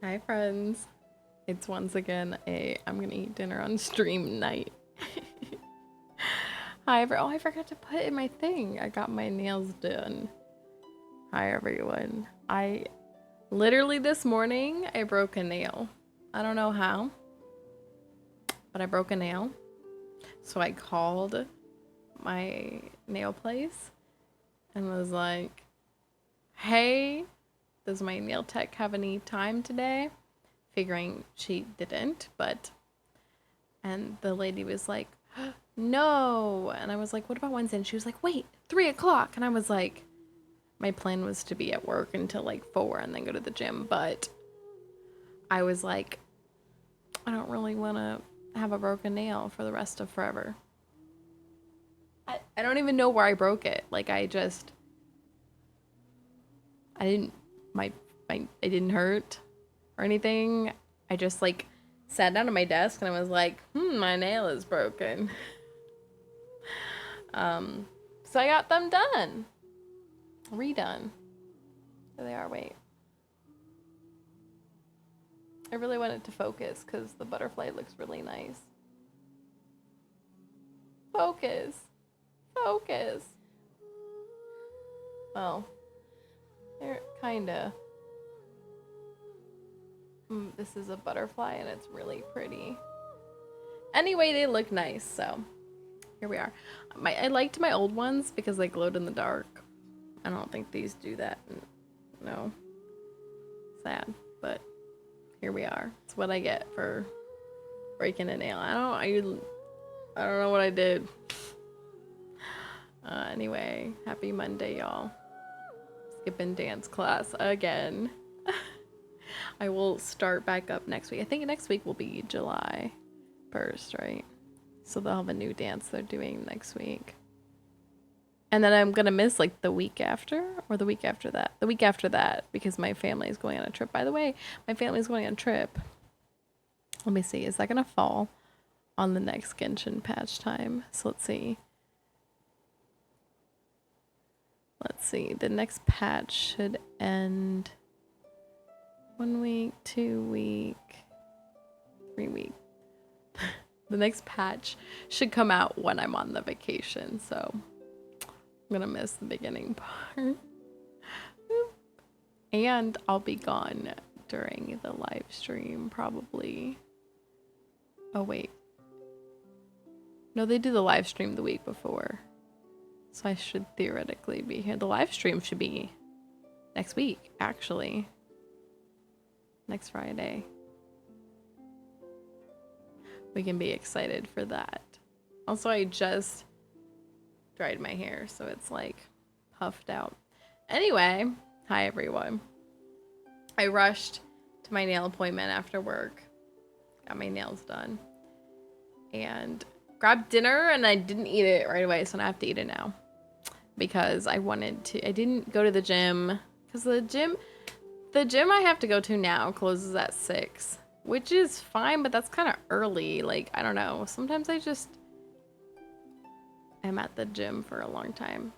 Hi friends. It's once again I'm gonna eat dinner on stream night. Hi oh, I forgot to put in my thing. I got my nails done. Hi everyone. I literally this morning I broke a nail. I don't know how, but I broke a nail. So I called my nail place and was like, hey, does my nail tech have any time today? Figuring she didn't, and the lady was like, no. And I was like, what about Wednesday? And she was like, wait, 3 o'clock. And I was like, my plan was to be at work until like 4 and then go to the gym. But I was like, I don't really want to have a broken nail for the rest of forever. I don't even know where I broke it. Like I didn't, it didn't hurt or anything. I just like sat down at my desk and I was like, my nail is broken. So I got them done. Redone. There they are, wait. I really wanted to focus because the butterfly looks really nice. Focus. Focus. Well, they're kinda. This is a butterfly and it's really pretty. Anyway, they look nice, so here we are. I liked my old ones because they glowed in the dark. I don't think these do that. No. Sad, but here we are. It's what I get for breaking a nail. I don't know what I did. Anyway, happy Monday, y'all. Skipping dance class again. I will start back up next week. I think next week will be July 1st, right? So they'll have a new dance they're doing next week. And then I'm gonna miss like the week after or the week after that. The week after that because my family is going on a trip. By the way, my family is going on a trip. Let me see. Is that gonna fall on the next Genshin patch time? So let's see. Let's see. The next patch should end 1 week, 2 week, 3 week. The next patch should come out when I'm on the vacation, so I'm gonna miss the beginning part. And I'll be gone during the live stream, probably. Oh, wait. No, they do the live stream the week before. So I should theoretically be here. The live stream should be next week, actually. Next Friday. We can be excited for that. Also, I just dried my hair, so it's like puffed out. Anyway, hi everyone. I rushed to my nail appointment after work. Got my nails done. And grabbed dinner and I didn't eat it right away, so I have to eat it now. Because I didn't go to the gym. Because the gym I have to go to now closes at 6. Which is fine, but that's kind of early. Like, I don't know. Sometimes I just am at the gym for a long time.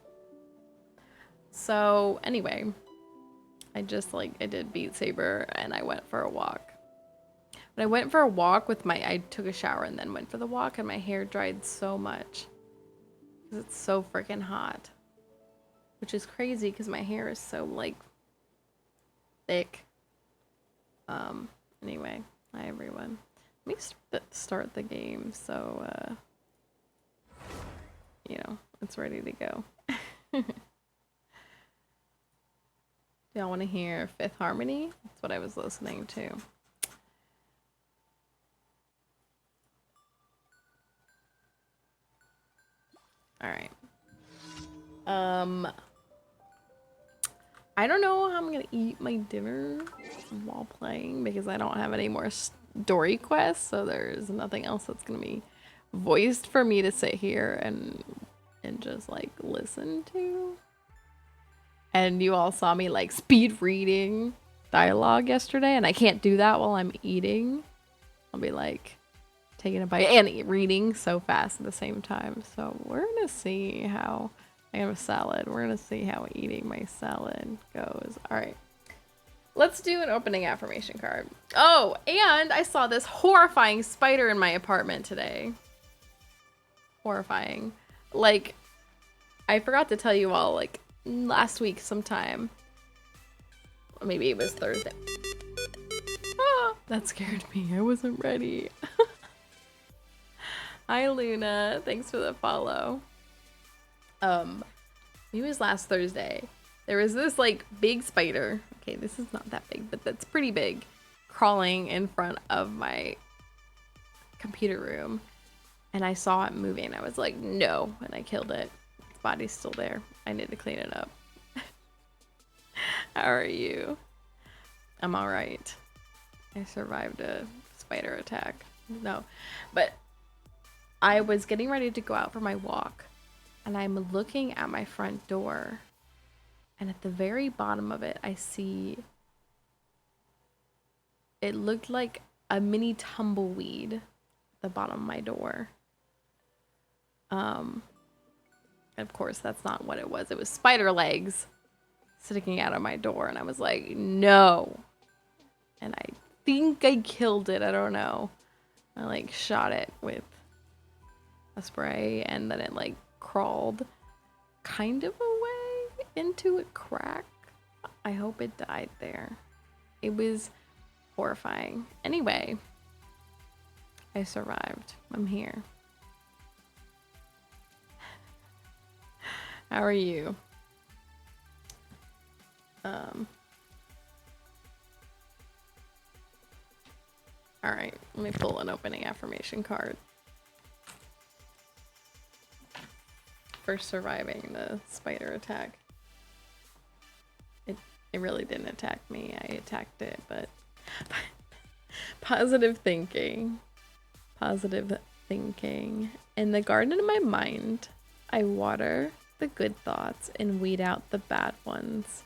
So, anyway. I did Beat Saber and I went for a walk. But I went for a walk with I took a shower and then went for the walk and my hair dried so much. Because it's so freaking hot. Which is crazy because my hair is so, like, thick. Anyway. Hi, everyone. Let me start the game so, you know, it's ready to go. Do y'all want to hear Fifth Harmony? That's what I was listening to. Alright. I don't know how I'm gonna eat my dinner while playing because I don't have any more story quests, so there's nothing else that's gonna be voiced for me to sit here and just like listen to. And you all saw me like speed reading dialogue yesterday, and I can't do that while I'm eating. I'll be like taking a bite and reading so fast at the same time. So we're gonna see how I have a salad. We're gonna see how eating my salad goes. All right. Let's do an opening affirmation card. Oh, and I saw this horrifying spider in my apartment today. Horrifying. Like, I forgot to tell you all, like, last week sometime. Maybe it was Thursday. Ah, that scared me. I wasn't ready. Hi, Luna. Thanks for the follow. It was last Thursday. There was this, like, big spider. Okay, this is not that big, but that's pretty big. Crawling in front of my computer room. And I saw it moving. I was like, no. And I killed it. Its body's still there. I need to clean it up. How are you? I'm alright. I survived a spider attack. No. But I was getting ready to go out for my walk. And I'm looking at my front door. And at the very bottom of it, I see... It looked like a mini tumbleweed at the bottom of my door. Of course, that's not what it was. It was spider legs sticking out of my door. And I was like, no. And I think I killed it. I don't know. I like shot it with a spray and then it like crawled kind of away into a crack. I hope it died there. It was horrifying. Anyway, I survived. I'm here. How are you? All right, let me pull an opening affirmation card. For surviving the spider attack. It really didn't attack me. I attacked it, but positive thinking. Positive thinking. In the garden of my mind, I water the good thoughts and weed out the bad ones.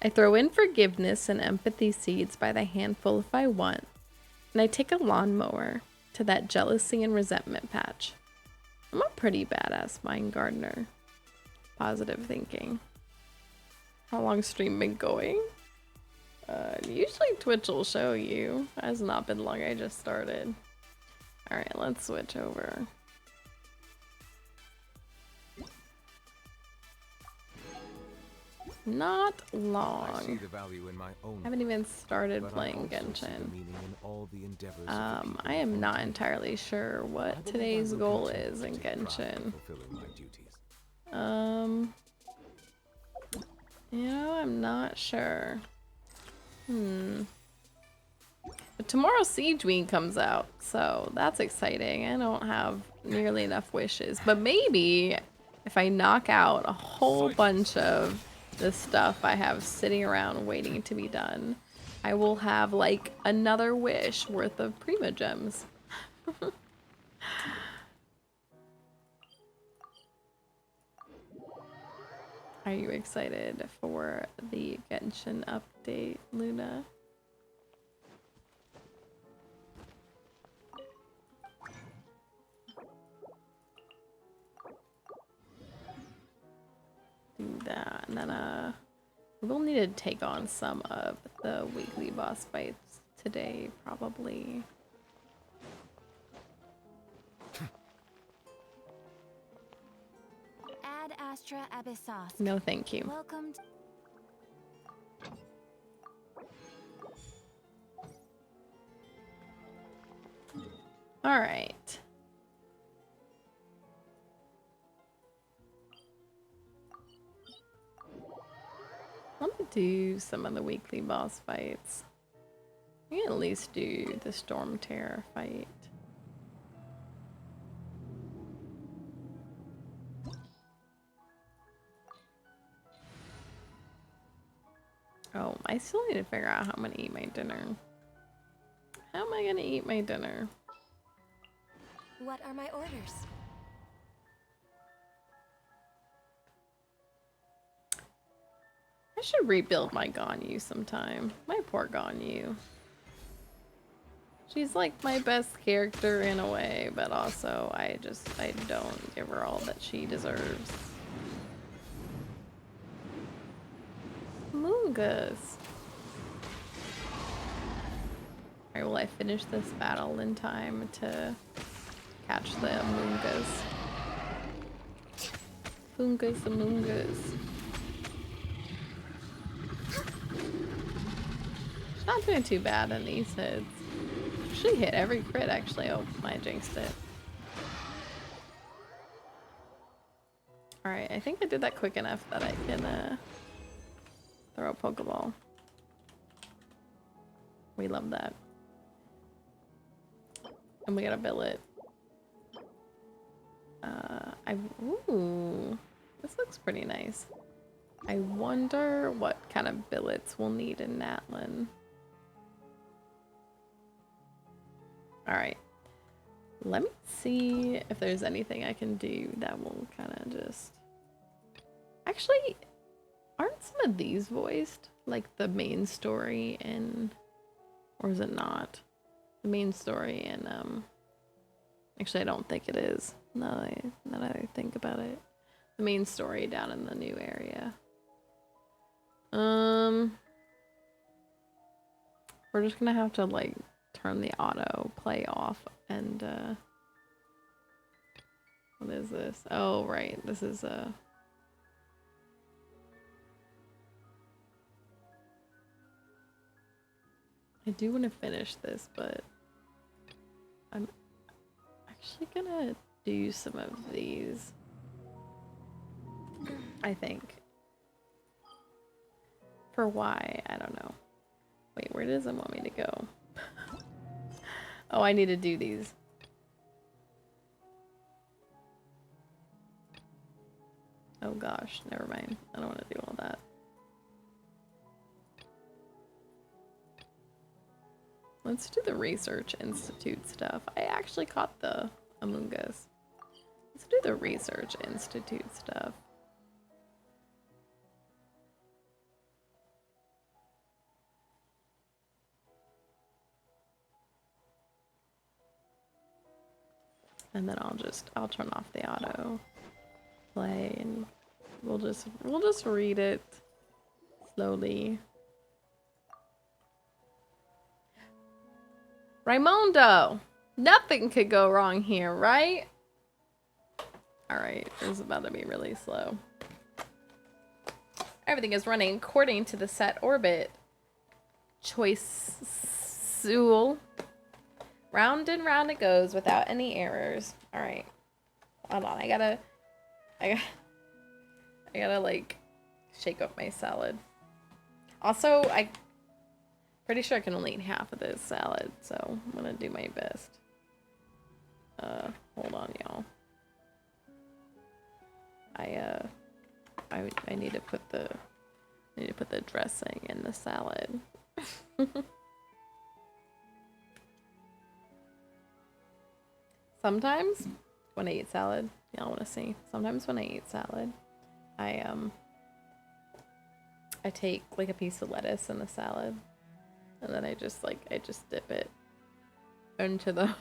I throw in forgiveness and empathy seeds by the handful if I want, and I take a lawnmower to that jealousy and resentment patch. I'm a pretty badass mind gardener. Positive thinking. How long's stream been going? Usually Twitch will show you. It has not been long, I just started. Alright, let's switch over. Not long. I see the value in my own. Haven't even started playing Genshin. I am not entirely sure what today's goal is in Genshin. You know, I'm not sure. But tomorrow Sigewinne comes out, so that's exciting. I don't have nearly enough wishes, but maybe if I knock out a whole bunch of the stuff I have sitting around waiting to be done, I will have like another wish worth of Prima Gems. Are you excited for the Genshin update, Luna? Do that, and then we'll need to take on some of the weekly boss fights today, probably. Ad Astra Abyssos. No, thank you. Welcome to All right. Let me do some of the weekly boss fights. We can at least do the Storm Terror fight. Oh, I still need to figure out how I'm gonna eat my dinner. How am I gonna eat my dinner? What are my orders? I should rebuild my Ganyu sometime. My poor Ganyu. She's like my best character in a way, but also I don't give her all that she deserves. Moongus. Alright, will I finish this battle in time to catch the Amoongas? Fungus Amoongas. She's not doing too bad in these hits. She hit every crit actually. Oh, I jinxed it. Alright, I think I did that quick enough that I can throw a Pokeball. We love that. And we got a billet. Ooh, this looks pretty nice. I wonder what kind of billets we'll need in Natlin. Alright. Let me see if there's anything I can do that will kind of just... Actually, aren't some of these voiced? Like the main story in... Or is it not? The main story in, Actually, I don't think it is. Now that I think about it. The main story down in the new area. We're just gonna have to, like, turn the auto play off and, what is this? Oh, right. This is, I do want to finish this, but I'm actually gonna do some of these. I think. For why? I don't know. Wait, where does it want me to go? Oh, I need to do these. Oh gosh, never mind. I don't want to do all that. Let's do the Research Institute stuff. I actually caught the Amoongas. Let's do the Research Institute stuff. And then I'll turn off the auto play and we'll just read it slowly. Raimundo! Nothing could go wrong here, right? Alright, this is about to be really slow. Everything is running according to the set orbit. Choice Soul. Round and round it goes without any errors. Alright. Hold on, I gotta like shake up my salad. Also, I'm pretty sure I can only eat half of this salad, so I'm gonna do my best. Hold on, y'all. I need to put the dressing in the salad. Sometimes when I eat salad, y'all want to see. Sometimes when I eat salad, I take like a piece of lettuce in the salad, and then I just dip it into the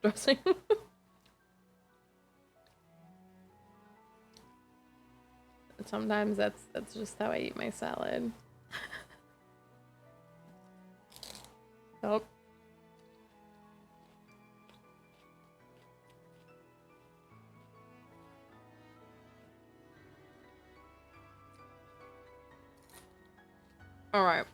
dressing. Sometimes that's just how I eat my salad. Oh. All right.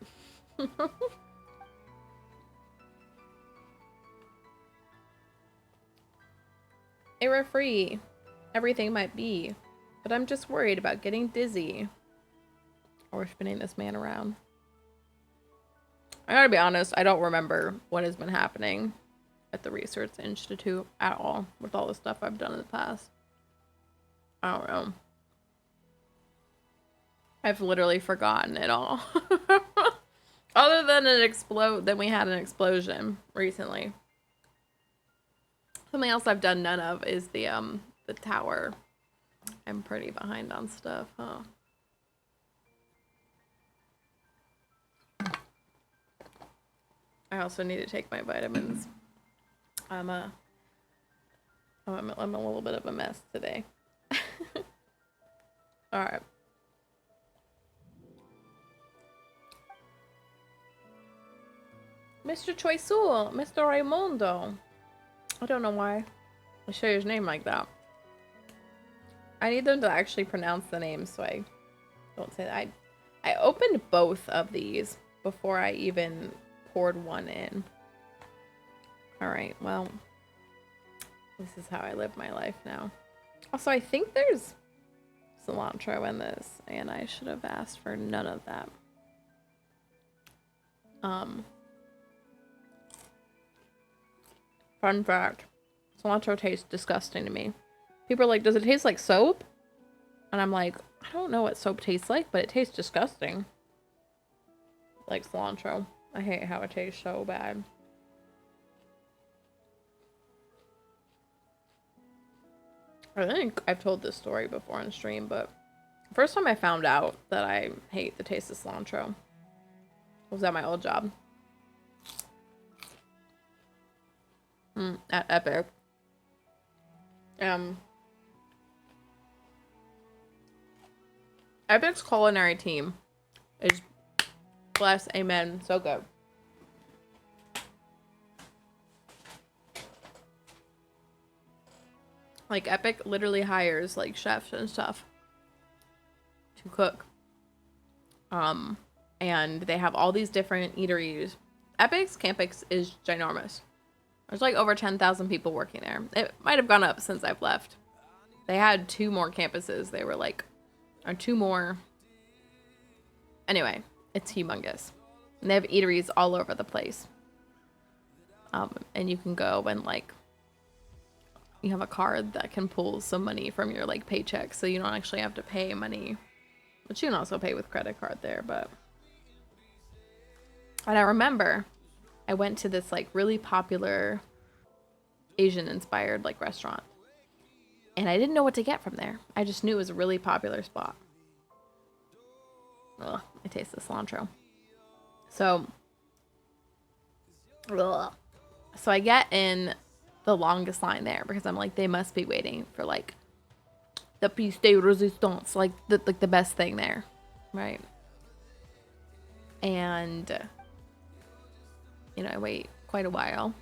Error free. Everything might be, but I'm just worried about getting dizzy or spinning this man around. I gotta be honest, I don't remember what has been happening at the Research Institute at all with all the stuff I've done in the past. I don't know. I've literally forgotten it all. Other than we had an explosion recently. Something else I've done none of is the tower. I'm pretty behind on stuff, huh? I also need to take my vitamins. I'm a little bit of a mess today. All right. Mr. Choisul, Mr. Raimundo. I don't know why I say his name like that. I need them to actually pronounce the name so I don't say that. I opened both of these before I even poured one in. Alright, well, this is how I live my life now. Also, I think there's cilantro in this, and I should have asked for none of that. Fun fact, cilantro tastes disgusting to me. People are like, does it taste like soap? And I'm like, I don't know what soap tastes like, but it tastes disgusting. Like cilantro. I hate how it tastes so bad. I think I've told this story before on stream, but the first time I found out that I hate the taste of cilantro was at my old job. At Epic. Epic's culinary team is, bless, amen, so good. Like, Epic literally hires, like, chefs and stuff to cook. And they have all these different eateries. Epic's campus is ginormous. There's, like, over 10,000 people working there. It might have gone up since I've left. They had 2 more campuses. They were, like, or 2 more. Anyway, it's humongous. And they have eateries all over the place. And you can go and, like, you have a card that can pull some money from your, like, paycheck, so you don't actually have to pay money. But you can also pay with credit card there, but... And I remember I went to this, like, really popular Asian-inspired, like, restaurant. And I didn't know what to get from there. I just knew it was a really popular spot. Ugh, I taste the cilantro. So... Ugh. So I get in the longest line there because I'm like, they must be waiting for, like, the piece de resistance, like the best thing there, right? And you know, I wait quite a while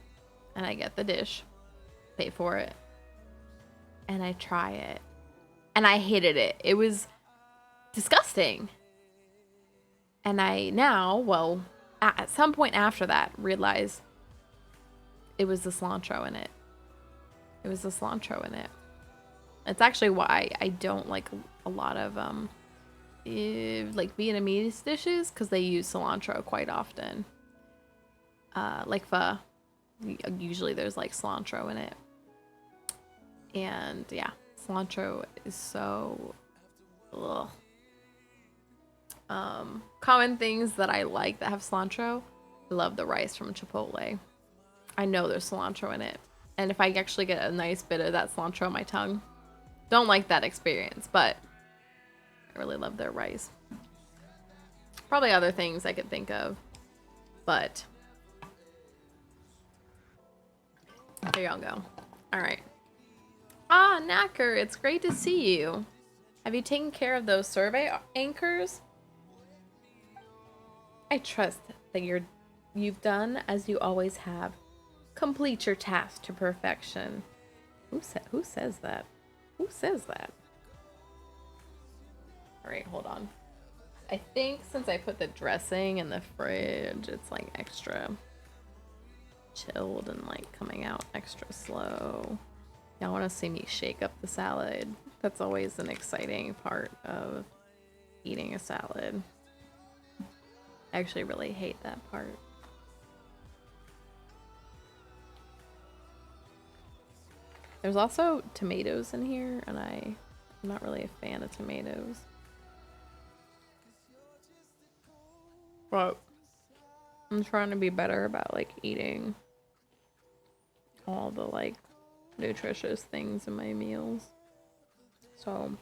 and I get the dish, pay for it, and I try it, and I hated it. It was disgusting. And I now, well, at some point after that, realized it was the cilantro in it. It was the cilantro in it. It's actually why I don't like a lot of like Vietnamese dishes, because they use cilantro quite often. Like pho, usually there's like cilantro in it. And yeah, cilantro is so ugh. Common things that I like that have cilantro. I love the rice from Chipotle. I know there's cilantro in it. And if I actually get a nice bit of that cilantro on my tongue, don't like that experience, but I really love their rice. Probably other things I could think of, but there y'all go. All right. Ah, Knacker, it's great to see you. Have you taken care of those survey anchors? I trust that you've done as you always have. Complete your task to perfection. Who says that? Who says that? All right, hold on. I think since I put the dressing in the fridge, it's like extra chilled and like coming out extra slow. Y'all want to see me shake up the salad? That's always an exciting part of eating a salad. I actually really hate that part. There's also tomatoes in here, and I'm not really a fan of tomatoes. But I'm trying to be better about like eating all the like nutritious things in my meals. So I'm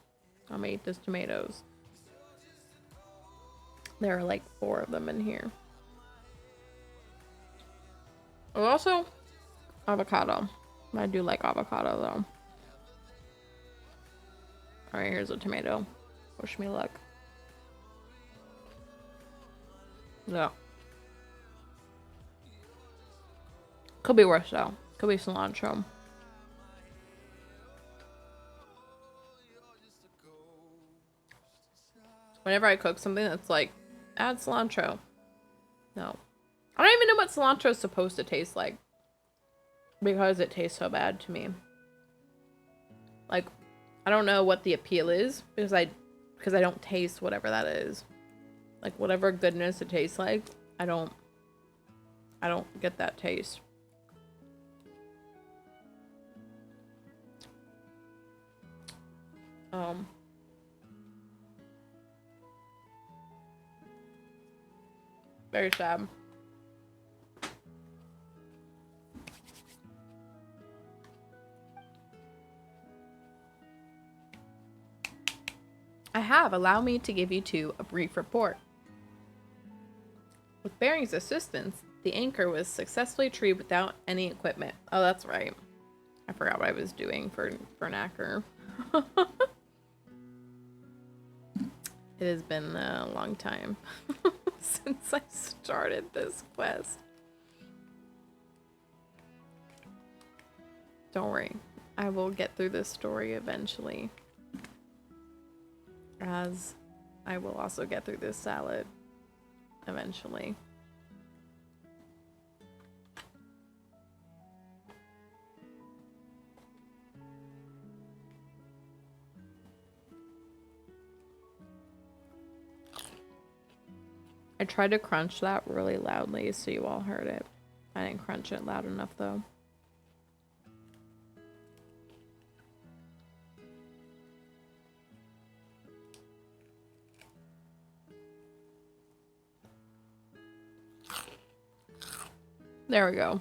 gonna eat these tomatoes. There are like 4 of them in here. There's also avocado. I do like avocado though. Alright, here's a tomato. Wish me luck. Yeah. Could be worse though. Could be cilantro. Whenever I cook something that's like, add cilantro. No. I don't even know what cilantro is supposed to taste like. Because it tastes so bad to me. Like, I don't know what the appeal is. Because I don't taste whatever that is. Like, whatever goodness it tastes like. I don't get that taste. Very sad. I have. Allow me to give you two a brief report. With Bering's assistance, the anchor was successfully retrieved without any equipment. Oh, that's right. I forgot what I was doing for an anchor. It has been a long time since I started this quest. Don't worry. I will get through this story eventually. As I will also get through this salad eventually. I tried to crunch that really loudly so you all heard it. I didn't crunch it loud enough though. There we go.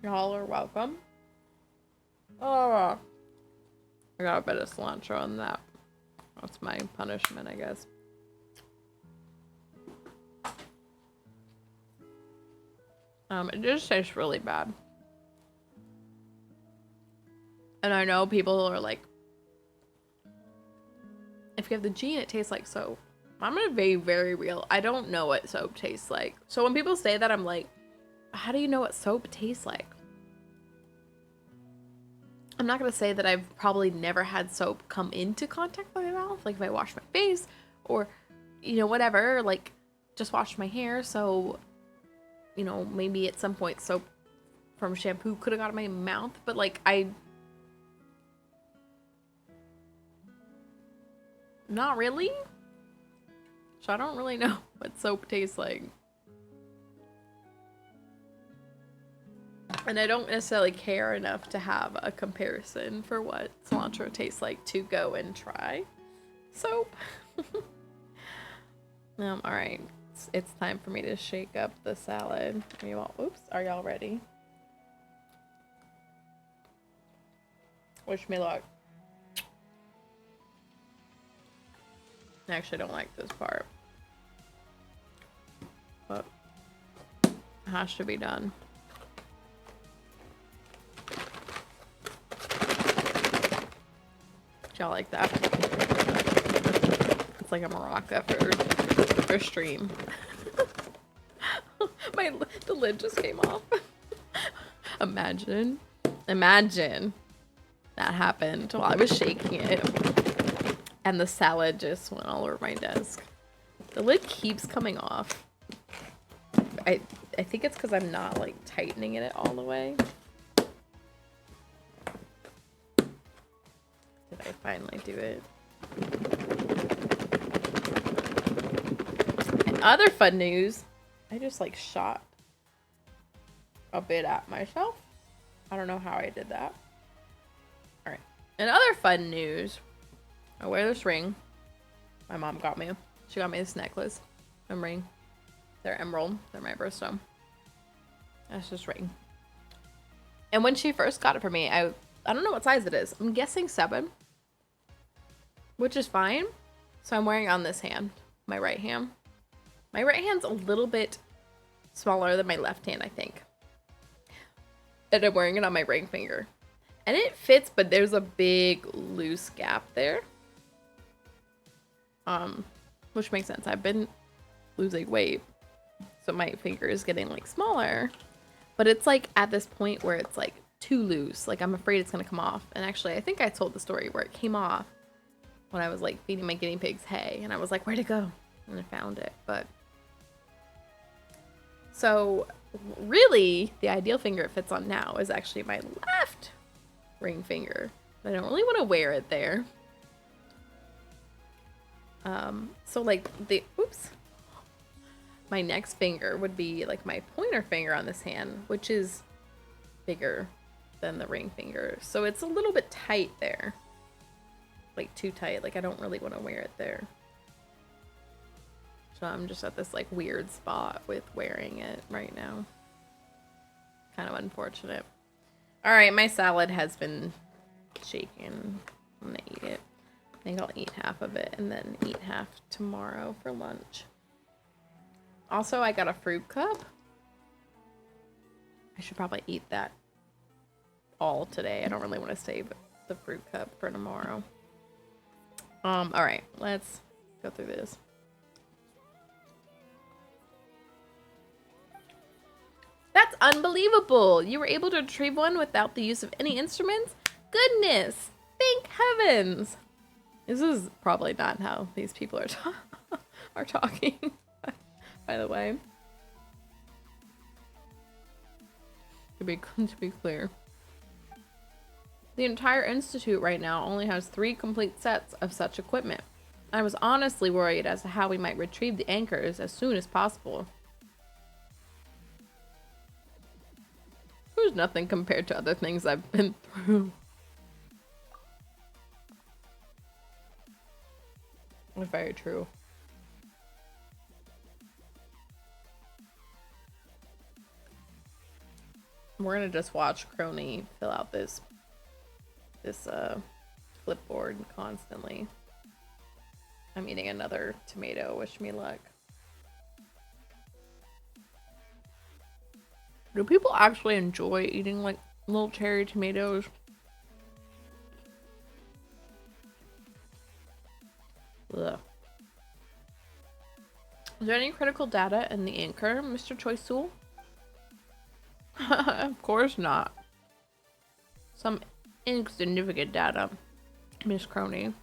Y'all are welcome. Oh, I got a bit of cilantro on that. That's my punishment, I guess. It just tastes really bad. And I know people are like, if you have the gene, it tastes like soap. I'm gonna be very real. I don't know what soap tastes like. So when people say that, I'm like, how do you know what soap tastes like? I'm not gonna say that I've probably never had soap come into contact with my mouth. Like if I wash my face or, you know, whatever, like just wash my hair. So, you know, maybe at some point soap from shampoo could have got in my mouth. But like not really. So I don't really know what soap tastes like. And I don't necessarily care enough to have a comparison for what cilantro tastes like to go and try soap. Alright. It's time for me to shake up the salad. Oops, are y'all ready? Wish me luck. I actually don't like this part. But it has to be done. Y'all like that? It's like a maraca for stream. The lid just came off. Imagine that happened while I was shaking it and the salad just went all over my desk. The lid keeps coming off. I think it's because I'm not like tightening it all the way. Did I finally do it? And other fun news, I just like shot a bit at myself. I don't know how I did that. Alright. And other fun news, I wear this ring. My mom got me. She got me this necklace and ring. They're emerald. They're my birthstone. That's just ring. And when she first got it for me, I don't know what size it is. I'm guessing 7. Which is fine. So I'm wearing it on this hand. My right hand. My right hand's a little bit smaller than my left hand, I think. And I'm wearing it on my ring finger. And it fits, but there's a big loose gap there. Which makes sense. I've been losing weight. So my finger is getting like smaller, but it's like at this point where it's like too loose. Like I'm afraid it's gonna come off. And actually, I think I told the story where it came off when I was like feeding my guinea pigs hay, and I was like, where'd it go? And I found it. But so really, the ideal finger it fits on now is actually my left ring finger. I don't really want to wear it there. So like my next finger would be like my pointer finger on this hand, which is bigger than the ring finger. So it's a little bit tight there. Like too tight. Like I don't really want to wear it there. So I'm just at this like weird spot with wearing it right now. Kind of unfortunate. All right, my salad has been shaken. I'm gonna eat it. I think I'll eat half of it and then eat half tomorrow for lunch. Also, I got a fruit cup. I should probably eat that all today. I don't really want to save the fruit cup for tomorrow. All right, let's go through this. That's unbelievable! You were able to retrieve one without the use of any instruments? Goodness! Thank heavens! This is probably not how these people are talking, by the way. To be clear. The entire institute right now only has 3 complete sets of such equipment. I was honestly worried as to how we might retrieve the anchors as soon as possible. There's nothing compared to other things I've been through. Very true. We're gonna just watch Crony fill out this clipboard constantly. I'm eating another tomato. Wish me luck. Do people actually enjoy eating like little cherry tomatoes? Ugh. Is there any critical data in the anchor, Mr. Choisul? Of course not. Some insignificant data, Miss Crony.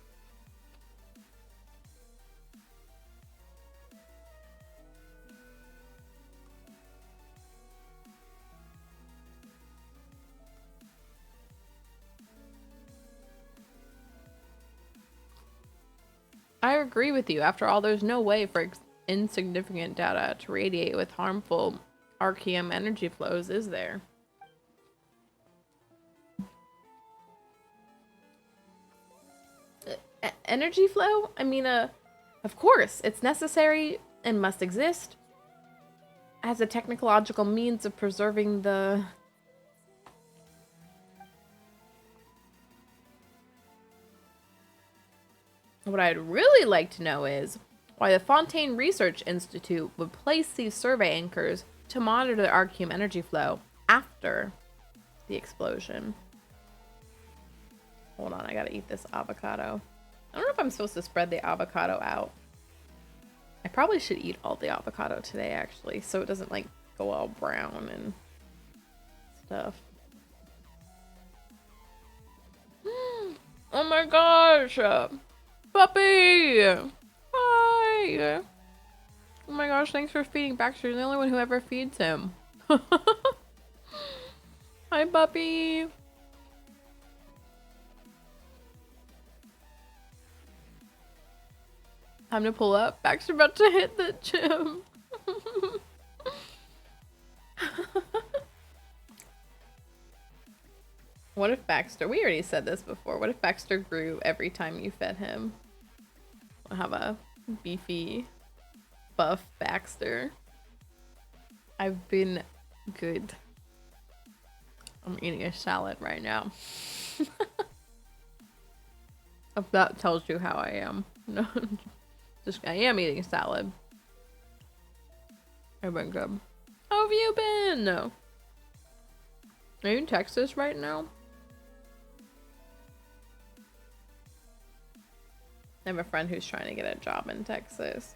I agree with you. After all, there's no way for insignificant data to radiate with harmful Archeum energy flows, is there? Energy flow? I mean, of course, it's necessary and must exist as a technological means of preserving the... What I'd really like to know is why the Fontaine Research Institute would place these survey anchors to monitor the Archeum energy flow after the explosion. Hold on, I gotta eat this avocado. I don't know if I'm supposed to spread the avocado out. I probably should eat all the avocado today, actually, so it doesn't, like, go all brown and stuff. Oh my gosh! Puppy! Hi! Oh my gosh, thanks for feeding Baxter. You're the only one who ever feeds him. Hi, puppy! Time to pull up. Baxter about to hit the gym. What if Baxter... We already said this before. What if Baxter grew every time you fed him? We'll have a beefy, buff Baxter. I've been good. I'm eating a salad right now. If that tells you how I am. No, just I am eating salad. I've been good. How have you been? Are you in Texas right now? I have a friend who's trying to get a job in Texas.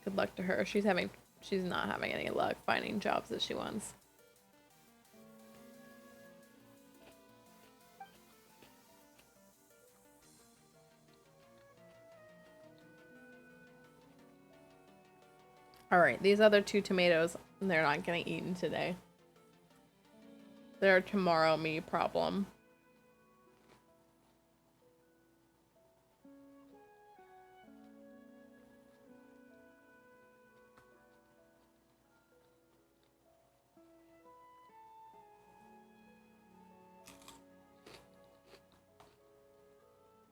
Good luck to her. She's not having any luck finding jobs that she wants. All right, these other 2 tomatoes, they're not getting eaten today. They're a tomorrow me problem.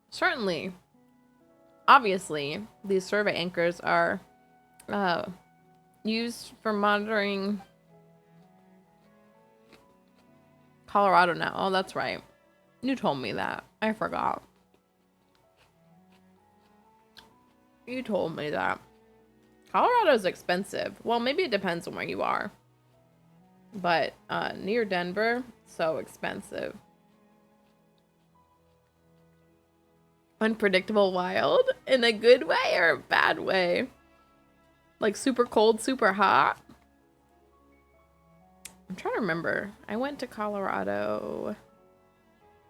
Certainly, obviously, these survey anchors are used for monitoring Colorado now. Oh, that's right. You told me that. I forgot. You told me that. Colorado's expensive. Well, maybe it depends on where you are. But near Denver, so expensive. Unpredictable wild? In a good way or a bad way? Like super cold, super hot? I'm trying to remember. I went to Colorado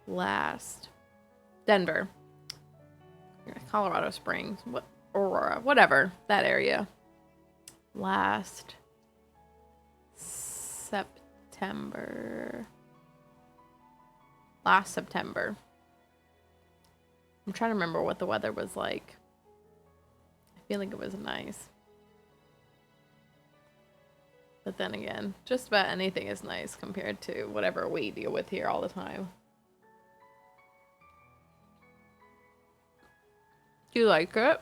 last. Denver. Colorado Springs. What? Aurora. Whatever. That area. Last September. Last September. I'm trying to remember what the weather was like. I feel like it was nice. But then again, just about anything is nice compared to whatever we deal with here all the time. Do you like it?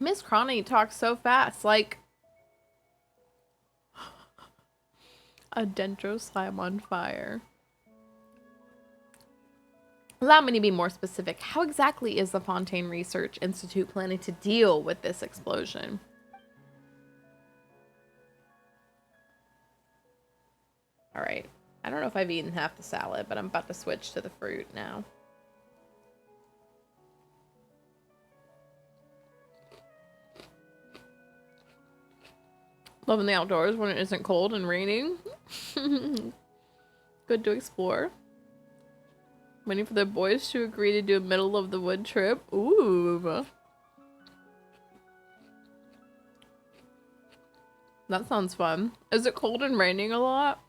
Miss Cronny talks so fast, like a dendro slime on fire. Allow me to be more specific. How exactly is the Fontaine Research Institute planning to deal with this explosion? All right. I don't know if I've eaten half the salad, but I'm about to switch to the fruit now. Loving the outdoors when it isn't cold and raining. Good to explore. Waiting for the boys to agree to do a middle of the wood trip. Ooh. That sounds fun. Is it cold and raining a lot?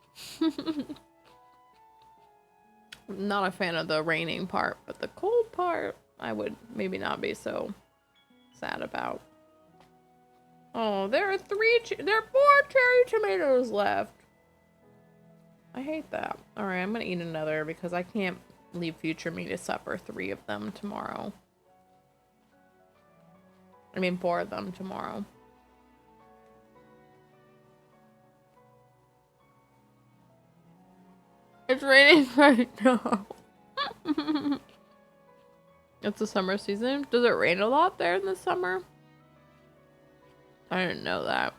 I'm not a fan of the raining part, but the cold part I would maybe not be so sad about. Oh, there are 4 cherry tomatoes left. I hate that. Alright, I'm gonna eat another because I can't leave future me to suffer 3 of them tomorrow. I mean 4 of them tomorrow. It's raining right now. It's the summer season. Does it rain a lot there in the summer? I didn't know that.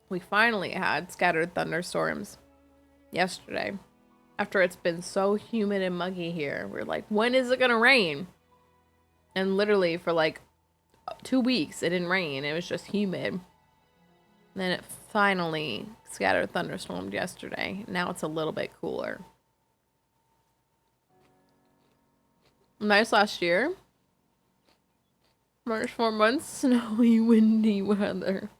We finally had scattered thunderstorms yesterday. After it's been so humid and muggy here, we're like, when is it gonna rain? And literally for like 2 weeks, it didn't rain. It was just humid. And then it finally scattered thunderstormed yesterday. Now it's a little bit cooler. Nice last year. March 4 months, snowy, windy weather.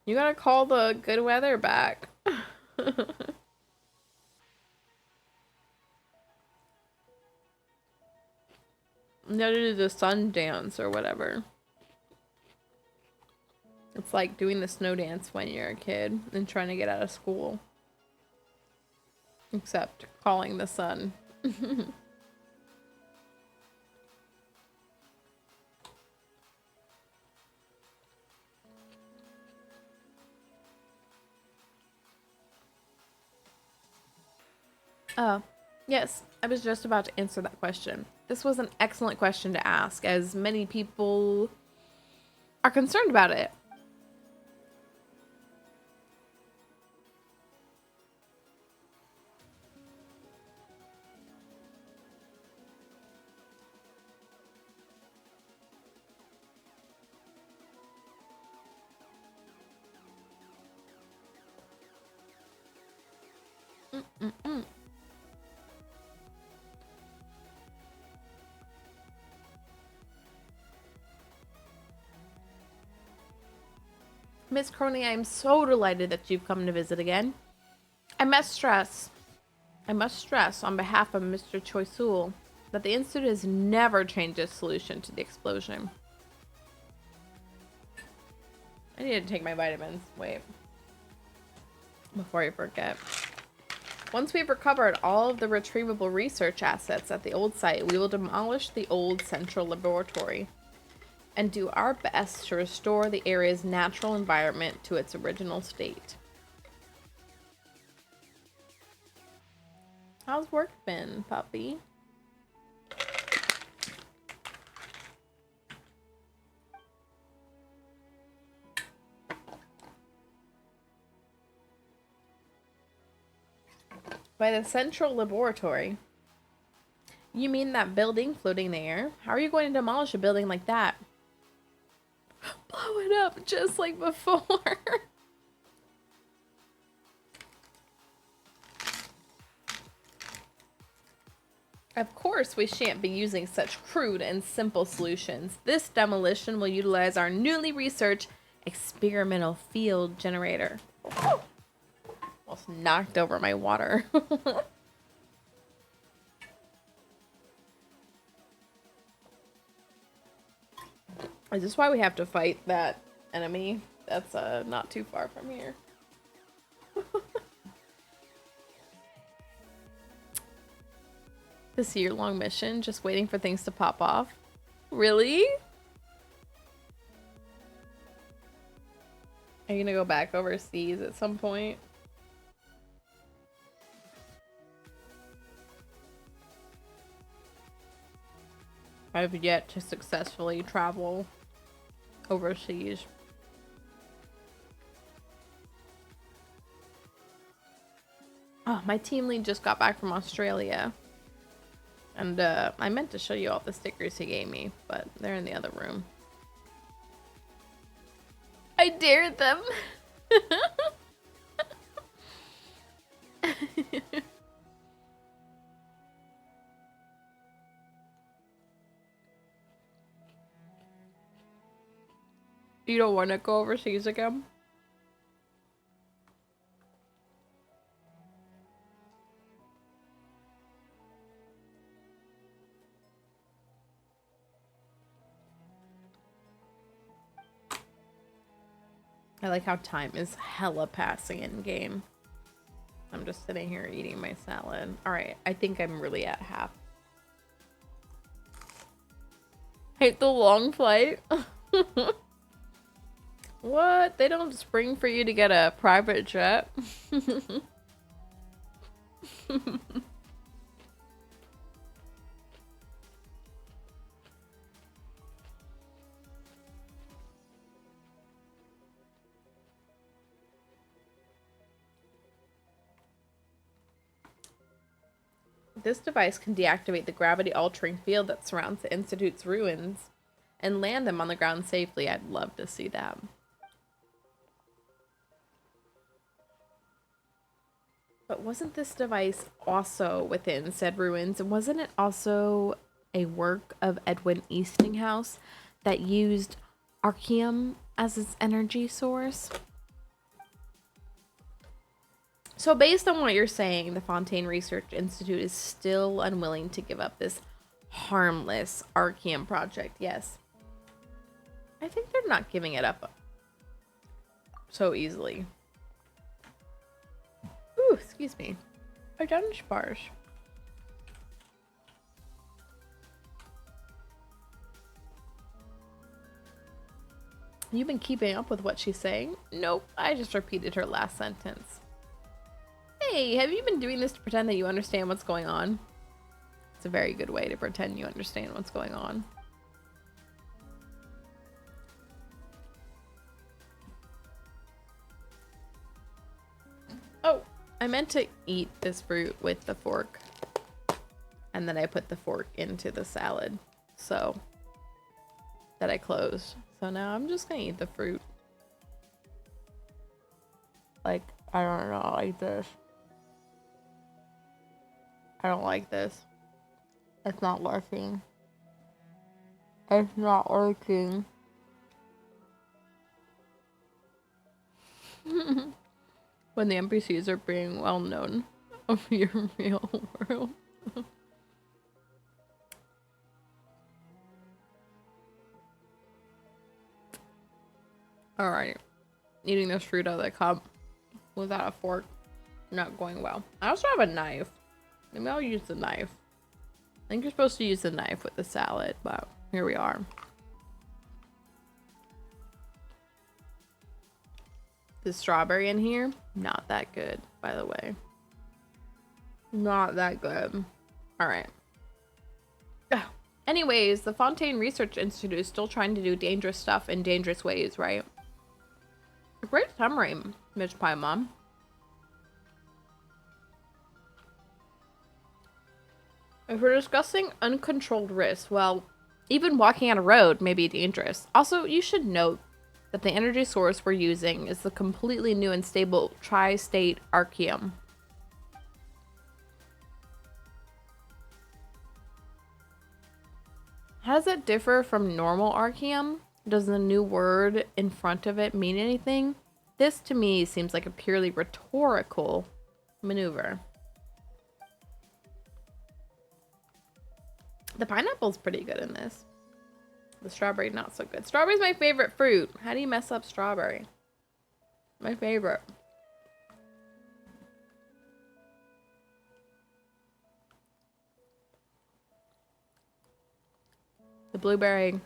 You gotta call the good weather back. You gotta do the sun dance or whatever. It's like doing the snow dance when you're a kid and trying to get out of school. Except calling the sun. Yes, I was just about to answer that question. This was an excellent question to ask, as many people are concerned about it. Miss Crony, I am so delighted that you've come to visit again. I must stress on behalf of Mr. Choisul that the Institute has never changed its solution to the explosion. I need to take my vitamins. Wait. Before I forget. Once we've recovered all of the retrievable research assets at the old site, we will demolish the old central laboratory and do our best to restore the area's natural environment to its original state. How's work been, puppy? By the central laboratory? You mean that building floating in the air? How are you going to demolish a building like that? Blow it up just like before. Of course, we shan't be using such crude and simple solutions. This demolition will utilize our newly researched experimental field generator. Almost knocked over my water. Is this why we have to fight that enemy? That's not too far from here. This year-long mission, just waiting for things to pop off. Really? Are you gonna go back overseas at some point? I've yet to successfully travel overseas. Oh, my team lead just got back from Australia. And I meant to show you all the stickers he gave me, but they're in the other room. I dared them. You don't want to go overseas again? I like how time is hella passing in game. I'm just sitting here eating my salad. Alright, I think I'm really at half. Hate the long flight. What? They don't spring for you to get a private jet? This device can deactivate the gravity-altering field that surrounds the Institute's ruins and land them on the ground safely. I'd love to see that. But wasn't this device also within said ruins? And wasn't it also a work of Edwin Eastinghouse that used archaeum as its energy source? So based on what you're saying, the Fontaine Research Institute is still unwilling to give up this harmless archaeum project. Yes. I think they're not giving it up so easily. Ooh, excuse me. A dunge bars. You've been keeping up with what she's saying? Nope, I just repeated her last sentence. Hey, have you been doing this to pretend that you understand what's going on? It's a very good way to pretend you understand what's going on. Oh, I meant to eat this fruit with the fork. And then I put the fork into the salad. So, that I closed. So now I'm just gonna eat the fruit. Like, I don't know, like this. I don't like this. It's not working. It's not working. When the NPCs are being well known of your real world. Alright. Eating this fruit out of the cup without a fork. Not going well. I also have a knife. Maybe I'll use the knife. I think you're supposed to use the knife with the salad, but here we are. The strawberry in here, not that good, by the way. Not that good. Alright. Anyways, the Fontaine Research Institute is still trying to do dangerous stuff in dangerous ways, right? A great summary, Miss Pie Mom. If we're discussing uncontrolled risks, well, even walking on a road may be dangerous. Also, you should note that the energy source we're using is the completely new and stable tri-state archeum. How does it differ from normal archeum? Does the new word in front of it mean anything? This to me seems like a purely rhetorical maneuver. The pineapple's pretty good in this. The strawberry, not so good. Strawberry's my favorite fruit. How do you mess up strawberry? My favorite. The blueberry,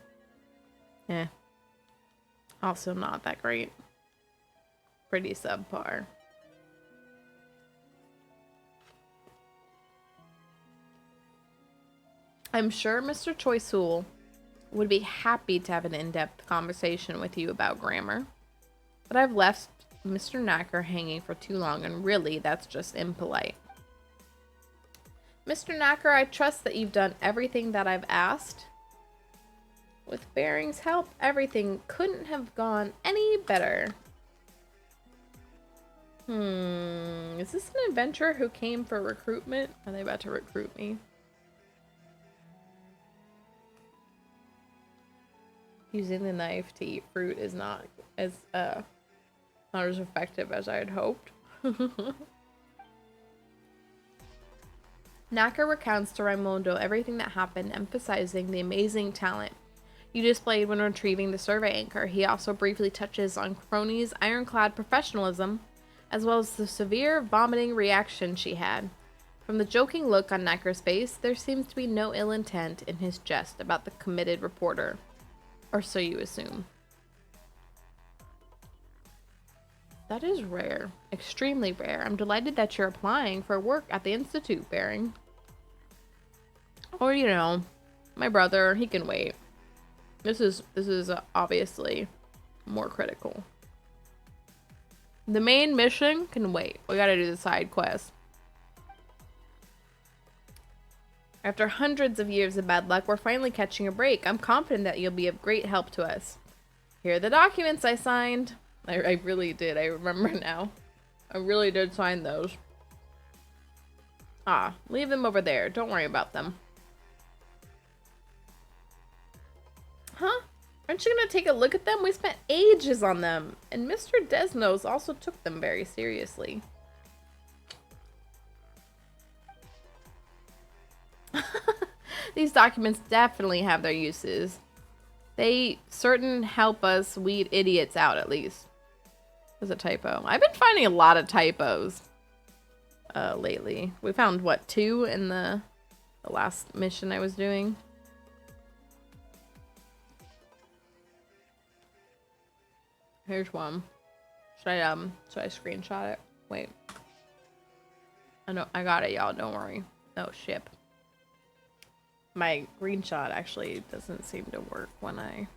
also not that great. Pretty subpar. I'm sure Mr. Choiceul would be happy to have an in-depth conversation with you about grammar, but I've left Mr. Knacker hanging for too long, and really, that's just impolite. Mr. Knacker, I trust that you've done everything that I've asked. With Baring's help, everything couldn't have gone any better. Is this an adventurer who came for recruitment? Are they about to recruit me? Using the knife to eat fruit is not as effective as I had hoped. Knacker recounts to Raimundo everything that happened, emphasizing the amazing talent you displayed when retrieving the survey anchor. He also briefly touches on Crony's ironclad professionalism, as well as the severe vomiting reaction she had. From the joking look on Knacker's face, there seems to be no ill intent in his jest about the committed reporter. Or so you assume. That is rare. Extremely rare. I'm delighted that you're applying for work at the Institute, Baring. Or, you know, my brother, he can wait. This is obviously more critical. The main mission can wait. We gotta do the side quest. After hundreds of years of bad luck, we're finally catching a break. I'm confident that you'll be of great help to us. Here are the documents I signed. I really did. I remember now. I really did sign those. Ah, leave them over there. Don't worry about them. Huh? Aren't you gonna take a look at them? We spent ages on them. And Mr. Desnos also took them very seriously. These documents definitely have their uses. They certain help us weed idiots out, at least. There's a typo. I've been finding a lot of typos lately. We found, what, 2 in the last mission I was doing? Here's one. Should I screenshot it? Wait. I know, I got it, y'all. Don't worry. No ship. My green shot actually doesn't seem to work when I...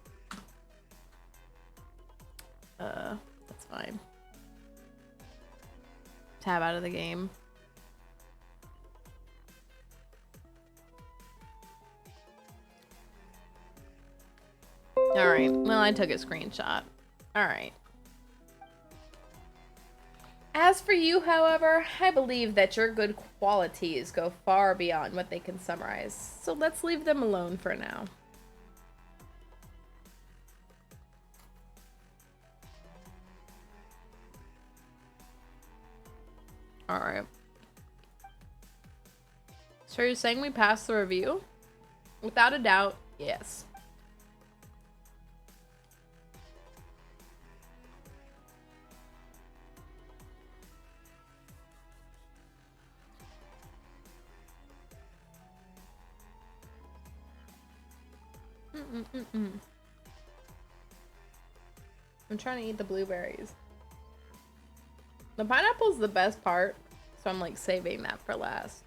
that's fine. Tab out of the game. Alright, well, I took a screenshot. Alright. As for you, however, I believe that your good qualities go far beyond what they can summarize, so let's leave them alone for now. Alright. So you're saying we passed the review? Without a doubt, yes. I'm trying to eat the blueberries. The pineapple's the best part, so I'm like saving that for last.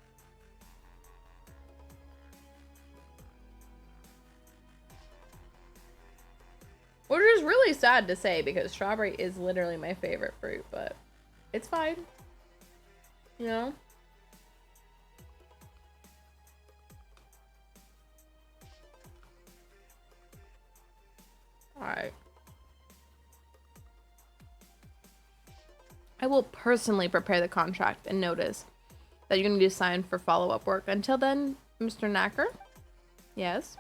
Which is really sad to say because strawberry is literally my favorite fruit, but it's fine. You know? Alright. I will personally prepare the contract and notice that you're going to need to sign for follow-up work. Until then, Mr. Knacker? Yes?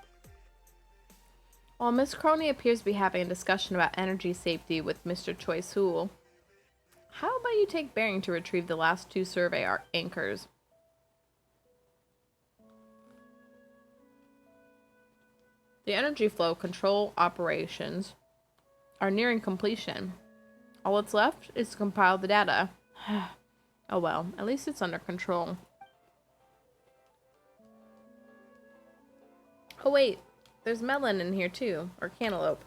While Miss Crony appears to be having a discussion about energy safety with Mr. Choi Sool, how about you take Bearing to retrieve the last 2 survey anchors? The energy flow control operations are nearing completion. All that's left is to compile the data. Oh well, at least it's under control. Oh wait, there's melon in here too, or cantaloupe.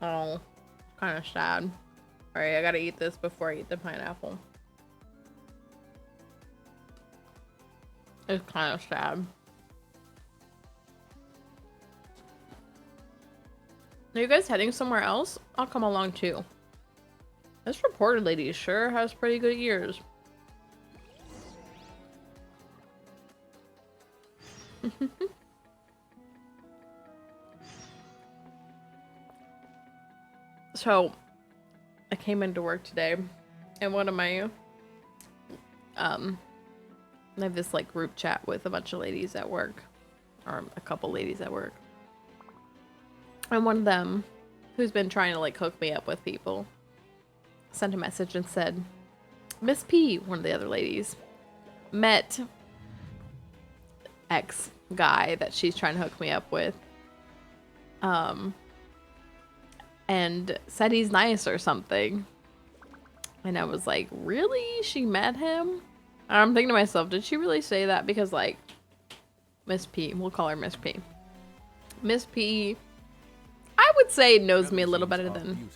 Oh, kind of sad. Alright, I gotta eat this before I eat the pineapple. It's kind of sad. Are you guys heading somewhere else? I'll come along too. This reported lady sure has pretty good ears. So, I came into work today, and one of my, I have this like group chat with a bunch of ladies at work, or a couple ladies at work. And one of them, who's been trying to like hook me up with people, sent a message and said, Miss P, one of the other ladies, met X guy that she's trying to hook me up with. And said he's nice or something. And I was like, really? She met him? And I'm thinking to myself, did she really say that? Because like, Miss P, we'll call her Miss P. Miss P, I would say knows me a little better than,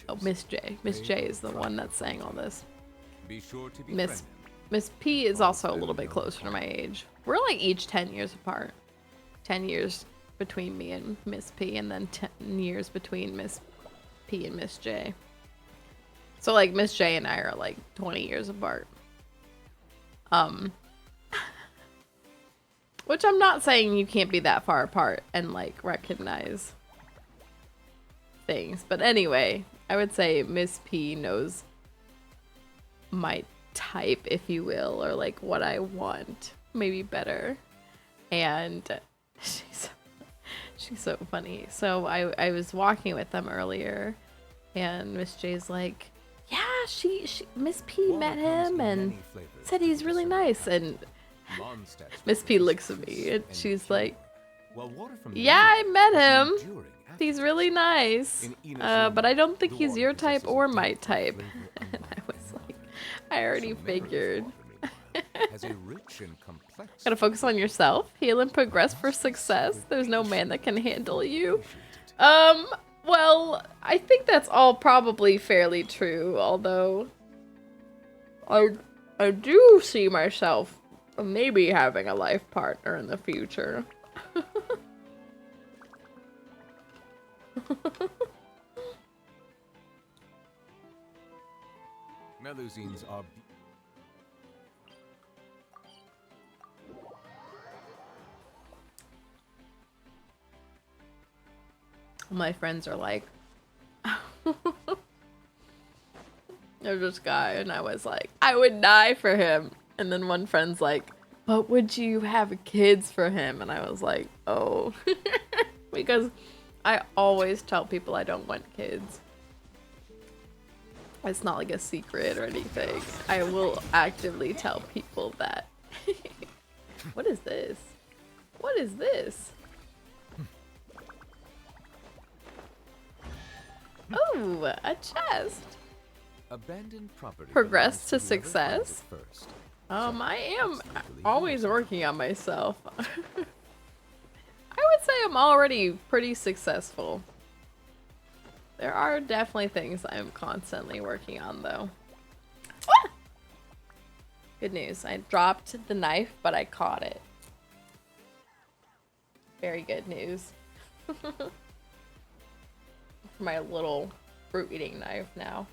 oh, Miss J. Miss J is the one that's saying all this. Miss P is also a little bit closer to my age. We're like each 10 years apart. 10 years between me and Miss P, and then 10 years between Miss P and Miss J. So like Miss J and I are like 20 years apart. Which I'm not saying you can't be that far apart and like recognize things, but anyway, I would say Miss P knows my type, if you will, or like what I want, maybe better. And she's so funny. So I was walking with them earlier, and Miss J's like, yeah, she Miss P met him and said he's really nice. And Miss P looks at me and she's like, yeah, I met him. He's really nice. But I don't think he's your type or my type. And I was like, I already figured. Gotta focus on yourself, heal and progress for success. There's no man that can handle you. Well, I think that's all probably fairly true, although I do see myself maybe having a life partner in the future. Melusines are... My friends are like, there's this guy, and I was like, I would die for him. And then one friend's like, but would you have kids for him? And I was like, oh. Because I always tell people I don't want kids. It's not like a secret or anything. I will actively tell people that. What is this? What is this? Oh, a chest. Abandoned property Progress to belongs whoever finds success. it first. I am Absolutely always yours. working on myself. I would say I'm already pretty successful. There are definitely things I'm constantly working on, though. Ah! Good news. I dropped the knife, but I caught it. Very good news. My little fruit eating knife now.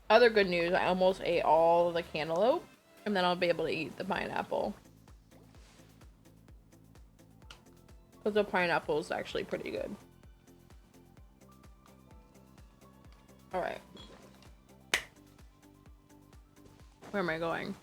Other good news, I almost ate all the cantaloupe, and then I'll be able to eat the pineapple. Because the pineapple is actually pretty good. Alright. Where am I going?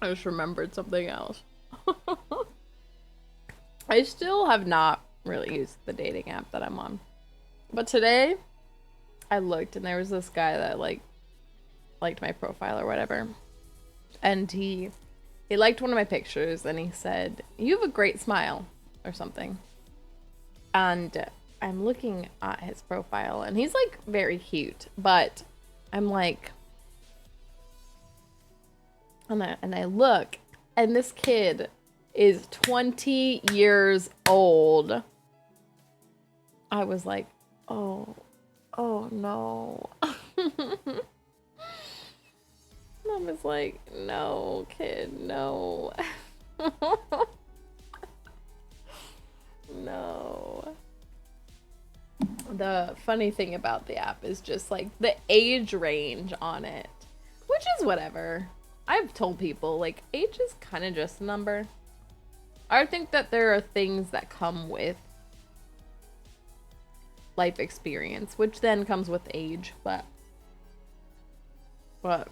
I just remembered something else. I still have not really used the dating app that I'm on. But today, I looked and there was this guy that liked my profile or whatever. And he liked one of my pictures and he said, "You have a great smile," or something. And I'm looking at his profile and he's like very cute, but I'm like, and I look, and this kid is 20 years old. I was like, oh no. I was like, no, kid, no. No. The funny thing about the app is just like the age range on it, which is whatever. I've told people, like, age is kind of just a number. I think that there are things that come with life experience, which then comes with age, but I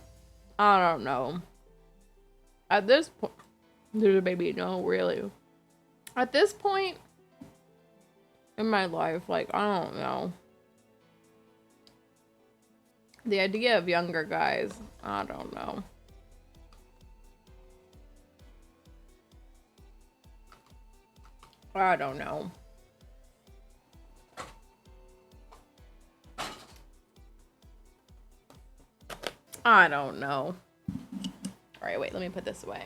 don't know. At this point, there's a baby, no, really. At this point in my life, like, I don't know. The idea of younger guys, I don't know. I don't know. I don't know. Alright, wait, let me put this away.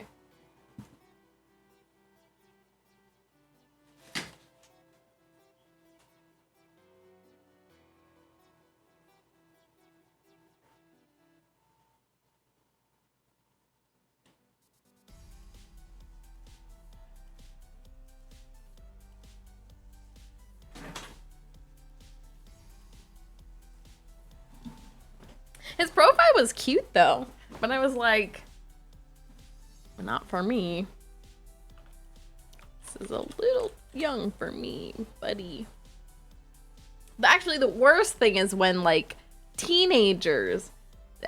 His profile was cute though, but I was like, not for me. This is a little young for me, buddy. Actually, the worst thing is when, like, teenagers,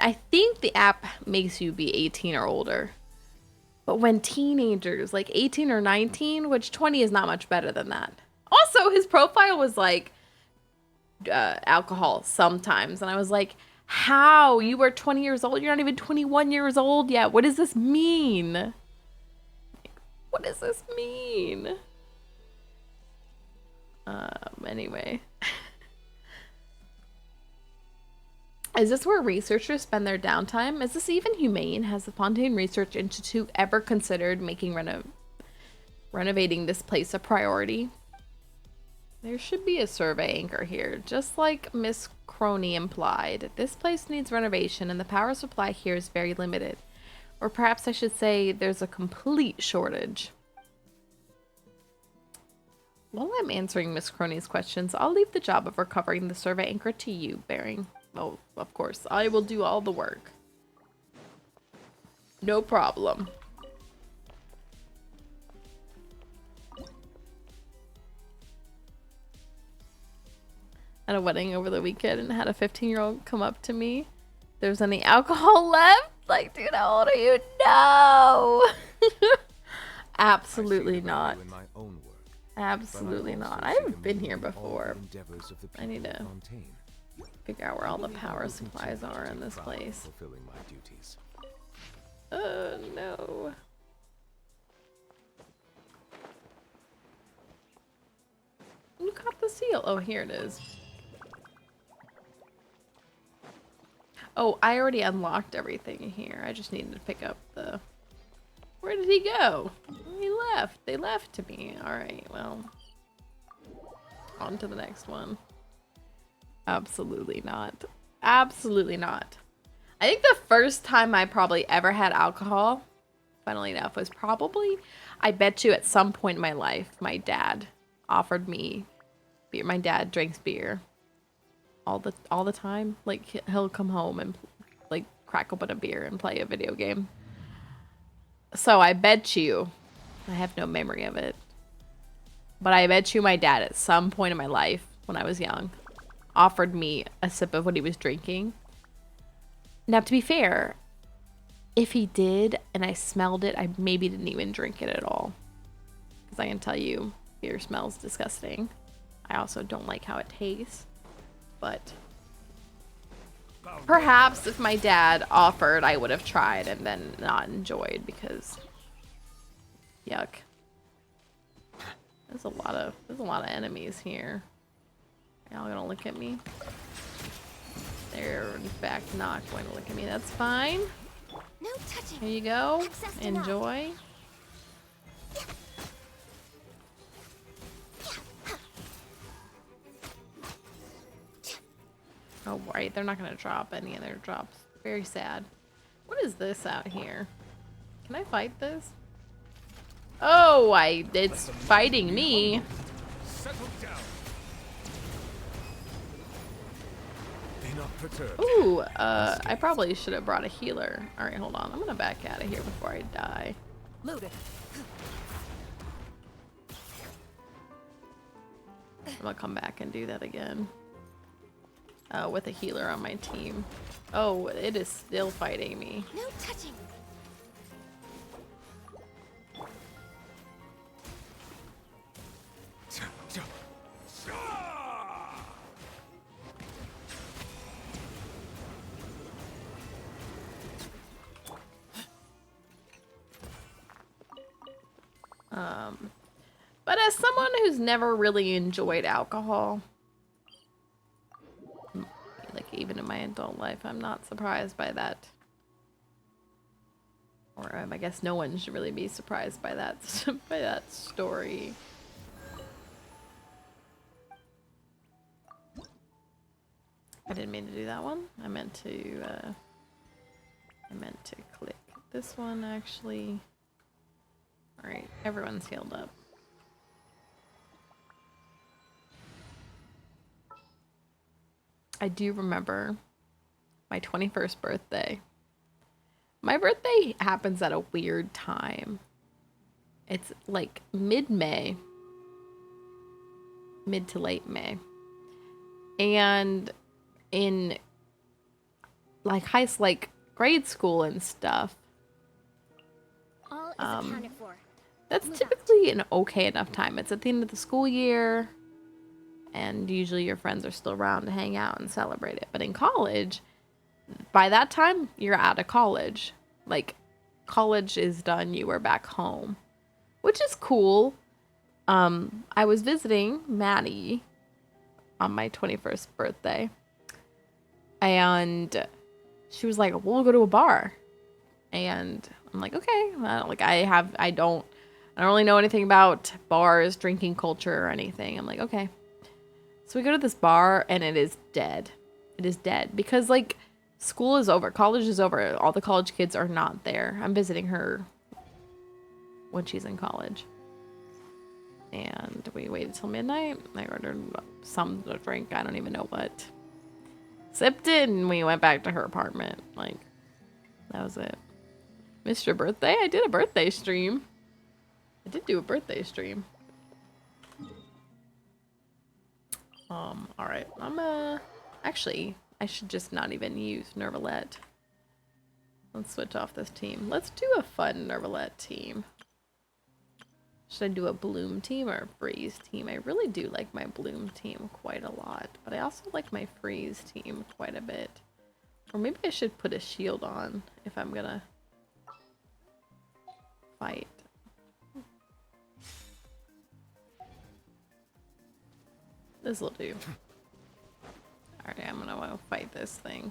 I think the app makes you be 18 or older. But when teenagers, like 18 or 19, which 20 is not much better than that. Also, his profile was like alcohol sometimes. And I was like, how? You are 20 years old? You're not even 21 years old yet. What does this mean? What does this mean? Anyway. Is this where researchers spend their downtime? Is this even humane? Has the Fontaine Research Institute ever considered making renovating this place a priority? There should be a survey anchor here, just like Miss Crony implied. This place needs renovation and the power supply here is very limited. Or perhaps I should say there's a complete shortage. While I'm answering Miss Crony's questions, I'll leave the job of recovering the survey anchor to you, Baring. Oh, of course. I will do all the work. No problem. At a wedding over the weekend and had a 15-year-old come up to me. There's any alcohol left? Like, dude, how old are you? No! Absolutely not. Absolutely not. I haven't been here before. I need to figure out where all the power supplies are in this place. No. You got the seal. Oh, here it is. Oh, I already unlocked everything here. I just needed to pick up the... Where did he go? He left. They left to me. Alright, well. On to the next one. Absolutely not. Absolutely not. I think the first time I probably ever had alcohol, funnily enough, was probably, I bet you at some point in my life, my dad offered me beer. My dad drinks beer all the time. Like, he'll come home and like crack open a beer and play a video game. So I bet you, I have no memory of it, but I bet you my dad at some point in my life when I was young offered me a sip of what he was drinking. Now, to be fair, if he did and I smelled it, I maybe didn't even drink it at all. Because I can tell you, beer smells disgusting. I also don't like how it tastes. But perhaps if my dad offered, I would have tried and then not enjoyed because yuck. There's a lot of enemies here. Y'all gonna look at me? They're in fact not going to look at me. That's fine. No touching. Here you go. Access Enjoy. Oh, right. They're not going to drop any of their drops. Very sad. What is this out here? Can I fight this? Oh, it's fighting me. Settle down. Ooh, I probably should have brought a healer. All right, hold on. I'm going to back out of here before I die. Loaded. I'm going to come back and do that again. With a healer on my team. Oh, it is still fighting me. No touching. But as someone who's never really enjoyed alcohol, like even in my adult life, I'm not surprised by that. Or I guess no one should really be surprised by that by that story. I didn't mean to do that one. I meant to click this one actually. All right, everyone's healed up. I do remember my 21st birthday. My birthday happens at a weird time. It's like mid-May. Mid to late May. And in like grade school and stuff, All is accounted for. that's typically an okay enough time. It's at the end of the school year, and usually your friends are still around to hang out and celebrate it. But in college, by that time, you're out of college. Like, college is done, you are back home, which is cool. I was visiting Maddie on my 21st birthday, and she was like, we'll go to a bar. And I'm like, okay. Well, like, I don't really know anything about bars, drinking culture, or anything. I'm like, okay. So we go to this bar, and it is dead. It is dead because, like, school is over. College is over. All the college kids are not there. I'm visiting her when she's in college. And we waited till midnight. I ordered some drink. I don't even know what. Sipped it, and we went back to her apartment. Like, that was it. Missed your birthday? I did a birthday stream. I did do a birthday stream. Alright. Actually, I should just not even use Nervalette. Let's switch off this team. Let's do a fun Nervalette team. Should I do a Bloom team or a Freeze team? I really do like my Bloom team quite a lot, but I also like my Freeze team quite a bit. Or maybe I should put a shield on if I'm gonna fight. This'll do. Alright, I'm gonna fight this thing.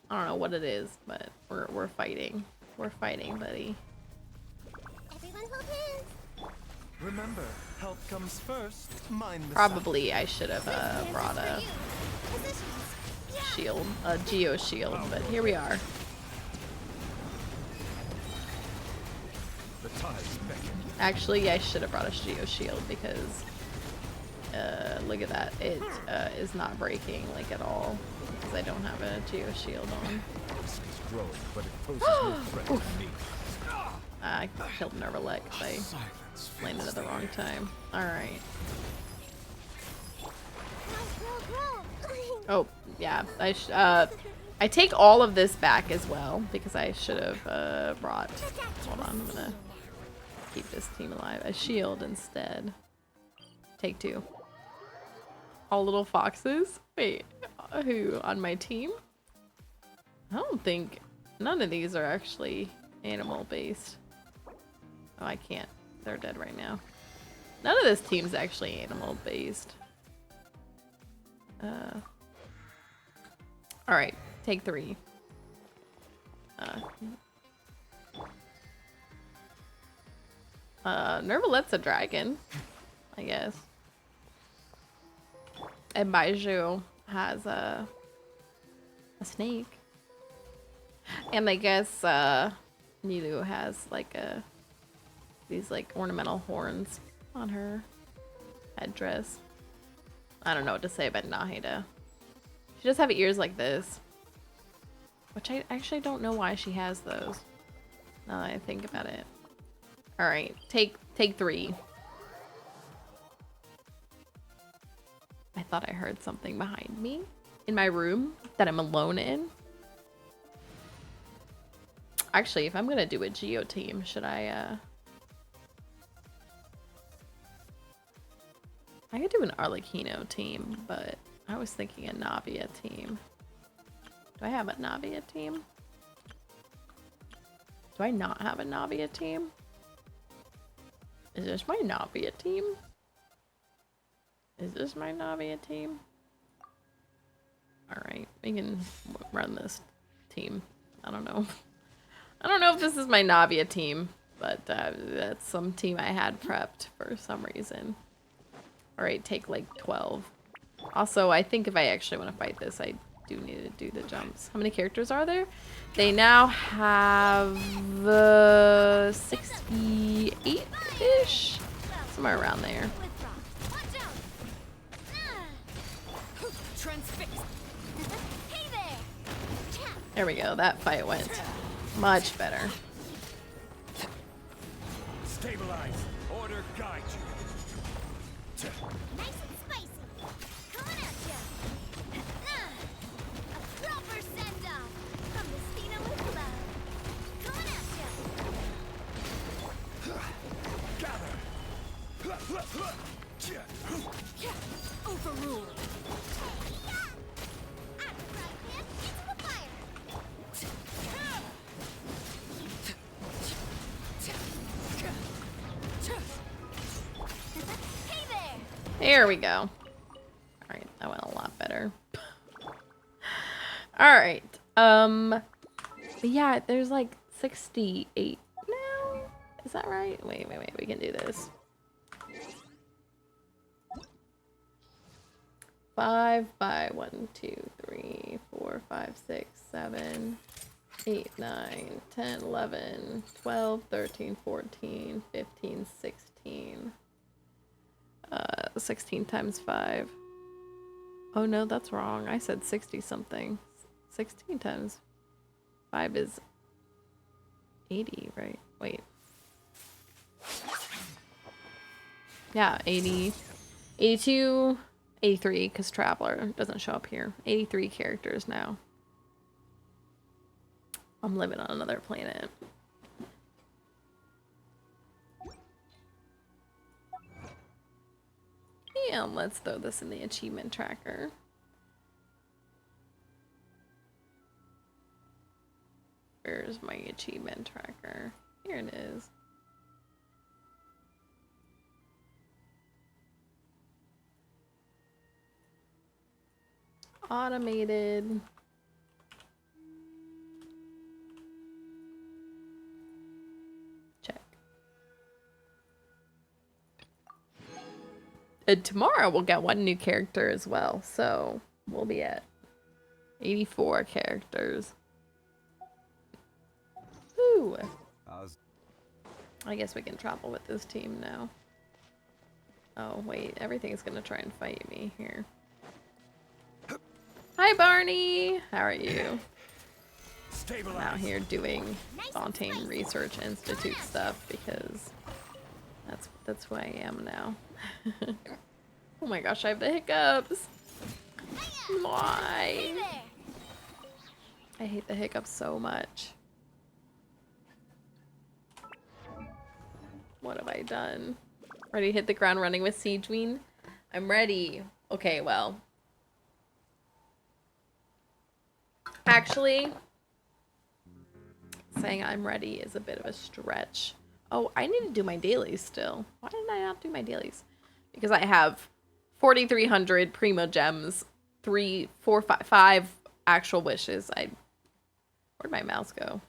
I don't know what it is, but we're fighting. We're fighting, buddy. Everyone hold hands. Remember, health comes first. Mind the Probably I should have brought a shield, a geo shield, but here we are. The tides beckon. Actually, I should have brought a geo shield because look at that. It is not breaking like at all because I don't have a geo shield on. Risk is growing, but it poses no threat to me. I killed Nervalette because I landed at the wrong time. Alright. Oh, yeah. I take all of this back as well because I should have brought... Hold on, I'm gonna keep this team alive. A shield instead. Take two. All little foxes? Wait, who? On my team? I don't think... None of these are actually animal-based. Oh, I can't. They're dead right now. None of this team's actually animal-based. Alright, take three. Nervalette's a dragon, I guess. And Baiju has a snake. And I guess Nilu has like these like ornamental horns on her headdress. I don't know what to say about Nahida. She does have ears like this, which I actually don't know why she has those. Now that I think about it. All right, take three. I thought I heard something behind me in my room that I'm alone in. Actually, if I'm gonna do a Geo team, should I could do an Arlecchino team, but I was thinking a Navia team. Do I have a Navia team? Do I not have a Navia team? Is this my Navia team? Is this my Navia team? Alright, we can run this team. I don't know. I don't know if this is my Navia team, but that's some team I had prepped for some reason. Alright, take like 12. Also, I think if I actually want to fight this, I do need to do the jumps. How many characters are there? They now have 68-ish? Somewhere around there. There we go. That fight went much better. Stabilize. Order guide you. Nice and spicy. There we go. Alright, that went a lot better. Alright. But yeah, there's like 68 now. Is that right? Wait. We can do this. 5 by 1, 2, 3, 4, 5, 6, 7, 8, 9, 10, 11, 12, 13, 14, 15, 16. 16 times 5. Oh no, that's wrong. I said 60 something. 16 times 5 is 80, right? Wait. Yeah, 80, 82, 83, because Traveler doesn't show up here. 83 characters now. I'm living on another planet. And let's throw this in the achievement tracker. Where's my achievement tracker? Here it is. Automated. Check. And tomorrow we'll get 1 new character as well, so we'll be at 84 characters. Woo! I guess we can travel with this team now. Oh wait, everything's gonna try and fight me here. Hi Barney! How are you? I'm out here doing Fontaine Research Institute stuff because that's who I am now. Oh my gosh, I have the hiccups! Why? I hate the hiccups so much. What have I done? Ready to hit the ground running with Sigewinne? I'm ready. Okay, well. Actually, saying I'm ready is a bit of a stretch. Oh, I need to do my dailies still. Why did I not do my dailies? Because I have 4,300 Primo Gems, 5 actual wishes. Where'd my mouse go?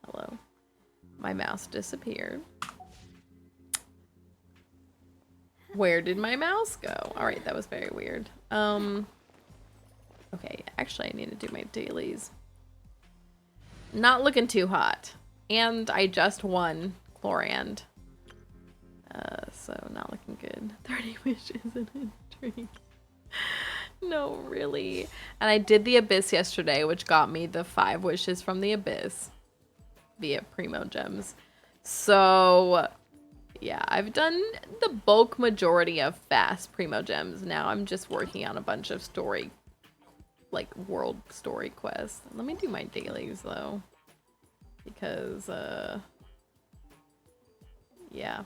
Hello. My mouse disappeared. Where did my mouse go? Alright, that was very weird. Okay, actually I need to do my dailies. Not looking too hot. And I just won Chlorand. So not looking good. 30 wishes in a dream. No, really. And I did the Abyss yesterday, which got me the 5 wishes from the Abyss via Primo Gems. So yeah, I've done the bulk majority of fast Primo Gems. Now I'm just working on a bunch of story, like world story quests. Let me do my dailies though, because yeah,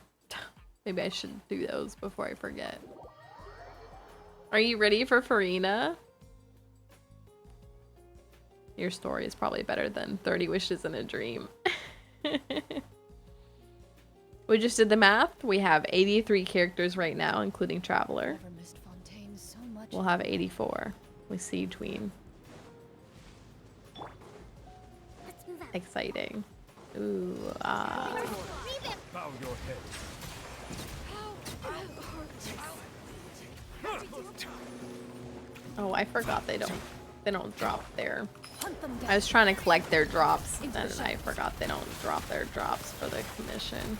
maybe I should do those before I forget. Are you ready for Furina? Your story is probably better than 30 wishes in a dream. We just did the math. We have 83 characters right now, including Traveler. We'll have 84 with Sigewinne. Exciting. Ooh, Bow your head. Oh, I forgot they don't drop their. I was trying to collect their drops, and I forgot they don't drop their drops for the commission.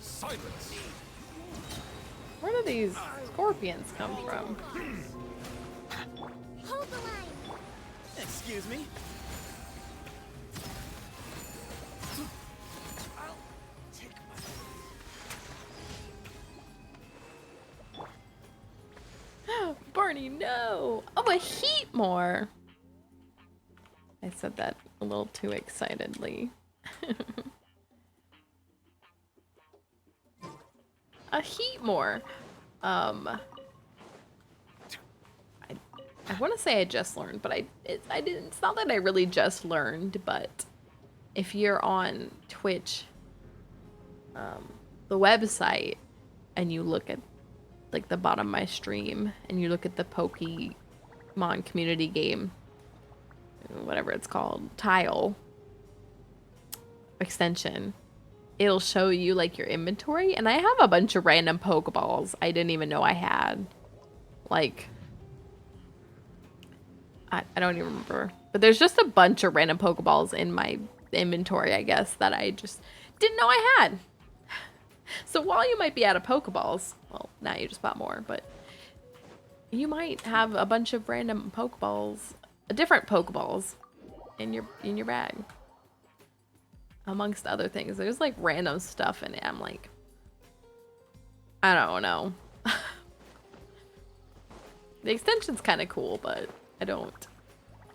Silence. Where do these scorpions come from? Hold the line. Excuse me. Barney, no! Oh, a heat more! I said that a little too excitedly. A heat more. I want to say I just learned, but it's not that I really just learned, but if you're on Twitch, the website, and you look at like the bottom of my stream, and you look at the Pokemon community game, whatever it's called, tile extension, it'll show you like your inventory, and I have a bunch of random Pokeballs I didn't even know I had. Like, I don't even remember, but there's just a bunch of random Pokeballs in my inventory, I guess, that I just didn't know I had. So while you might be out of Pokeballs, well, now you just bought more, but you might have a bunch of random Pokeballs, different Pokeballs in your bag. Amongst other things. There's like random stuff in it. I'm like, I don't know. The extension's kind of cool, but I don't.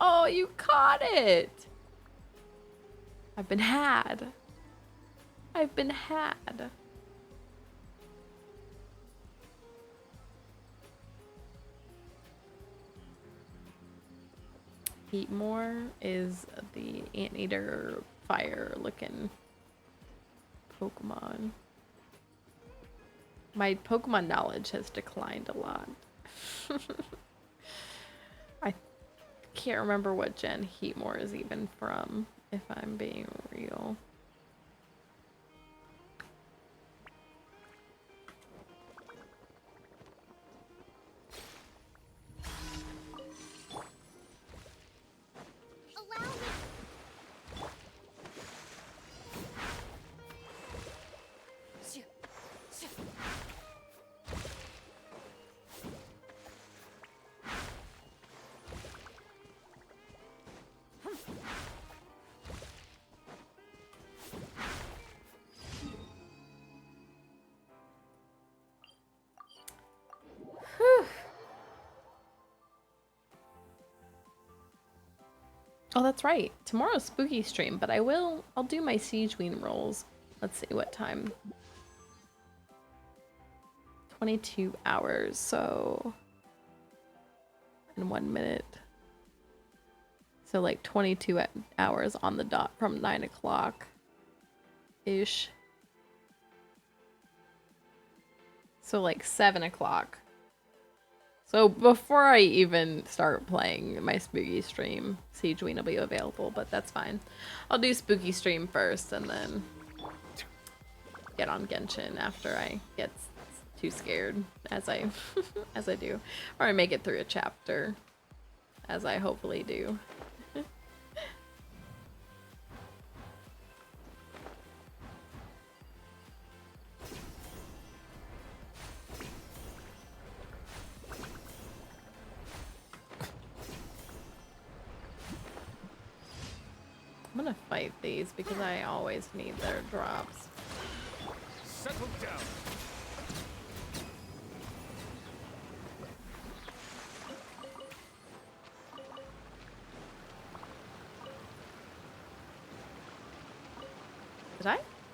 Oh, you caught it! I've been had. I've been had. Heatmore is the anteater fire looking Pokemon. My Pokemon knowledge has declined a lot. I can't remember what gen Heatmore is even from, if I'm being real. Allow me. Oh, that's right. Tomorrow's spooky stream, but I'll do my Sigewinne rolls. Let's see what time. 22 hours, so in 1 minute. So like 22 hours on the dot from 9 o'clock ish. So like 7 o'clock. So before I even start playing my spooky stream, Sigewinne will be available, but that's fine. I'll do spooky stream first and then get on Genshin after I get too scared, as I as I do, or I make it through a chapter, as I hopefully do. I'm gonna fight these because I always need their drops. Settle down.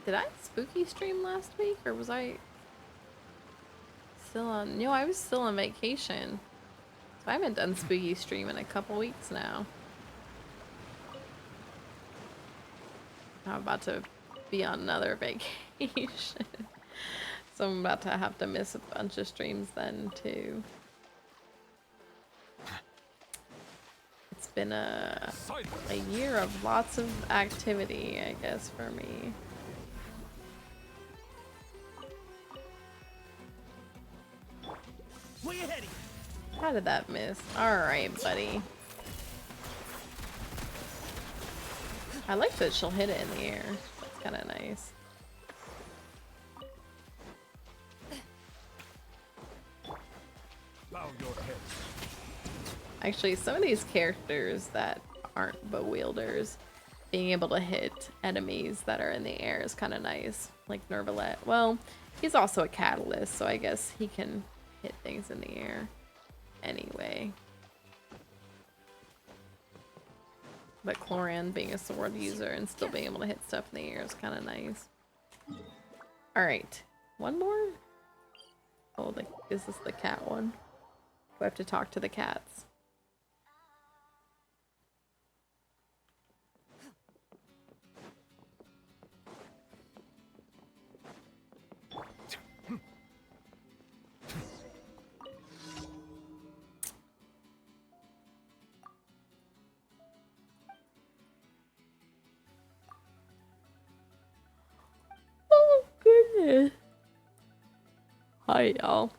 Did I spooky stream last week, or was I still on? No, I was still on vacation. So I haven't done spooky stream in a couple weeks now. I'm about to be on another vacation. So I'm about to have to miss a bunch of streams then too. It's been a year of lots of activity, I guess, for me. Where you heading? How did that miss? Alright, buddy. I like that she'll hit it in the air. That's kind of nice. Bow your head. Actually, some of these characters that aren't bow wielders, being able to hit enemies that are in the air is kind of nice. Like Nervalet. Well, he's also a catalyst, so I guess he can hit things in the air anyway. But Cloran being a sword user and still being able to hit stuff in the air is kind of nice. Alright, one more? Oh, is this the cat one? Do I have to talk to the cats? Hi, y'all.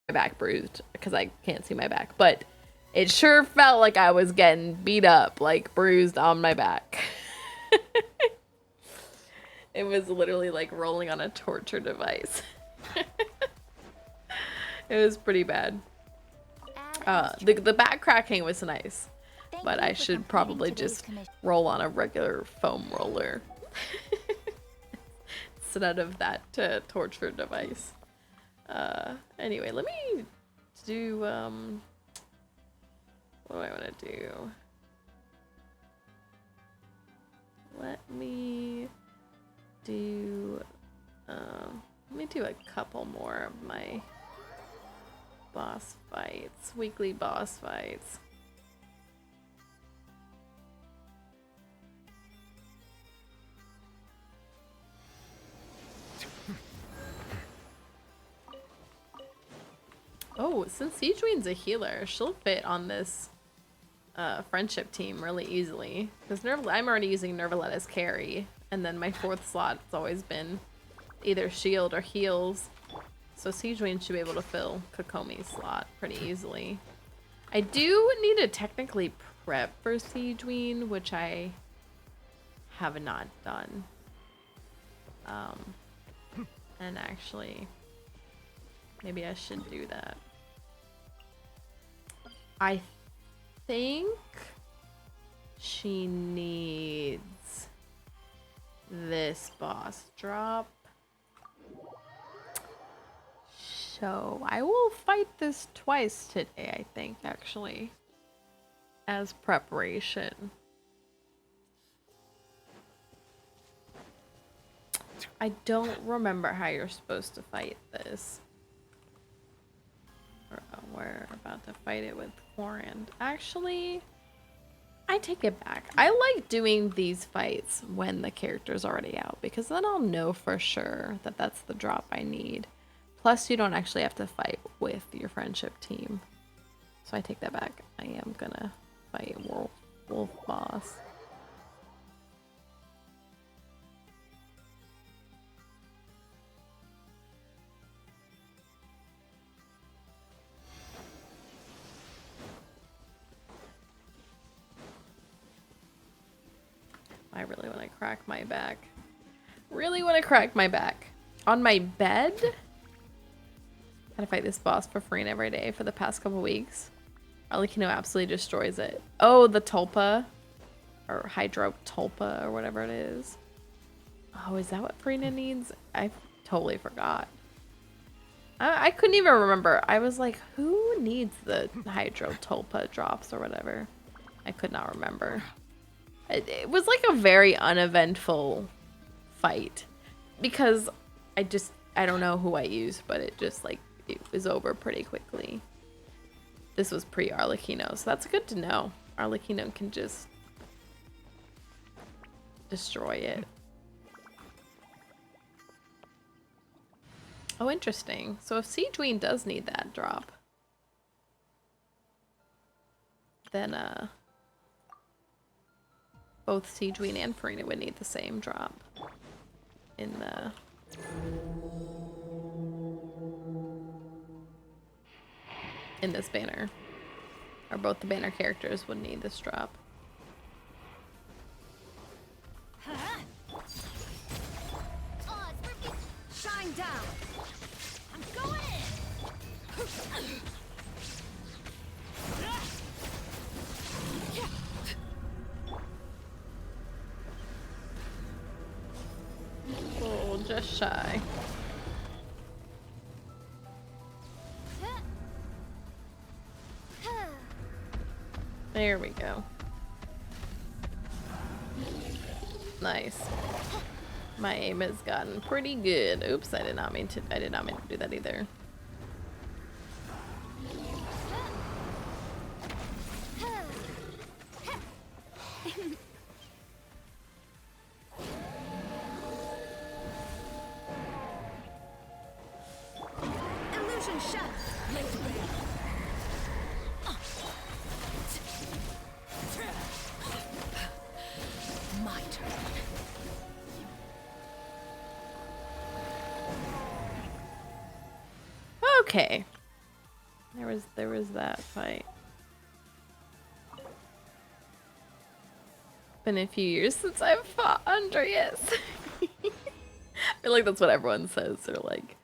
My back bruised because I can't see my back, but it sure felt like I was getting beat up, like bruised on my back. It was literally like rolling on a torture device. It was pretty bad. The back cracking was nice, but I should probably just roll on a regular foam roller instead of that torture device. Anyway, let me do, what do I want to do? Let me do a couple more of my boss fights, weekly boss fights. Oh, since Sigewinne's a healer, she'll fit on this friendship team really easily. Because I'm already using Nervalet carry, and then my 4th slot's always been either shield or heals. So Sigewinne should be able to fill Kokomi's slot pretty easily. I do need to technically prep for Sigewinne, which I have not done. And actually, maybe I should do that. I think she needs this boss drop. So I will fight this twice today, I think, actually, as preparation. I don't remember how you're supposed to fight this. We're about to fight it with Quarant. Actually, I take it back. I like doing these fights when the character's already out, because then I'll know for sure that that's the drop I need. Plus, you don't actually have to fight with your friendship team. So I take that back. I am gonna fight Wolf Boss. I really want to crack my back. Really want to crack my back. On my bed? Gotta fight this boss for free every day for the past couple weeks. Arlecchino absolutely destroys it. Oh, the Tulpa. Or Hydro Tulpa or whatever it is. Oh, is that what Furina needs? I totally forgot. I couldn't even remember. I was like, who needs the Hydro Tulpa drops or whatever? I could not remember. It was like a very uneventful fight. Because I don't know who I used, but it just like, it was over pretty quickly. This was pre-Arlecchino, so that's good to know. Arlecchino can just destroy it. Oh, interesting. So if Sigewinne does need that drop, then both Sigewinne and Furina would need the same drop in this banner. Or both the banner characters would need this drop. Shine down. I'm going in. Oh, just shy. There we go. Nice. My aim has gotten pretty good. Oops, I did not mean to do that either. Illusion shut. My turn. Okay. There was that fight. Been a few years since I've fought Andreas. I feel like that's what everyone says. They're like,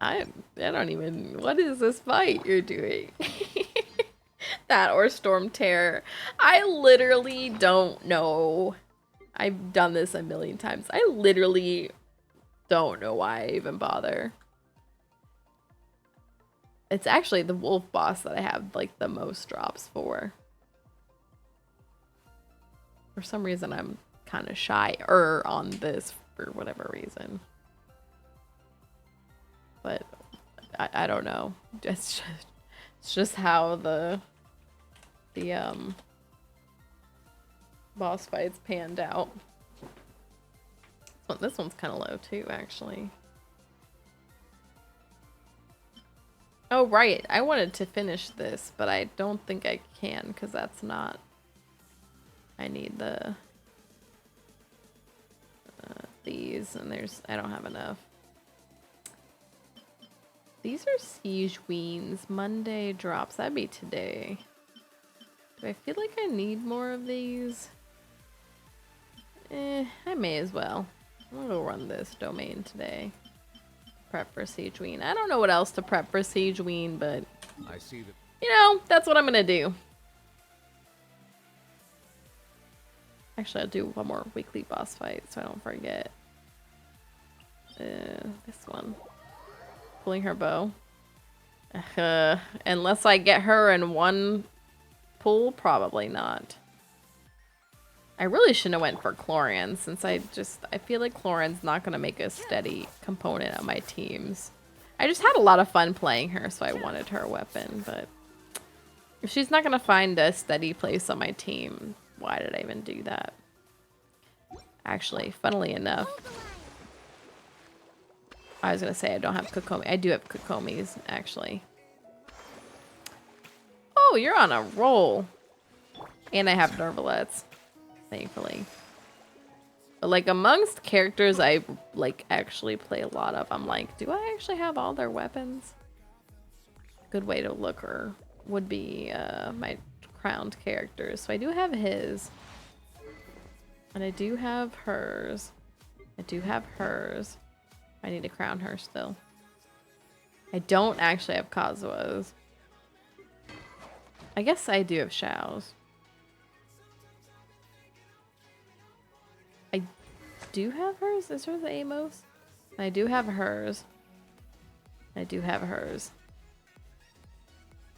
I don't even, what is this fight you're doing? That or Storm Terror. I literally don't know. I've done this a million times. I literally don't know why I even bother. It's actually the wolf boss that I have like the most drops for. For some reason, I'm kind of shy-er on this for whatever reason. But I don't know. It's just how the boss fights panned out. This one's kind of low too, actually. Oh, right. I wanted to finish this, but I don't think I can because that's not... I need the... these, and I don't have enough. These are Sigewinne's Monday drops. That'd be today. Do I feel like I need more of these? I may as well. I'm gonna go run this domain today. Prep for Sigewinne. I don't know what else to prep for Sigewinne, but I see that. you know, that's what I'm gonna do. Actually, I'll do one more weekly boss fight so I don't forget. This one. Pulling her bow. Unless I get her in one pull, probably not. I really shouldn't have went for Chlorian since I feel like Chlorian's not going to make a steady component of my teams. I just had a lot of fun playing her, so I wanted her weapon, but if she's not going to find a steady place on my team, why did I even do that? Actually, funnily enough, I was going to say I don't have Kokomi. I do have Kokomis, actually. Oh, you're on a roll. And I have Nervalets, thankfully. But like amongst characters I like actually play a lot of, I'm like, do I actually have all their weapons? A good way to look her would be my crowned characters. So I do have his. And I do have hers. I do have hers. I need to crown her still. I don't actually have Kazua's. I guess I do have Xiao's. I do have hers? Is hers the Amos? I do have hers. I do have hers.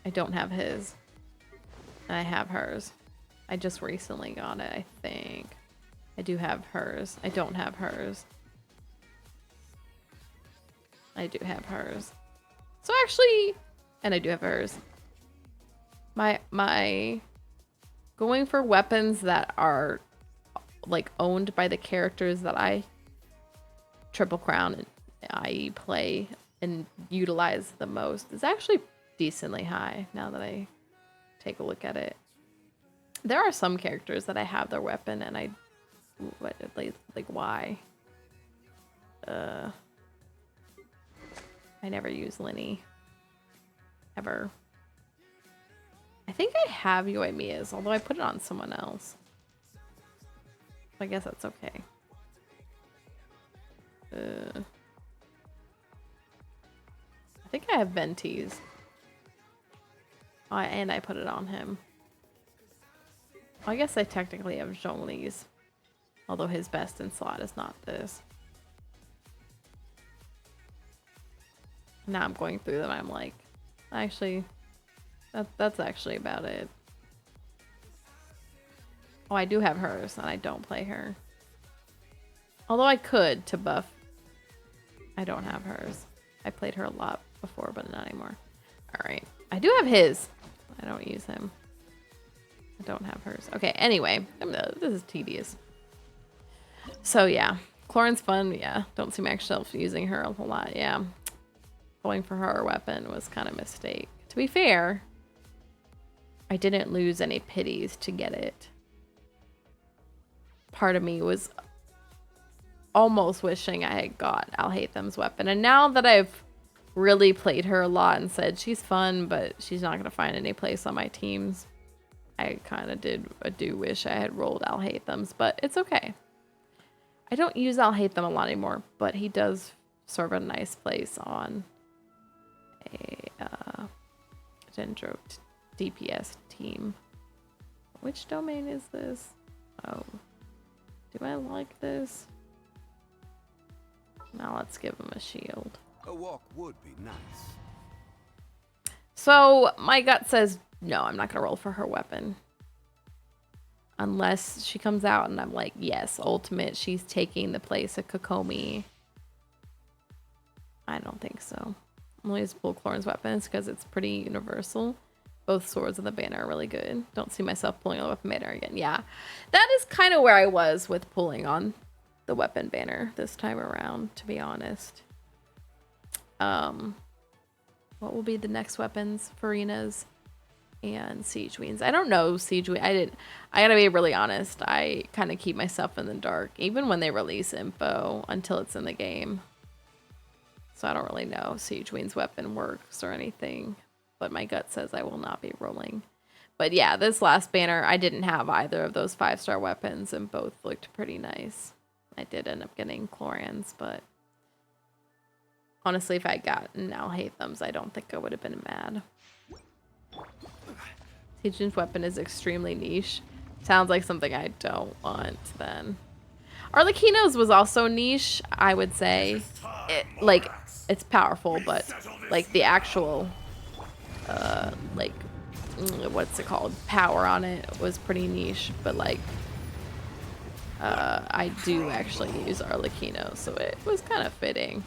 I don't have his. And I have hers. I just recently got it, I think. I do have hers. I don't have hers. I do have hers. So actually, and I do have hers. My going for weapons that are like owned by the characters that I triple crown and I play and utilize the most is actually decently high now that I take a look at it. There are some characters that I have their weapon and I like why? I never use Linny. Ever. I think I have Yoimiya's, although I put it on someone else. I guess that's okay. I think I have Venti's. Oh, and I put it on him. Well, I guess I technically have Zhongli's. Although his best in slot is not this. Now I'm going through them, I'm like, actually, that's actually about it. Oh, I do have hers, and I don't play her. Although I could to buff. I don't have hers. I played her a lot before, but not anymore. Alright. I do have his. I don't use him. I don't have hers. Okay, anyway. This is tedious. So, yeah. Chlorine's fun, yeah. Don't see myself using her a whole lot, yeah. Going for her weapon was kind of a mistake. To be fair, I didn't lose any pities to get it. Part of me was almost wishing I had got Alhaitham's weapon. And now that I've really played her a lot and said she's fun, but she's not going to find any place on my teams, I kind of do wish I had rolled Alhaitham's, but it's okay. I don't use Alhaitham a lot anymore, but he does serve a nice place on a Dendro DPS team. Which domain is this? Oh. Do I like this? Now let's give him a shield. A walk would be nice. So my gut says no, I'm not gonna roll for her weapon. Unless she comes out and I'm like, yes, ultimate, she's taking the place of Kokomi. I don't think so. I'm only pull Chlorine's weapons because it's pretty universal. Both swords of the banner are really good. Don't see myself pulling on the weapon banner again. Yeah, that is kind of where I was with pulling on the weapon banner this time around, to be honest. What will be the next weapons? Furina's and Sigewinne's. I don't know Sigewinne. I gotta be really honest. I kind of keep myself in the dark, even when they release info, until it's in the game. So I don't really know Sigewinne's weapon works or anything. But my gut says I will not be rolling. But yeah, this last banner, I didn't have either of those 5-star weapons, and both looked pretty nice. I did end up getting Chlorian's, but honestly, if I gotten Alhaitham's, I don't think I would have been mad. Sigewinne's weapon is extremely niche. Sounds like something I don't want then. Arlecchino's was also niche, I would say. Like, it's powerful, but like the actual, like, what's it called? Power on it was pretty niche, but like, I do actually use Arlecchino, so it was kind of fitting.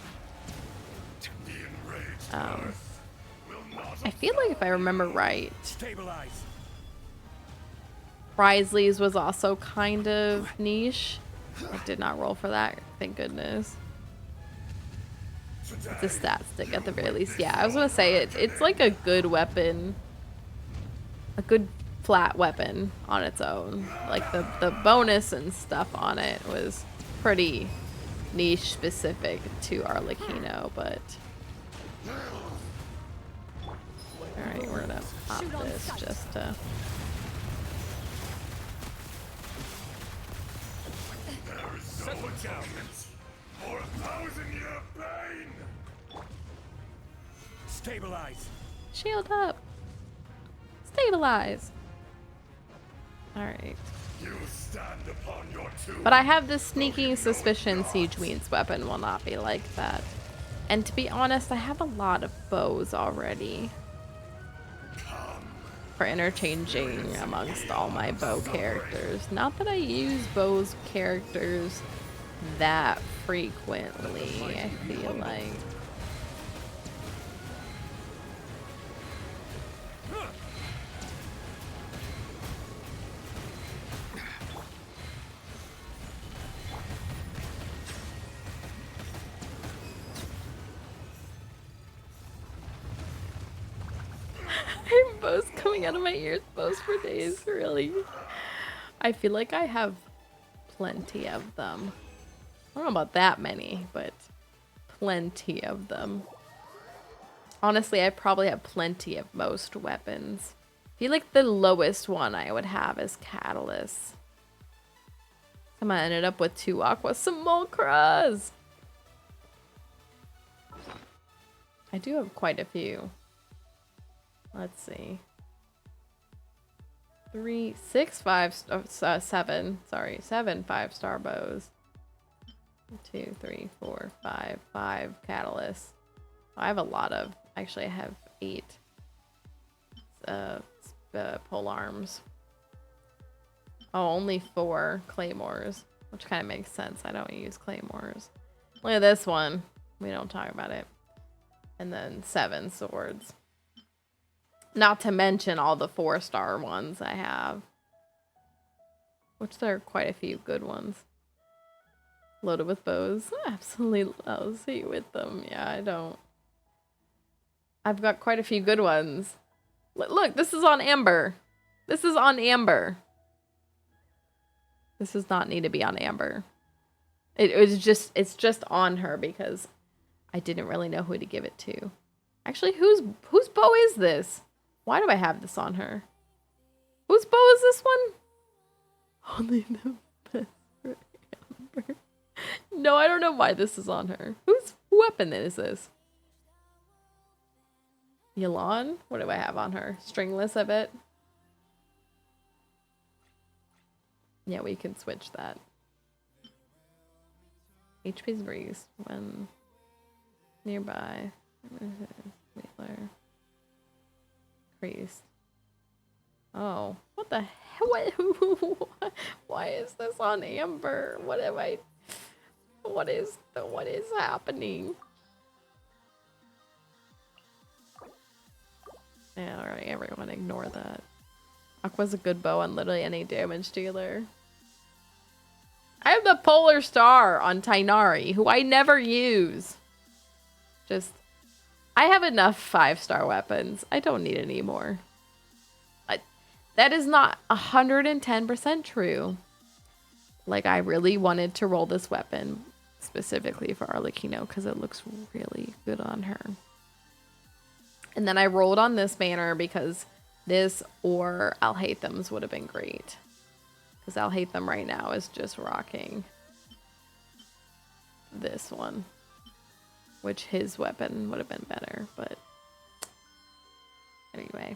I feel like if I remember right, Stabilize. Risley's was also kind of niche. I did not roll for that, thank goodness. It's a stat stick at the very least. Yeah, I was gonna say it's like a good weapon. A good flat weapon on its own. Like the bonus and stuff on it was pretty niche specific to Arlecchino, but alright, we're gonna pop this just to Settle down. For 1,000-year pain. Stabilize. shield up. Stabilize. Alright. You stand upon your tomb. But I have this sneaking suspicion Sigewinne's weapon will not be like that. And to be honest, I have a lot of bows already. For interchanging amongst all my bow characters. Not that I use bows characters that frequently, I feel like. I have bows coming out of my ears, bows for days, really. I feel like I have plenty of them. I don't know about that many, but plenty of them. Honestly, I probably have plenty of most weapons. I feel like the lowest one I would have is Catalyst. Somehow I ended up with 2 Aqua Simulacras. I do have quite a few. Let's see. 7 5-star bows. 2, 3, 4, 5 catalysts. I have a lot of. Actually, I have 8 pole arms. Oh, only 4 claymores, which kind of makes sense. I don't use claymores. Look at this one. We don't talk about it. And then 7 swords. Not to mention all the 4-star ones I have. Which there are quite a few good ones. Loaded with bows. Absolutely lousy with them. Yeah, I don't. I've got quite a few good ones. Look, this is on Amber. This is on Amber. This does not need to be on Amber. It's just on her because I didn't really know who to give it to. Actually, whose bow is this? Why do I have this on her? Whose bow is this one? Only the best for Amber. No, I don't know why this is on her. Whose weapon is this? Yelan? What do I have on her? Stringless, I bet. Yeah, we can switch that. HP's Breeze when nearby. Wheeler. Priest. Oh, what the hell? What? Why is this on Amber? What am I? What is happening? Yeah, alright, everyone ignore that. Aqua's a good bow on literally any damage dealer. I have the Polar Star on Tainari, who I never use. I have enough 5-star weapons. I don't need any more. That is not 110% true. Like, I really wanted to roll this weapon specifically for Arlecchino because it looks really good on her. And then I rolled on this banner because this or Alhaitham's would have been great. Because Alhaitham right now is just rocking this one. Which his weapon would have been better, but anyway.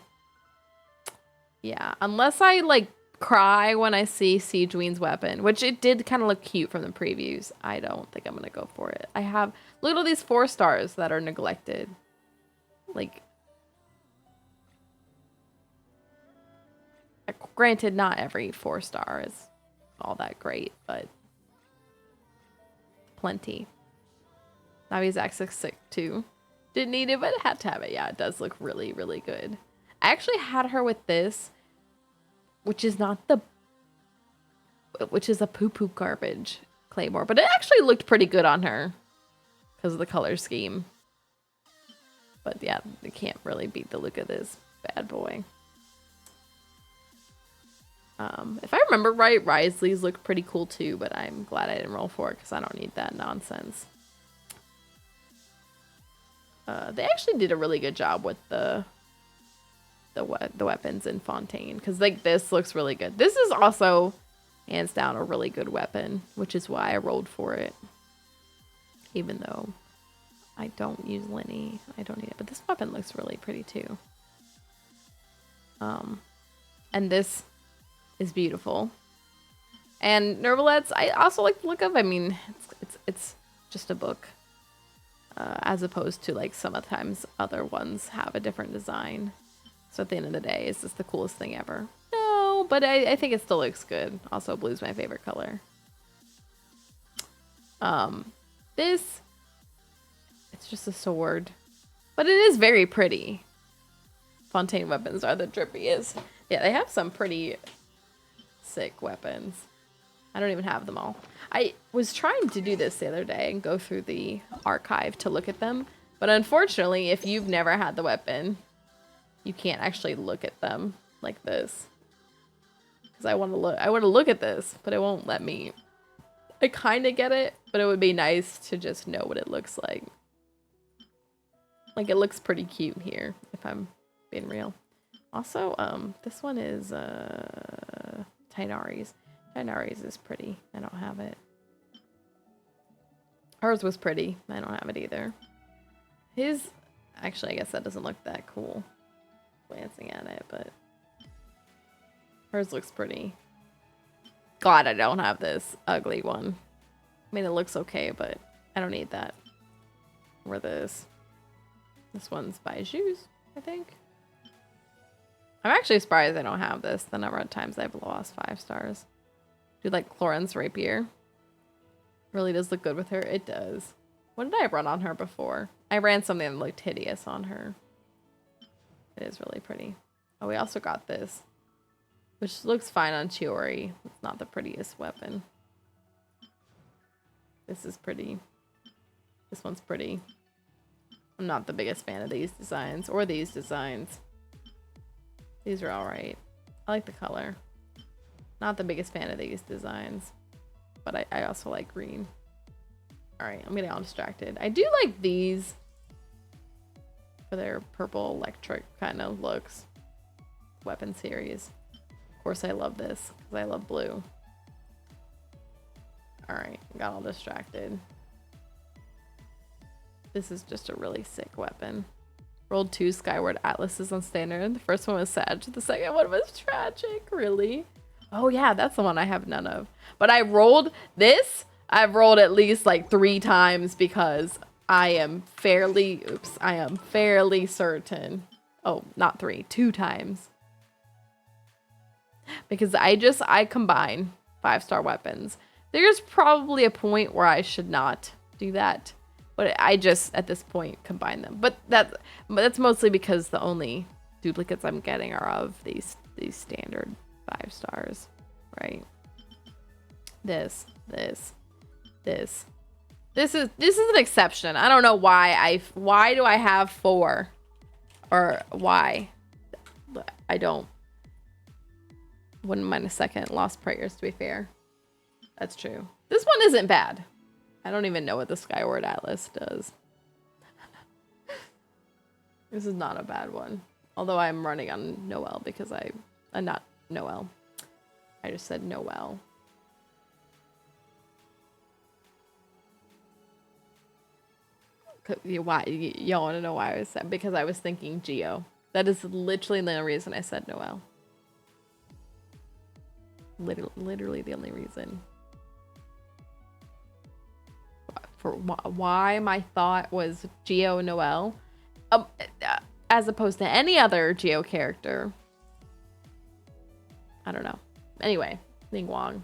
Yeah, unless I like cry when I see Sigewinne's weapon, which it did kind of look cute from the previews. I don't think I'm gonna go for it. I have look at all these 4 stars that are neglected. Like, granted, not every 4 star is all that great, but plenty. Navi's AR60 too. Didn't need it, but it had to have it. Yeah, it does look really, really good. I actually had her with this, which is not the, which is a poo-poo garbage claymore, but it actually looked pretty good on her because of the color scheme. But yeah, it can't really beat the look of this bad boy. If I remember right, Risley's looked pretty cool too, but I'm glad I didn't roll for it because I don't need that nonsense. They actually did a really good job with the weapons in Fontaine, because like this looks really good. This is also hands down a really good weapon, which is why I rolled for it. Even though I don't use Lenny, I don't need it, but this weapon looks really pretty too. And this is beautiful. And Nervalet's, I also like the look of. I mean, it's just a book, as opposed to like sometimes other ones have a different design. So at the end of the day, is this the coolest thing ever? No, but I think it still looks good. Also, blue's my favorite color. This, it's just a sword, but it is very pretty. Fontaine weapons are the drippiest. Yeah, they have some pretty sick weapons. I don't even have them all. I was trying to do this the other day and go through the archive to look at them, but unfortunately, if you've never had the weapon, you can't actually look at them like this. Because I want to look at this, but it won't let me. I kind of get it, but it would be nice to just know what it looks like. Like, it looks pretty cute here, if I'm being real. Also, this one is Tighnari's. Tighnari's is pretty. I don't have it. Hers was pretty. I don't have it either. His, actually, I guess that doesn't look that cool. Glancing at it, but hers looks pretty. God, I don't have this ugly one. I mean, it looks okay, but I don't need that. Or this. This one's by Shoes, I think. I'm actually surprised I don't have this. The number of times I've lost 5 stars. Do you like Clorin's rapier? Really does look good with her. It does. What did I run on her before? I ran something that looked hideous on her. It is really pretty. Oh, we also got this, which looks fine on Chiori. It's not the prettiest weapon. This is pretty. This one's pretty. I'm not the biggest fan of these designs or these designs. These are alright. I like the color. Not the biggest fan of these designs, but I also like green. Alright, I'm getting all distracted. I do like these for their purple electric kind of looks. Weapon series. Of course I love this because I love blue. Alright, got all distracted. This is just a really sick weapon. Rolled 2 Skyward Atlases on standard. The first one was sad. The second one was tragic. Really? Oh yeah, that's the one I have none of. But I rolled this. I've rolled at least like 3 times because I am fairly, I am fairly certain. Oh, not 3, 2 times. Because I combine 5-star weapons. There's probably a point where I should not do that. But I just, at this point, combine them. But that's mostly because the only duplicates I'm getting are of these standard 5 stars, right? This is an exception. I don't know why do I have 4? Or why? I don't. Wouldn't mind a second. Lost prayers, to be fair. That's true. This one isn't bad. I don't even know what the Skyward Atlas does. This is not a bad one. Although I'm running on Noel because not Noel. I just said Noel. Why? Y'all want to know why I was saying? Because I was thinking Geo. That is literally the reason I said Noel. Literally the only reason. For why my thought was Geo Noel, as opposed to any other Geo character. I don't know. Anyway, Ning Wong.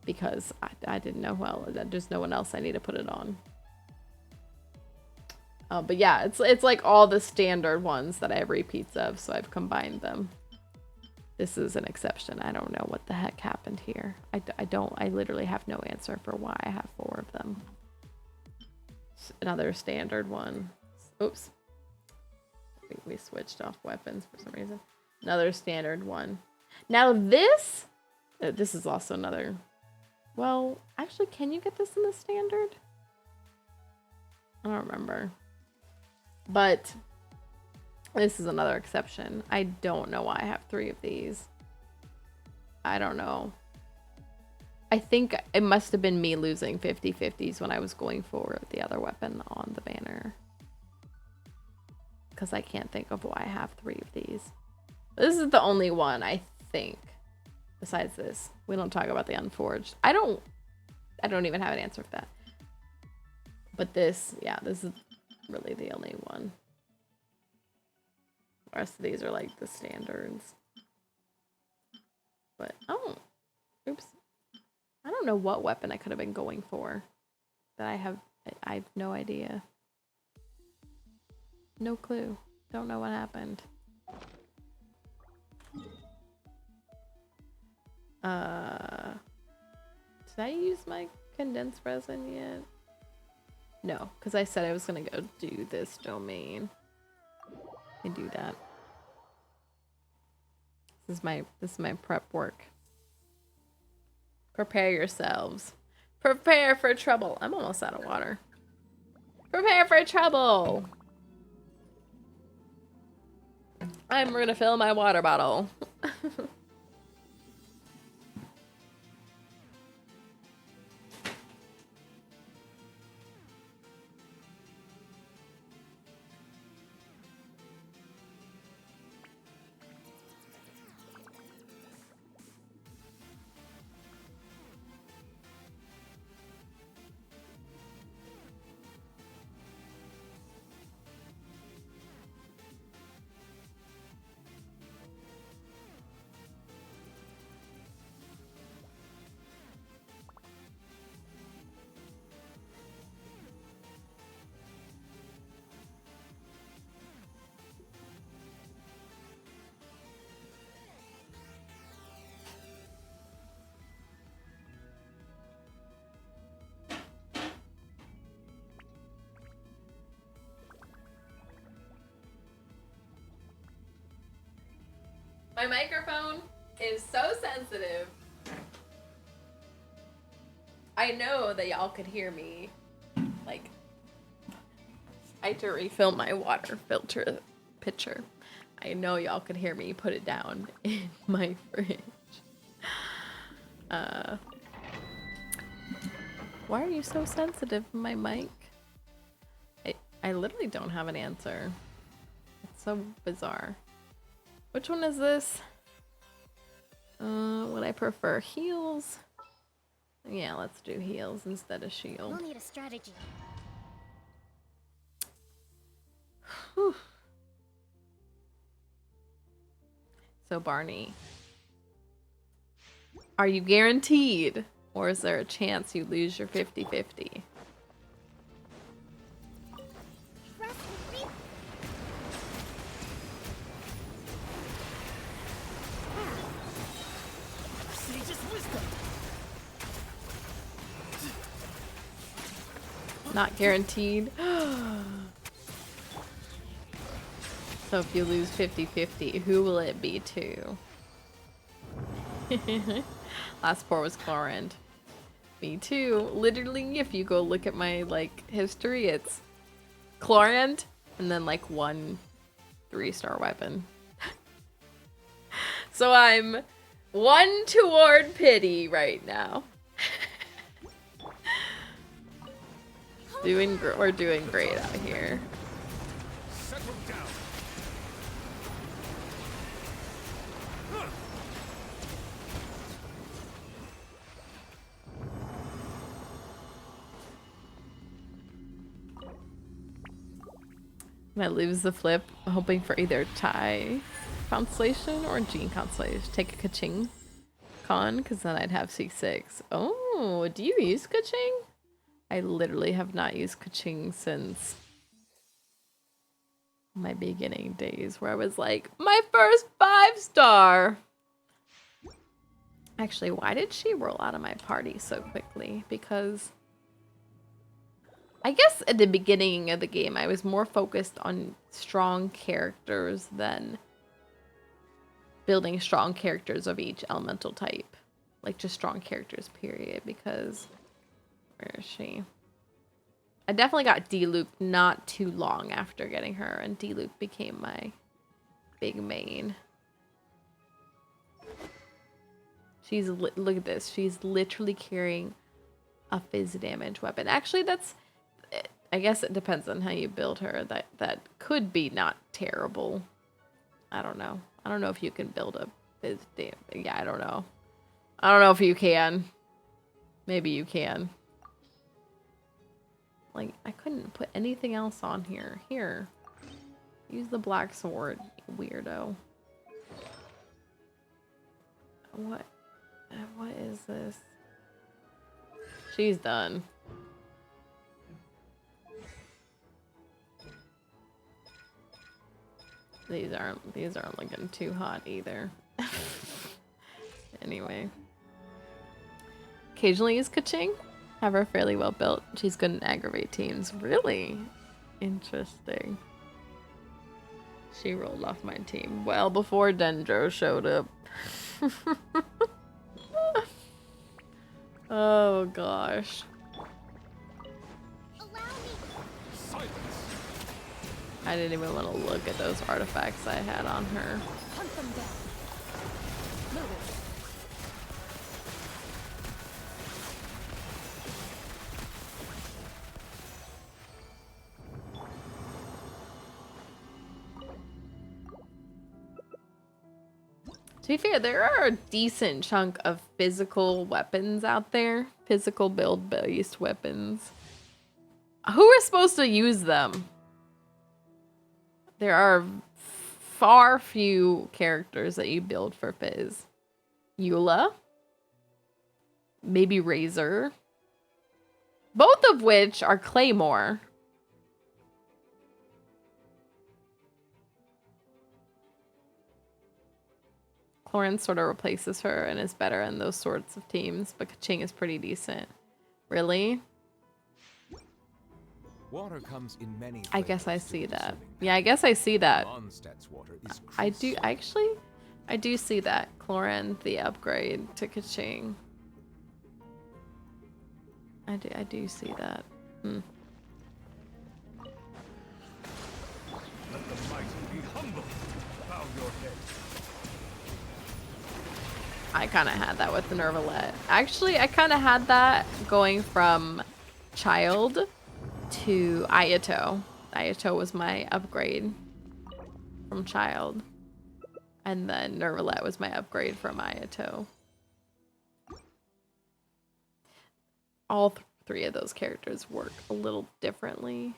Because I didn't know there's no one else I need to put it on. But yeah, it's like all the standard ones that I have repeats of, so I've combined them. This is an exception. I don't know what the heck happened here. I literally have no answer for why I have 4 of them. Another standard one. Oops. I think we switched off weapons for some reason. Another standard one. Now this is also another. Well, actually, can you get this in the standard? I don't remember. But this is another exception. I don't know why I have 3 of these. I don't know. I think it must have been me losing 50/50s when I was going for the other weapon on the banner. Because I can't think of why I have 3 of these. This is the only one, I think. Besides this. We don't talk about the Unforged. I don't even have an answer for that. But this, yeah, this is really the only one. The rest of these are like the standards. But, oh, oops. I don't know what weapon I could have been going for. That I have no idea. No clue. Don't know what happened. Did I use my condensed resin yet? No, because I said I was gonna go do this domain. I do that. This is my prep work. Prepare yourselves. Prepare for trouble. I'm almost out of water. Prepare for trouble. I'm gonna fill my water bottle. My microphone is so sensitive. I know that y'all could hear me. Like, I had to refill my water filter pitcher. I know y'all could hear me put it down in my fridge. Why are you so sensitive, my mic? I literally don't have an answer. It's so bizarre. Which one is this? Would I prefer heals? Yeah, let's do heals instead of shield. We'll need a strategy. Whew. So Barney, are you guaranteed? Or is there a chance you lose your 50-50? Not guaranteed. So if you lose 50-50, who will it be to? Last pour was Chlorand. Me too. Literally, if you go look at my like history, it's Chlorand and then like 1 3-star weapon. So I'm 1 toward pity right now. We're doing great out here. Settle down. That leaves the flip, hoping for either tie constellation or Gene constellation. Take a Kaching con, because then I'd have C6. Oh, do you use Kaching? I literally have not used Kaching since my beginning days, where I was like, my first 5-star! Actually, why did she roll out of my party so quickly? Because I guess at the beginning of the game, I was more focused on strong characters than building strong characters of each elemental type. Like, just strong characters, period. Because, where is she? I definitely got D-Luke not too long after getting her, and D-Luke became my big main. She's, look at this. She's literally carrying a fizz damage weapon. Actually, that's, I guess it depends on how you build her. That could be not terrible. I don't know. I don't know if you can build a fizz damage. Yeah, I don't know. I don't know if you can. Maybe you can. Like, I couldn't put anything else on here. Here. Use the black sword, weirdo. What is this? She's done. These aren't looking too hot either. Anyway. Occasionally use Kaching. Have her fairly well built. She's good in aggravate teams. Really? Interesting. She rolled off my team well before Dendro showed up. Oh gosh. I didn't even want to look at those artifacts I had on her. Hunt them down. Move To be fair, there are a decent chunk of physical weapons out there. Physical build-based weapons. Who is supposed to use them? There are far few characters that you build for Fizz. Eula. Maybe Razor. Both of which are Claymore. Clorin sort of replaces her and is better in those sorts of teams, but Kaching is pretty decent. Really? Water comes in many I guess I flavors to see that. consuming. Yeah, I guess I see that. Mondstadt's water is I do crystal actually, I do see that. Clorin, the upgrade to Kaching. I do see that. Hmm. Let the mighty be humble. Bow your head. I kind of had that with the Nervalette. Actually, I kind of had that going from Child to Ayato. Ayato was my upgrade from Child. And then Nervalette was my upgrade from Ayato. All three of those characters work a little differently.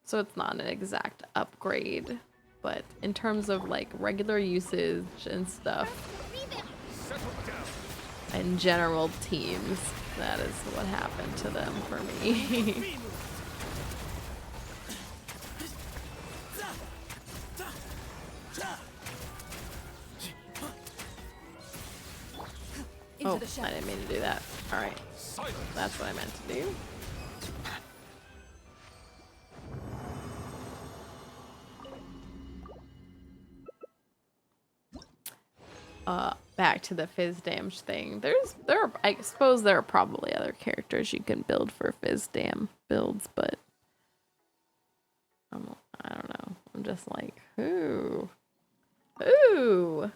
So it's not an exact upgrade. But in terms of like regular usage and stuff, Settle down. and general teams, that is what happened to them for me. into Oh, the I shadows. didn't mean to do that. Alright, Silence. that's what I meant to do. Back to the fizz damage thing. I suppose there are probably other characters you can build for fizz dam builds, but I don't know. I'm just like, who? Ooh.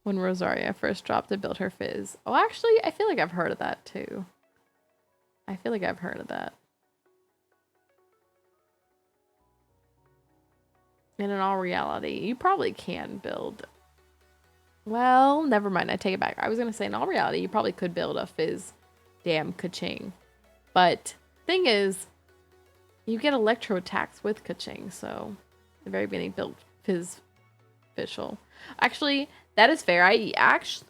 When Rosaria first dropped to build her fizz. Oh, actually, I feel like I've heard of that too. I feel like I've heard of that. And in all reality, you probably can build Well, never mind. I take it back. I was going to say, in all reality, you probably could build a Fizz damn Kaching. But thing is, you get electro attacks with Kaching. So, at the very beginning, built Fizz Fischl. Actually, that is fair. Where's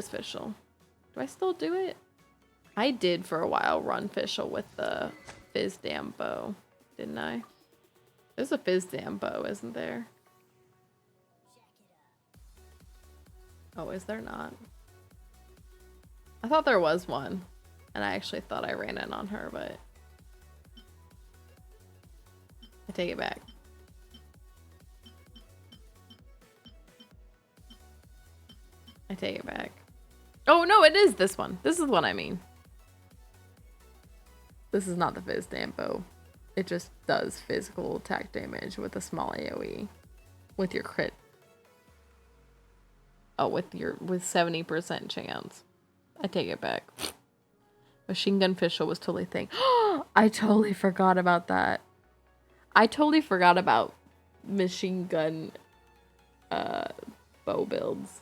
Fischl? Do I still do it? I did for a while run Fischl with the Fizz damn bow, didn't I? There's a Fizz damn bow, isn't there? Oh, is there not? I thought there was one. And I actually thought I ran in on her, but I take it back. I take it back. Oh, no, it is this one. This is what I mean. This is not the Fizz damn bow. It just does physical attack damage with a small AoE. With your crit. Oh, with 70% chance. I take it back. Machine Gun Fischl was totally a thing. I totally forgot about that. I totally forgot about machine gun bow builds.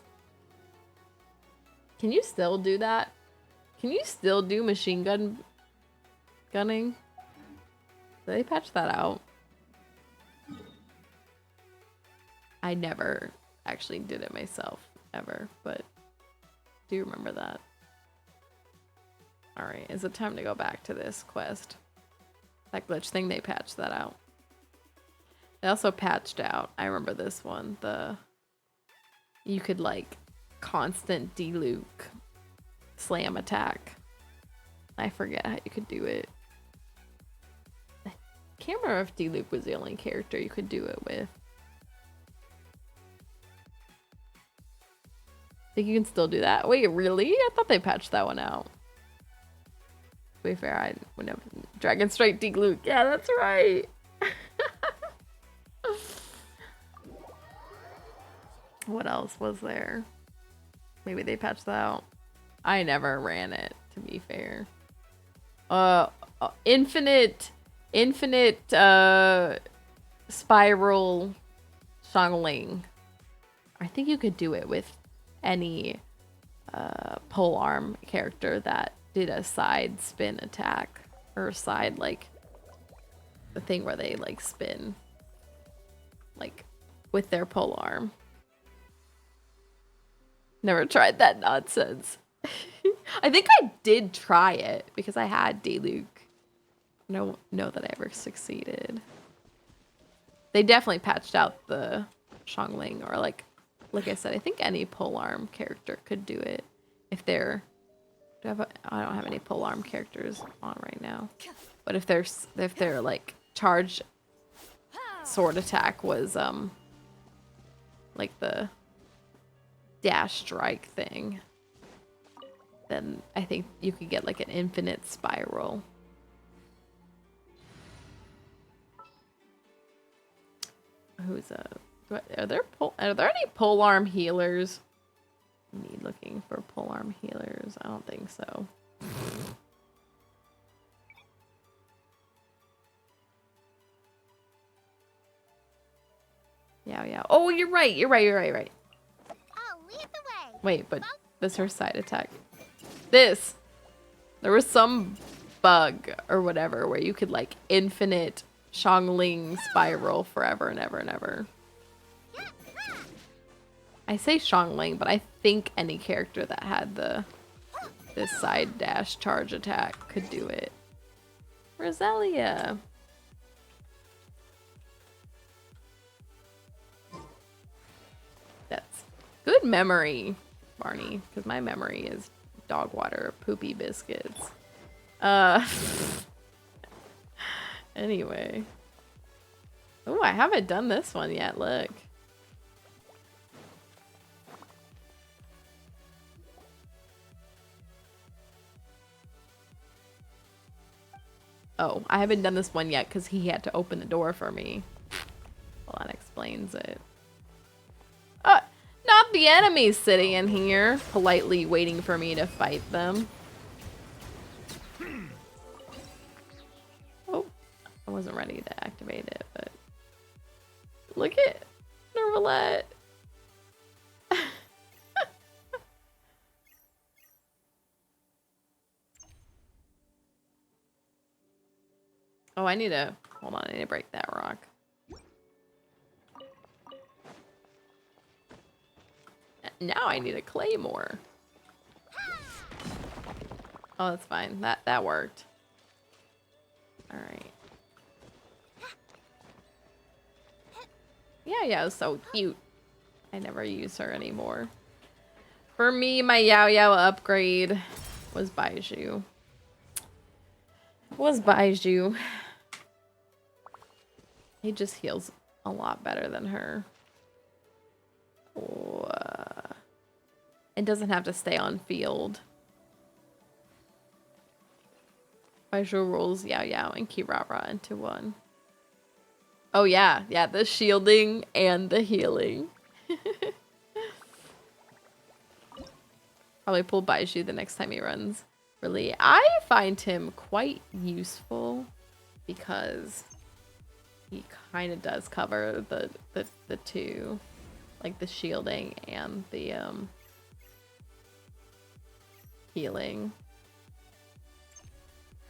Can you still do that? Can you still do machine gunning? Did they patch that out? I never actually did it myself, ever, but do you remember that? Alright, is it time to go back to this quest? That glitch thing, they patched that out. They also patched out, I remember this one, you could like constant D-Luke slam attack. I forget how you could do it. I can't remember if D-Luke was the only character you could do it with. Think you can still do that? Wait, really? I thought they patched that one out. To be fair, I would never. Dragon Strike D-Luke. Yeah, that's right. What else was there? Maybe they patched that out. I never ran it, to be fair. Infinite spiral Xiangling. I think you could do it with any pole arm character that did a side spin attack, or side, like the thing where they like spin like with their pole arm. Never tried that nonsense. I think I did try it because I had D-Luke. I don't know that I ever succeeded. They definitely patched out the Xiangling, or like I said, I think any polearm character could do it if they're. I don't have any polearm characters on right now, but if their like charge sword attack was like the dash strike thing, then I think you could get like an infinite spiral. Are there any polearm healers? Me looking for polearm healers. I don't think so. Yeah. Oh, you're right. I'll lead the way. Wait, but this is her side attack. There was some bug or whatever where you could like infinite Xiangling spiral forever and ever and ever. I say Xiangling, but I think any character that had this side dash charge attack could do it. Roselia. That's good memory, Barney, because my memory is dog water, poopy biscuits. Anyway. Oh, I haven't done this one yet, look. Oh, I haven't done this one yet because he had to open the door for me. Well, that explains it. Not the enemies sitting in here, politely waiting for me to fight them. Oh, I wasn't ready to activate it, but look at Nervalette. Oh, I need to... Hold on, I need to break that rock. Now I need a claymore. Oh, that's fine. That worked. Alright. Yeah, is so cute. I never use her anymore. For me, my Yao Yao upgrade was Baiju. He just heals a lot better than her. Oh, it doesn't have to stay on field. Baiju rolls Yao Yao and Kirara into one. Oh yeah, the shielding and the healing. Probably pull Baiju the next time he runs. Really, I find him quite useful because he kind of does cover the two, like the shielding and the healing.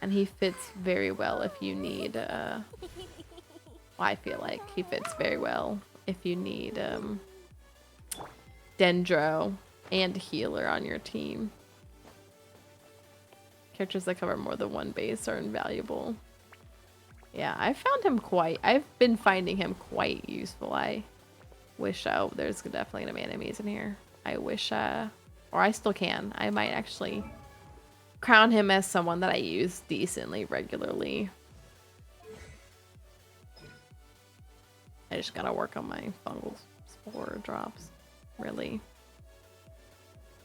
And he fits very well if you need well, I feel like he fits very well if you need Dendro and healer on your team. Characters that cover more than one base are invaluable. Yeah, I've been finding him quite useful. I wish, there's definitely some enemies in here. I wish, or I still can. I might actually crown him as someone that I use decently regularly. I just gotta work on my fungal spore drops. Really.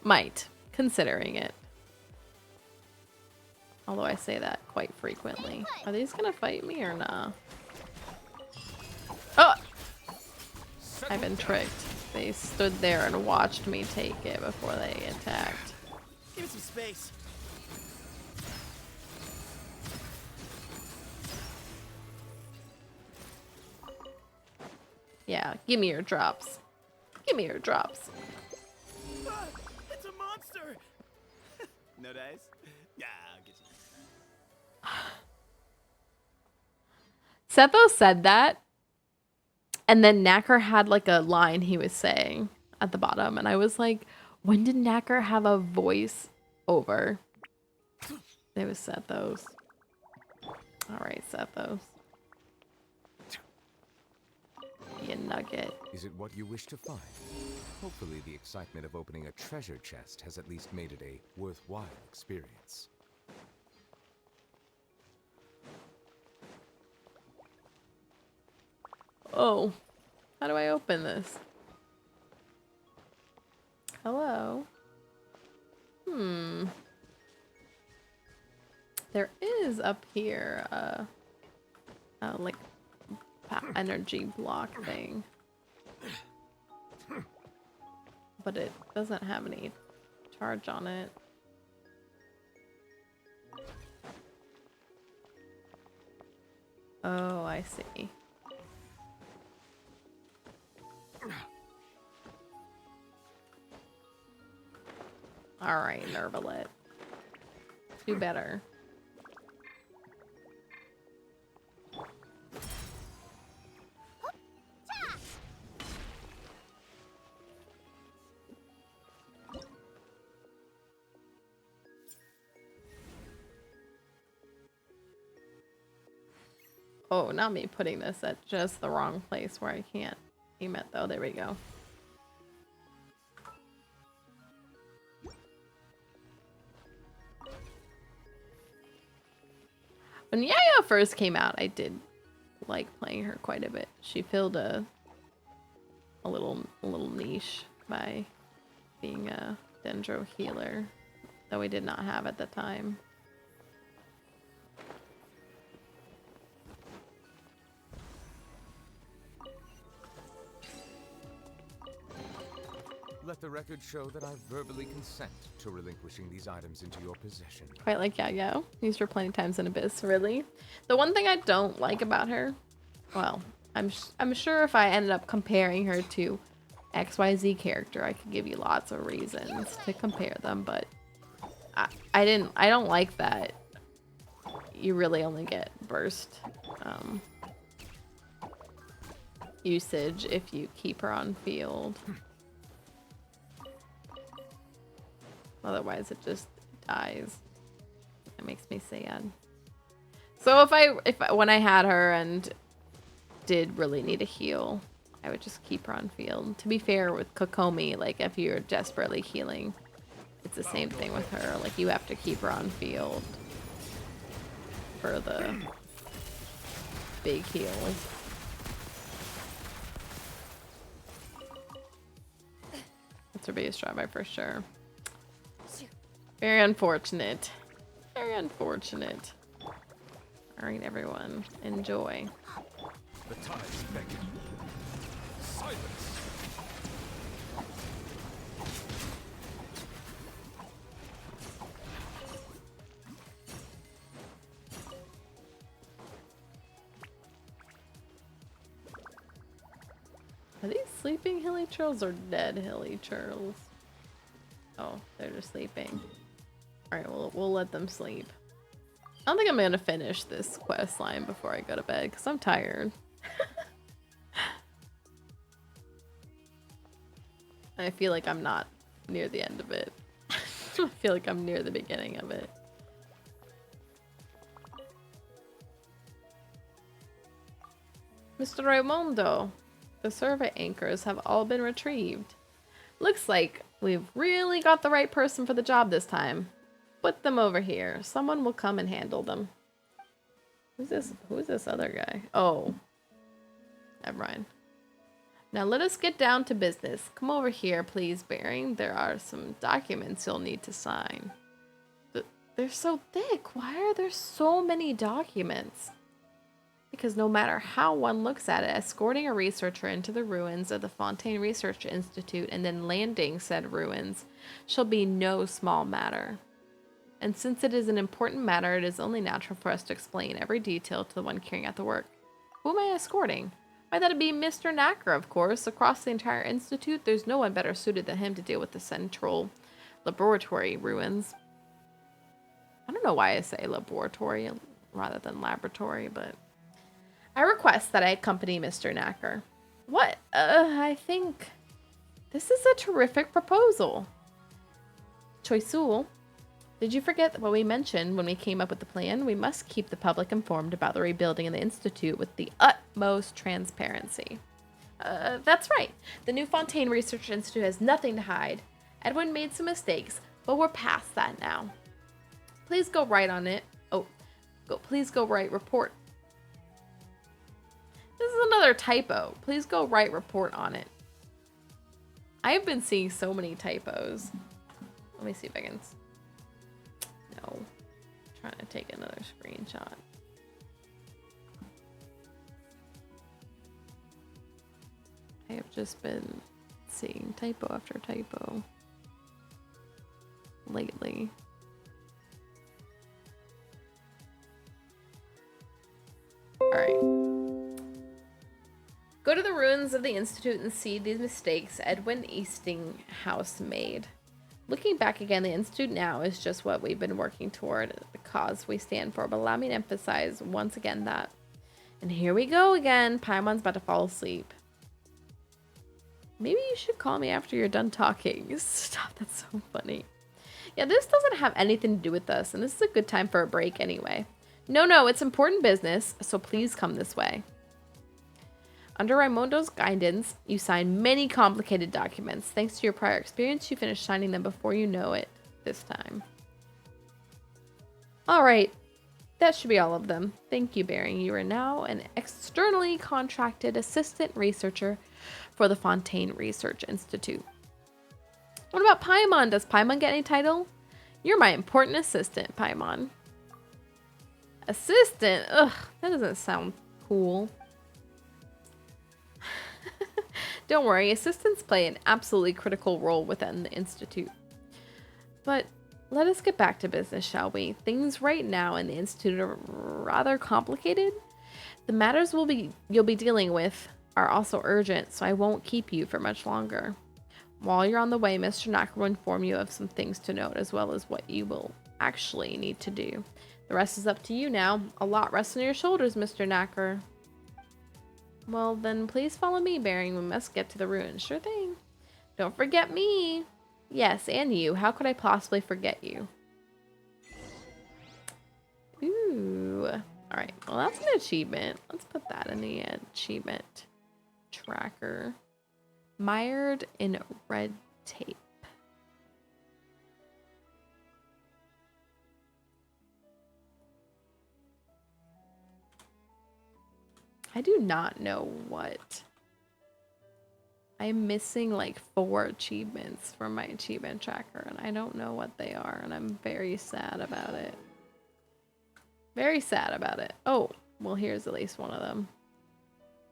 Might. Considering it. Although I say that quite frequently. Are these gonna fight me or nah? Oh! I've been tricked. They stood there and watched me take it before they attacked. Give me some space. Yeah, give me your drops. Give me your drops. Ah, it's a monster. No dice? Yeah, I'll get you. Setho said that, and then Knacker had like a line he was saying at the bottom, and I was like, when did Knacker have a voice over? It was Sethos. Alright, Sethos. Be a nugget. Is it what you wish to find? Hopefully the excitement of opening a treasure chest has at least made it a worthwhile experience. Oh, how do I open this? Hello? There is up here like energy block thing. But it doesn't have any charge on it. Oh, I see. Alright, Nervalet. Do better. Oh, not me putting this at just the wrong place where I can't aim it though. There we go. When Yayo first came out, I did like playing her quite a bit. She filled a little niche by being a Dendro healer that we did not have at the time. Let the record show that I verbally consent to relinquishing these items into your possession. Quite like Yayo. Used her plenty times in Abyss, really. The one thing I don't like about her, well, I'm sure if I ended up comparing her to XYZ character, I could give you lots of reasons to compare them, but I don't like that you really only get burst usage if you keep her on field. Otherwise, it just dies. It makes me sad. So when I had her and did really need a heal, I would just keep her on field. To be fair with Kokomi, like if you're desperately healing, it's the same thing with her. Like you have to keep her on field for the big heals. That's her biggest drawback for sure. Very unfortunate. Very unfortunate. Alright, everyone. Enjoy. The tides beckon. Silence! Are these sleeping hilly churls or dead hilly churls? Oh, they're just sleeping. Alright, we'll let them sleep. I don't think I'm gonna finish this quest line before I go to bed because I'm tired. I feel like I'm not near the end of it. I feel like I'm near the beginning of it. Mr. Raimondo, the survey anchors have all been retrieved. Looks like we've really got the right person for the job this time. Put them over here. Someone will come and handle them. Who's this? Who's this other guy? Oh. Never mind. Now let us get down to business. Come over here, please, Baring. There are some documents you'll need to sign. They're so thick. Why are there so many documents? Because no matter how one looks at it, escorting a researcher into the ruins of the Fontaine Research Institute and then landing said ruins shall be no small matter. And since it is an important matter, it is only natural for us to explain every detail to the one carrying out the work. Who am I escorting? Why, that'd be Mr. Knacker, of course. Across the entire institute, there's no one better suited than him to deal with the central laboratory ruins. I don't know why I say laboratory rather than laboratory, but I request that I accompany Mr. Knacker. What? I think this is a terrific proposal. Choisul, did you forget what we mentioned when we came up with the plan? We must keep the public informed about the rebuilding of the Institute with the utmost transparency. That's right. The new Fontaine Research Institute has nothing to hide. Edwin made some mistakes, but we're past that now. Please go right on it. Please go right report. This is another typo. Please go right report on it. I've been seeing so many typos. Let me see if I can... No. I'm trying to take another screenshot. I have just been seeing typo after typo lately. Alright. Go to the ruins of the Institute and see these mistakes Edwin Eastinghouse made. Looking back again, the Institute now is just what we've been working toward, the cause we stand for, but allow me to emphasize once again that. And here we go again. Paimon's about to fall asleep. Maybe you should call me after you're done talking. Stop, that's so funny. Yeah, this doesn't have anything to do with us, and this is a good time for a break anyway. No, it's important business, so please come this way. Under Raimondo's guidance, you signed many complicated documents. Thanks to your prior experience, you finished signing them before you know it this time. Alright, that should be all of them. Thank you, Baring. You are now an externally contracted assistant researcher for the Fontaine Research Institute. What about Paimon? Does Paimon get any title? You're my important assistant, Paimon. Assistant? Ugh, that doesn't sound cool. Don't worry, assistants play an absolutely critical role within the Institute. But let us get back to business, shall we? Things right now in the Institute are rather complicated. The matters you'll be dealing with are also urgent, so I won't keep you for much longer. While you're on the way, Mr. Knacker will inform you of some things to note, as well as what you will actually need to do. The rest is up to you now. A lot rests on your shoulders, Mr. Knacker. Well, then please follow me, Bearing. We must get to the ruins. Sure thing. Don't forget me. Yes, and you. How could I possibly forget you? Ooh. Alright, well that's an achievement. Let's put that in the achievement tracker. Mired in red tape. I do not know what. I'm missing like 4 achievements from my achievement tracker, and I don't know what they are, and I'm very sad about it. Very sad about it. Oh, well, here's at least one of them.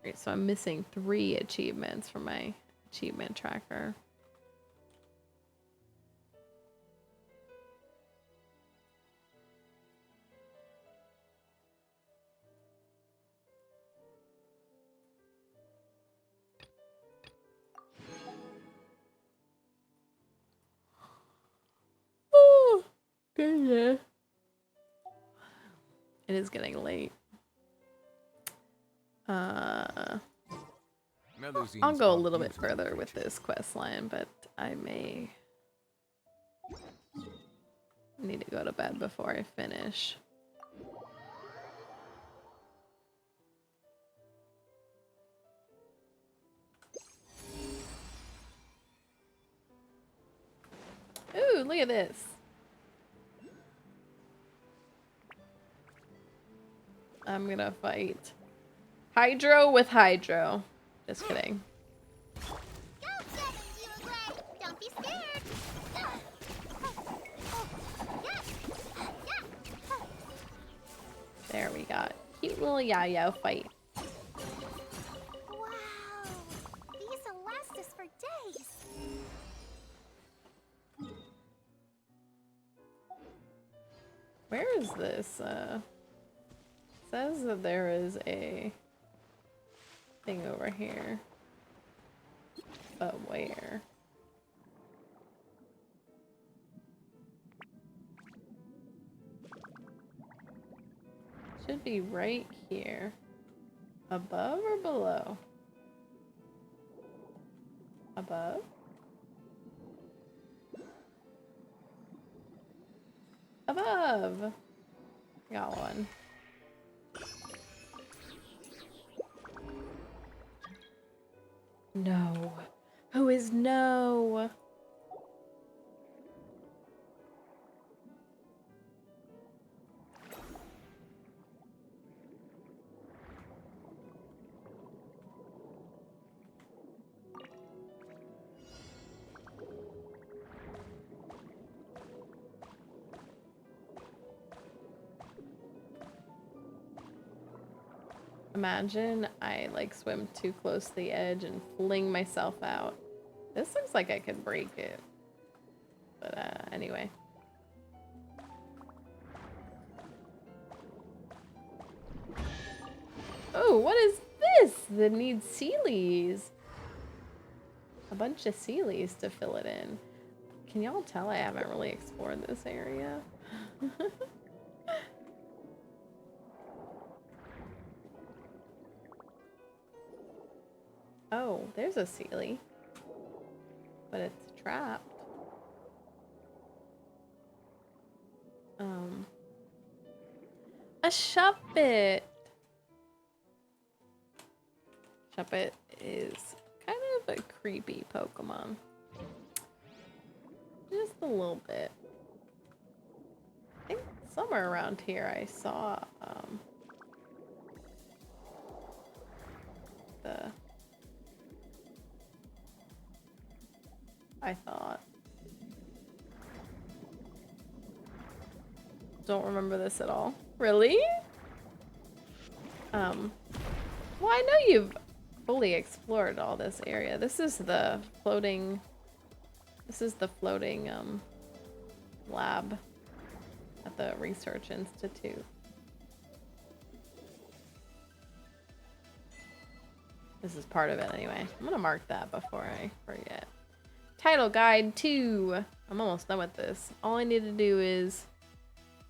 Right, so I'm missing 3 achievements from my achievement tracker. Oh, goodness. It is getting late. I'll go a little bit further with this quest line, but I may need to go to bed before I finish. Ooh, look at this. I'm gonna fight Hydro with Hydro. Just kidding. Go, Jenny, you away. Don't be scared. There we got cute little Yayo fight. Wow. These will last us for days. Where is this? Says that there is a thing over here. But where? Should be right here. Above or below? Above? Above! Got one. No. Who is no? Imagine I like swim too close to the edge and fling myself out. This looks like I could break it. But anyway. Oh, what is this? That needs Sealies. A bunch of Sealies to fill it in. Can y'all tell I haven't really explored this area? Oh, there's a Sealy. But it's trapped. A Shuppet! Shuppet is kind of a creepy Pokemon. Just a little bit. I think somewhere around here I saw I thought. Don't remember this at all. Really? Well, I know you've fully explored all this area. This is the floating lab at the Research Institute. This is part of it anyway. I'm gonna mark that before I forget. Title Guide 2. I'm almost done with this. All I need to do is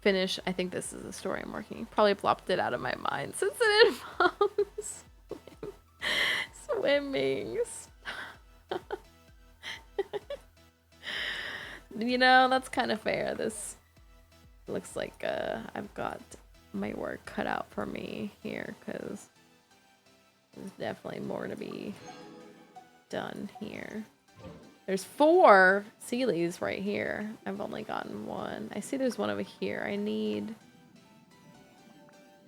finish. I think this is the story I'm working. Probably plopped it out of my mind since it involves swimming. You know, that's kind of fair. This looks like I've got my work cut out for me here because there's definitely more to be done here. There's 4 Sealies right here. I've only gotten 1. I see there's one over here. I need...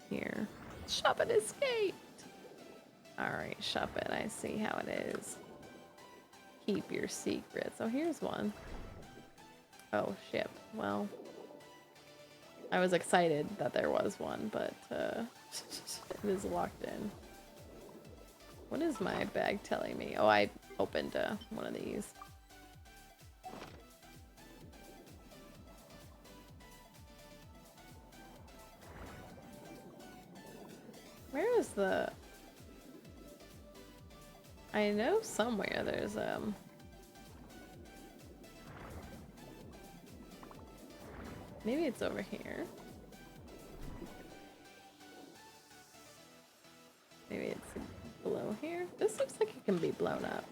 Here. Shop and escape! Alright, shop it. I see how it is. Keep your secrets. Oh, here's one. Oh, ship. Well... I was excited that there was one, but it is locked in. What is my bag telling me? Oh, I opened one of these. Where is the... I know somewhere there's maybe it's over here. Maybe it's below here. This looks like it can be blown up.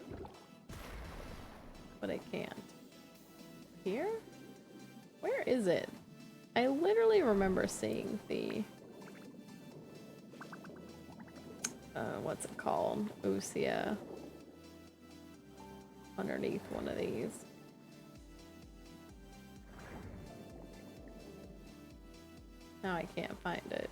But I can't. Here? Where is it? I literally remember seeing the... what's it called? Usia. Underneath one of these. Now I can't find it.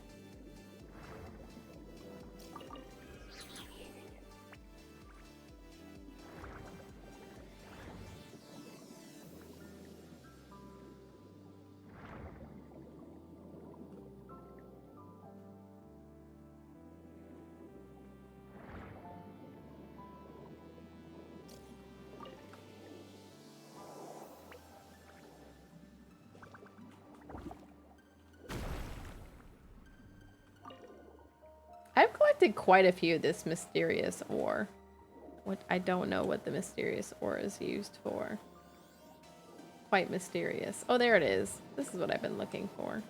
I've collected quite a few of this mysterious ore. What I don't know what the mysterious ore is used for. Quite mysterious. Oh, there it is. This is what I've been looking for.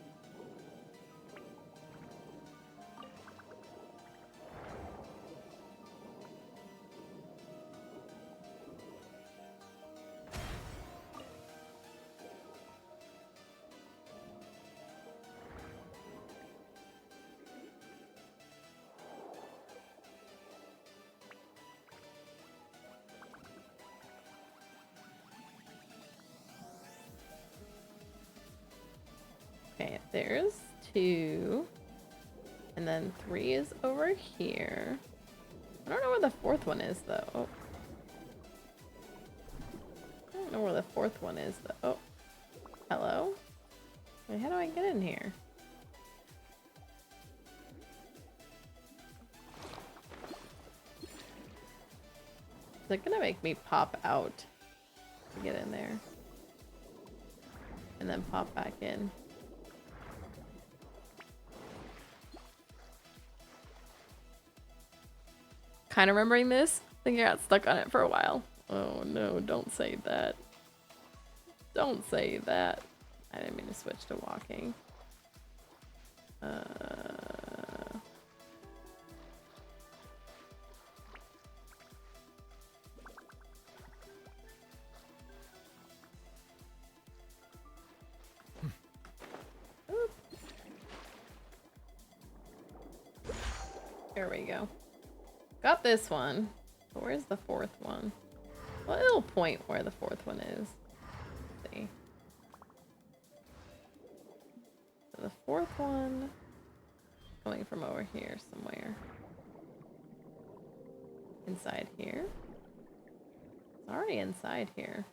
Okay, there's 2. And then 3 is over here. I don't know where the 4th one is, though. Oh. I don't know where the 4th one is, though. Oh. Hello? Wait, how do I get in here? Is it gonna make me pop out to get in there? And then pop back in? Kind of remembering this. I think I got stuck on it for a while. Oh no, don't say that. Don't say that. I didn't mean to switch to walking. Oop. There we go. Got this one. But where's the 4th one? Well, it'll point where the 4th one is. Let's see. So the 4th one coming from over here somewhere. Inside here? It's already inside here.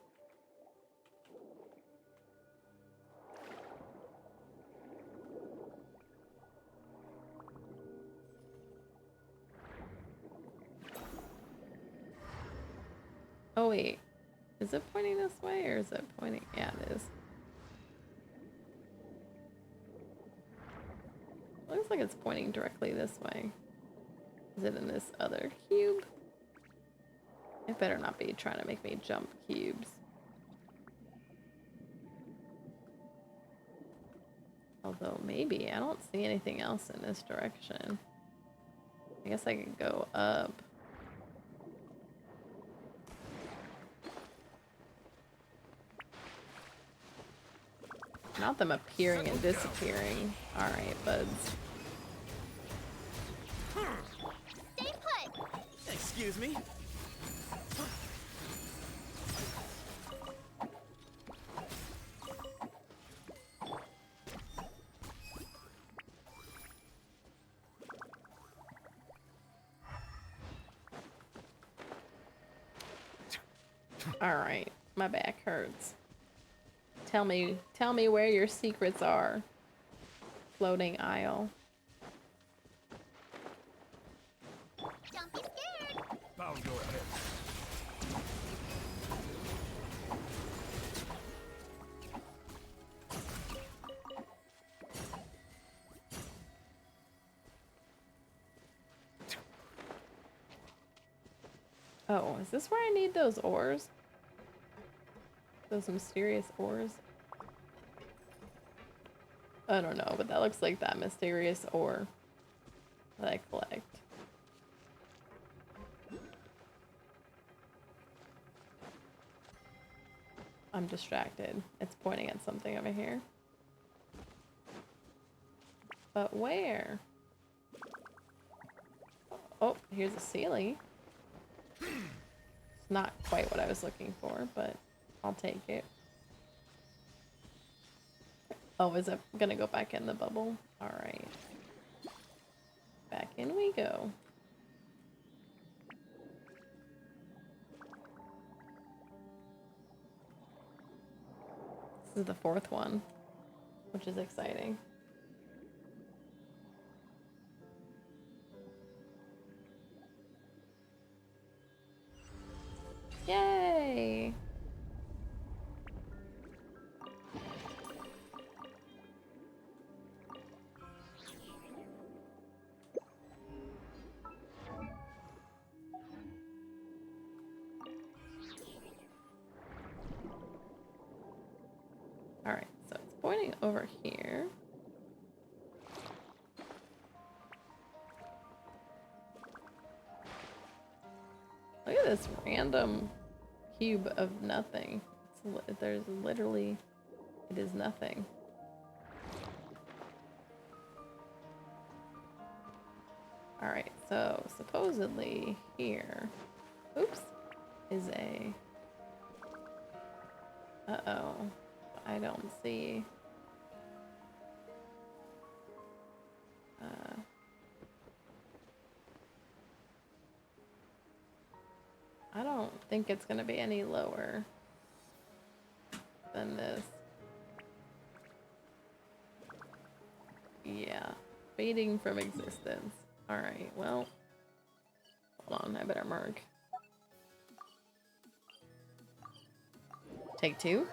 Oh wait, is it pointing this way or is it pointing? Yeah, it is. Looks like it's pointing directly this way. Is it in this other cube? It better not be trying to make me jump cubes. Although maybe I don't see anything else in this direction. I guess I could go up. Not them appearing and disappearing. Alright, buds. Stay put. Excuse me. Alright, my back hurts. Tell me where your secrets are. Floating aisle. Don't be scared. Bow your head. Oh, is this where I need those ores? Those mysterious ores? I don't know, but that looks like that mysterious ore that I collect. I'm distracted. It's pointing at something over here. But where? Oh, here's a ceiling. It's not quite what I was looking for, but I'll take it. Oh, is it gonna go back in the bubble? Alright. Back in we go. This is the fourth one, which is exciting. Yay! Alright, so it's pointing over here. Look at this random cube of nothing. There's literally, it is nothing. Alright, so supposedly here, oops, is a, uh-oh, I don't see, I don't think it's gonna be any lower than this. Yeah, fading from existence. Alright, well, hold on, I better mark. Take two.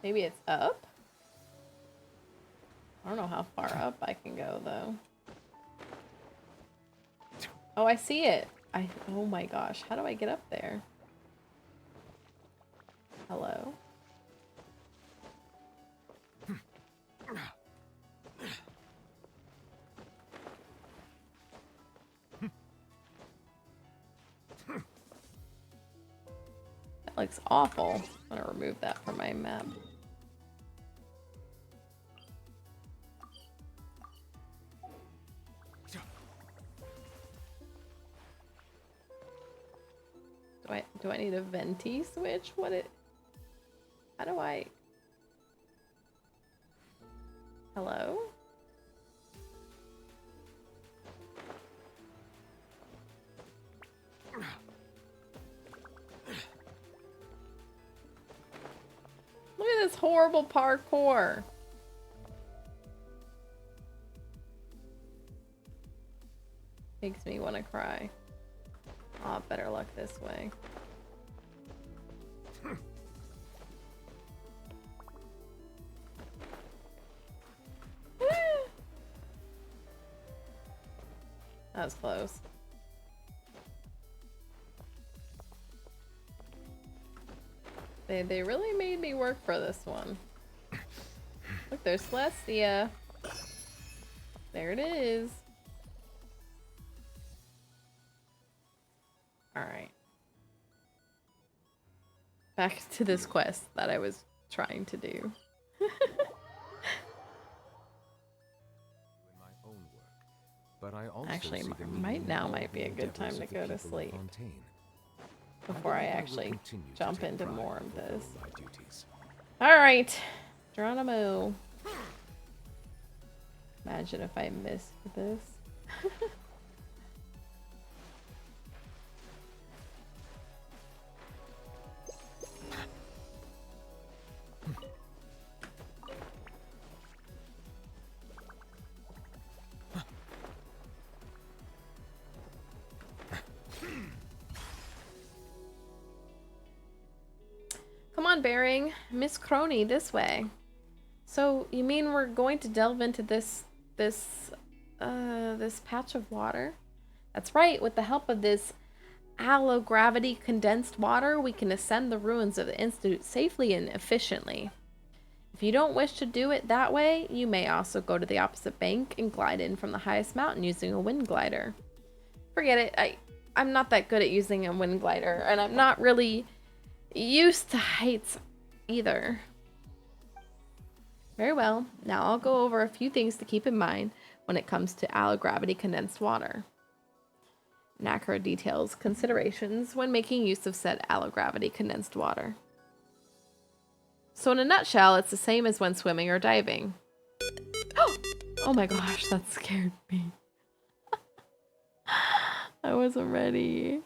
Maybe it's up? I don't know how far up I can go, though. Oh, I see it! Oh my gosh, how do I get up there? Hello? That looks awful. I'm gonna remove that from my map. Do I need a venti switch? How do I? Hello? Look at this horrible parkour. Makes me want to cry. Aw, better luck this way. That was close. They really made me work for this one. Look, there's Celestia. There it is. Alright. Back to this quest that I was trying to do. In my own work, but I also Actually, see the might meaning in be a all the good time endeavors to of the go to people of sleep. Fontaine. Before I believe will actually continue to jump take into pride more in of this. fulfilling my duties. Alright. Geronimo. Imagine if I missed this. Come on, Bearing. Miss Crony, this way. So, you mean we're going to delve into this patch of water? That's right, with the help of this allogravity condensed water, we can ascend the ruins of the Institute safely and efficiently. If you don't wish to do it that way, you may also go to the opposite bank and glide in from the highest mountain using a wind glider. Forget it, I'm not that good at using a wind glider, and I'm not really used to heights either. Very well, now I'll go over a few things to keep in mind when it comes to allogravity condensed water. NACRA details considerations when making use of said allogravity condensed water. So in a nutshell, it's the same as when swimming or diving. Oh my gosh, that scared me. I wasn't ready.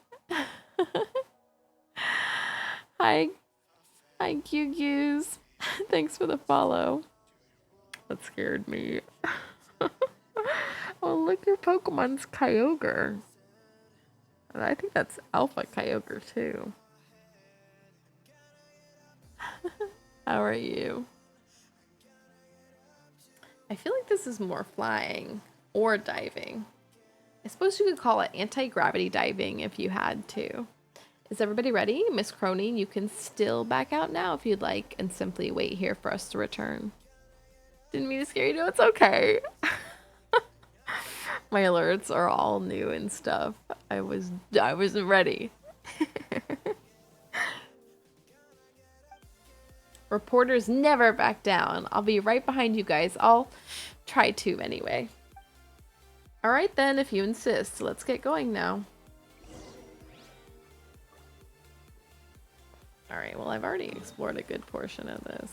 Hi QQs. Thanks for the follow. That scared me. Oh, look, your Pokemon's Kyogre. I think that's Alpha Kyogre too. How are you? I feel like this is more flying or diving. I suppose you could call it anti-gravity diving if you had to. Is everybody ready? Miss Crony, you can still back out now if you'd like and simply wait here for us to return. Didn't mean to scare you. No, it's okay. My alerts are all new and stuff. I wasn't ready. Reporters never back down. I'll be right behind you guys. I'll try to anyway. Alright then, if you insist. Let's get going now. Alright, well I've already explored a good portion of this.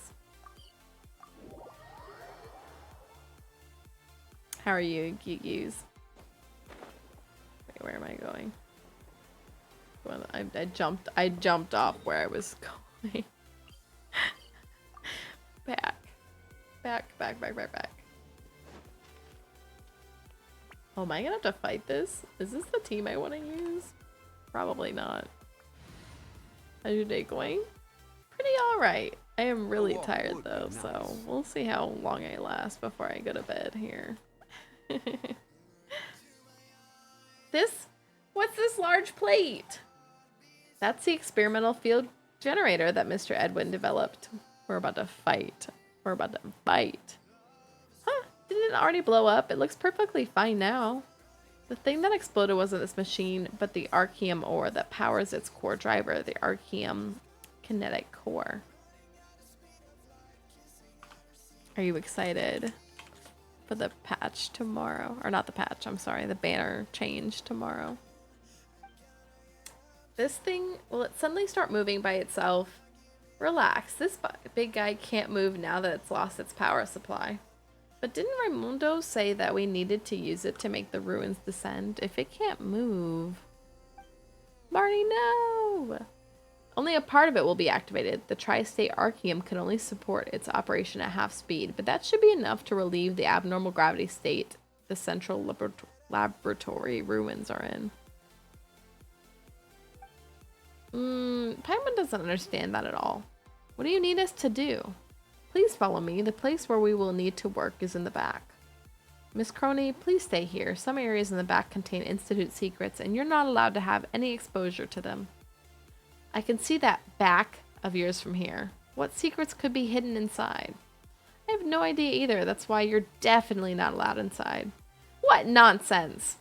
How are you, Geegies? Wait, where am I going? Well, I jumped off where I was going. Back. Oh, am I gonna have to fight this? Is this the team I want to use? Probably not. How's your day going? Pretty alright. I am really tired though, so we'll see how long I last before I go to bed here. What's this large plate? That's the experimental field generator that Mr. Edwin developed. We're about to fight. Huh, didn't it already blow up? It looks perfectly fine now. The thing that exploded wasn't this machine, but the Archeum ore that powers its core driver, the Archeum kinetic core. Are you excited for the patch tomorrow? Or not the patch, I'm sorry, the banner change tomorrow. This thing, will it suddenly start moving by itself? Relax, this big guy can't move now that it's lost its power supply. But didn't Raimundo say that we needed to use it to make the ruins descend? If it can't move... Marty, no! Only a part of it will be activated. The Tri-State Archeum can only support its operation at half speed, but that should be enough to relieve the abnormal gravity state the central laboratory ruins are in. Paimon doesn't understand that at all. What do you need us to do? Please follow me. The place where we will need to work is in the back. Miss Crony, please stay here. Some areas in the back contain Institute secrets, and you're not allowed to have any exposure to them. I can see that back of yours from here. What secrets could be hidden inside? I have no idea either. That's why you're definitely not allowed inside. What nonsense!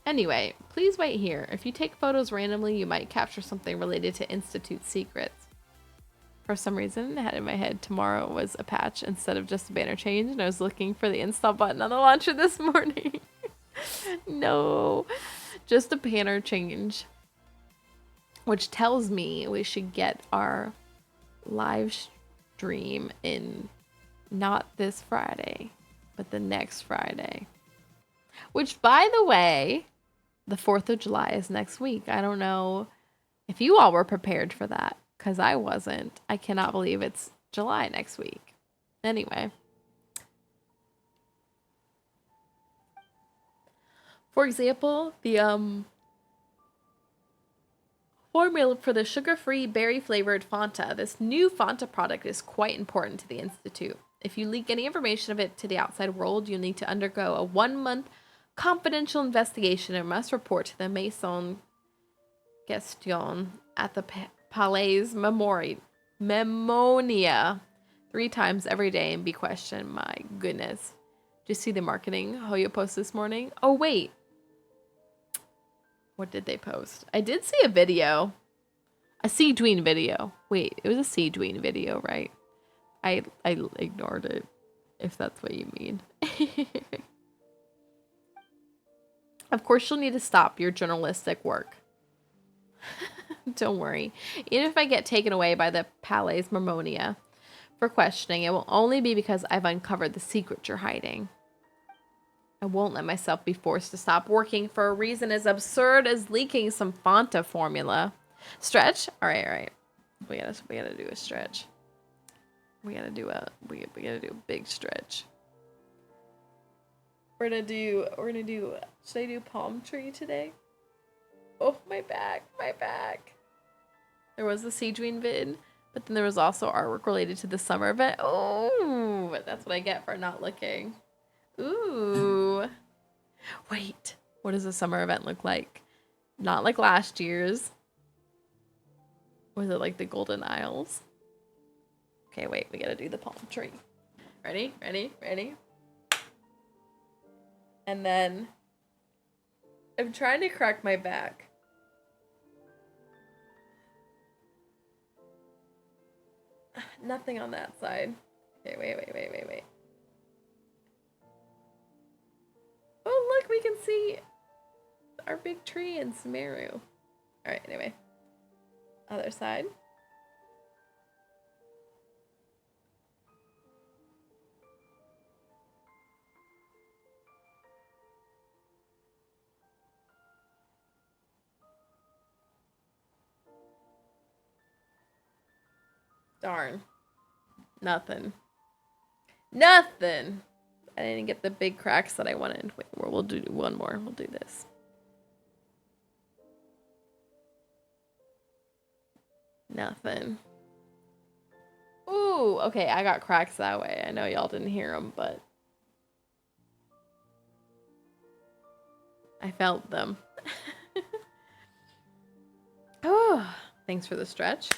Anyway, please wait here. If you take photos randomly, you might capture something related to Institute secrets. For some reason, I had in my head tomorrow was a patch instead of just a banner change, and I was looking for the install button on the launcher this morning. No, just a banner change. Which tells me we should get our live stream in not this Friday, but the next Friday. Which, by the way, the 4th of July is next week. I don't know if you all were prepared for that, because I wasn't. I cannot believe it's July next week. Anyway. For example, the formula for the sugar-free berry-flavored Fanta. This new Fanta product is quite important to the Institute. If you leak any information of it to the outside world, you'll need to undergo a 1-month confidential investigation and must report to the Maison Gestion at the Palais Memonia 3 times every day and be questioned. My goodness. Did you see the marketing Hoya post this morning? Oh, wait. What did they post? I did see a video. A Sigewinne video. Wait, it was a Sigewinne video, right? I ignored it, if that's what you mean. Of course, you'll need to stop your journalistic work. Don't worry. Even if I get taken away by the Palais Marmonia for questioning, it will only be because I've uncovered the secret you're hiding. I won't let myself be forced to stop working for a reason as absurd as leaking some Fanta formula. Stretch? All right. We gotta do a stretch. We gotta do a big stretch. We're gonna do, should I do palm tree today? Oh, my back. There was the Sigewinne vid, but then there was also artwork related to the summer event. Oh, but that's what I get for not looking. Ooh. Wait, what does the summer event look like? Not like last year's. Was it like the Golden Isles? Okay, wait, we gotta do the palm tree. Ready? And then I'm trying to crack my back. Nothing on that side. Okay, wait. Oh, look, we can see our big tree in Sumeru. All right, anyway. Other side. Darn. Nothing. I didn't get the big cracks that I wanted. Wait, we'll do one more. We'll do this. Nothing. Ooh, okay, I got cracks that way. I know y'all didn't hear them, but I felt them. Oh, thanks for the stretch.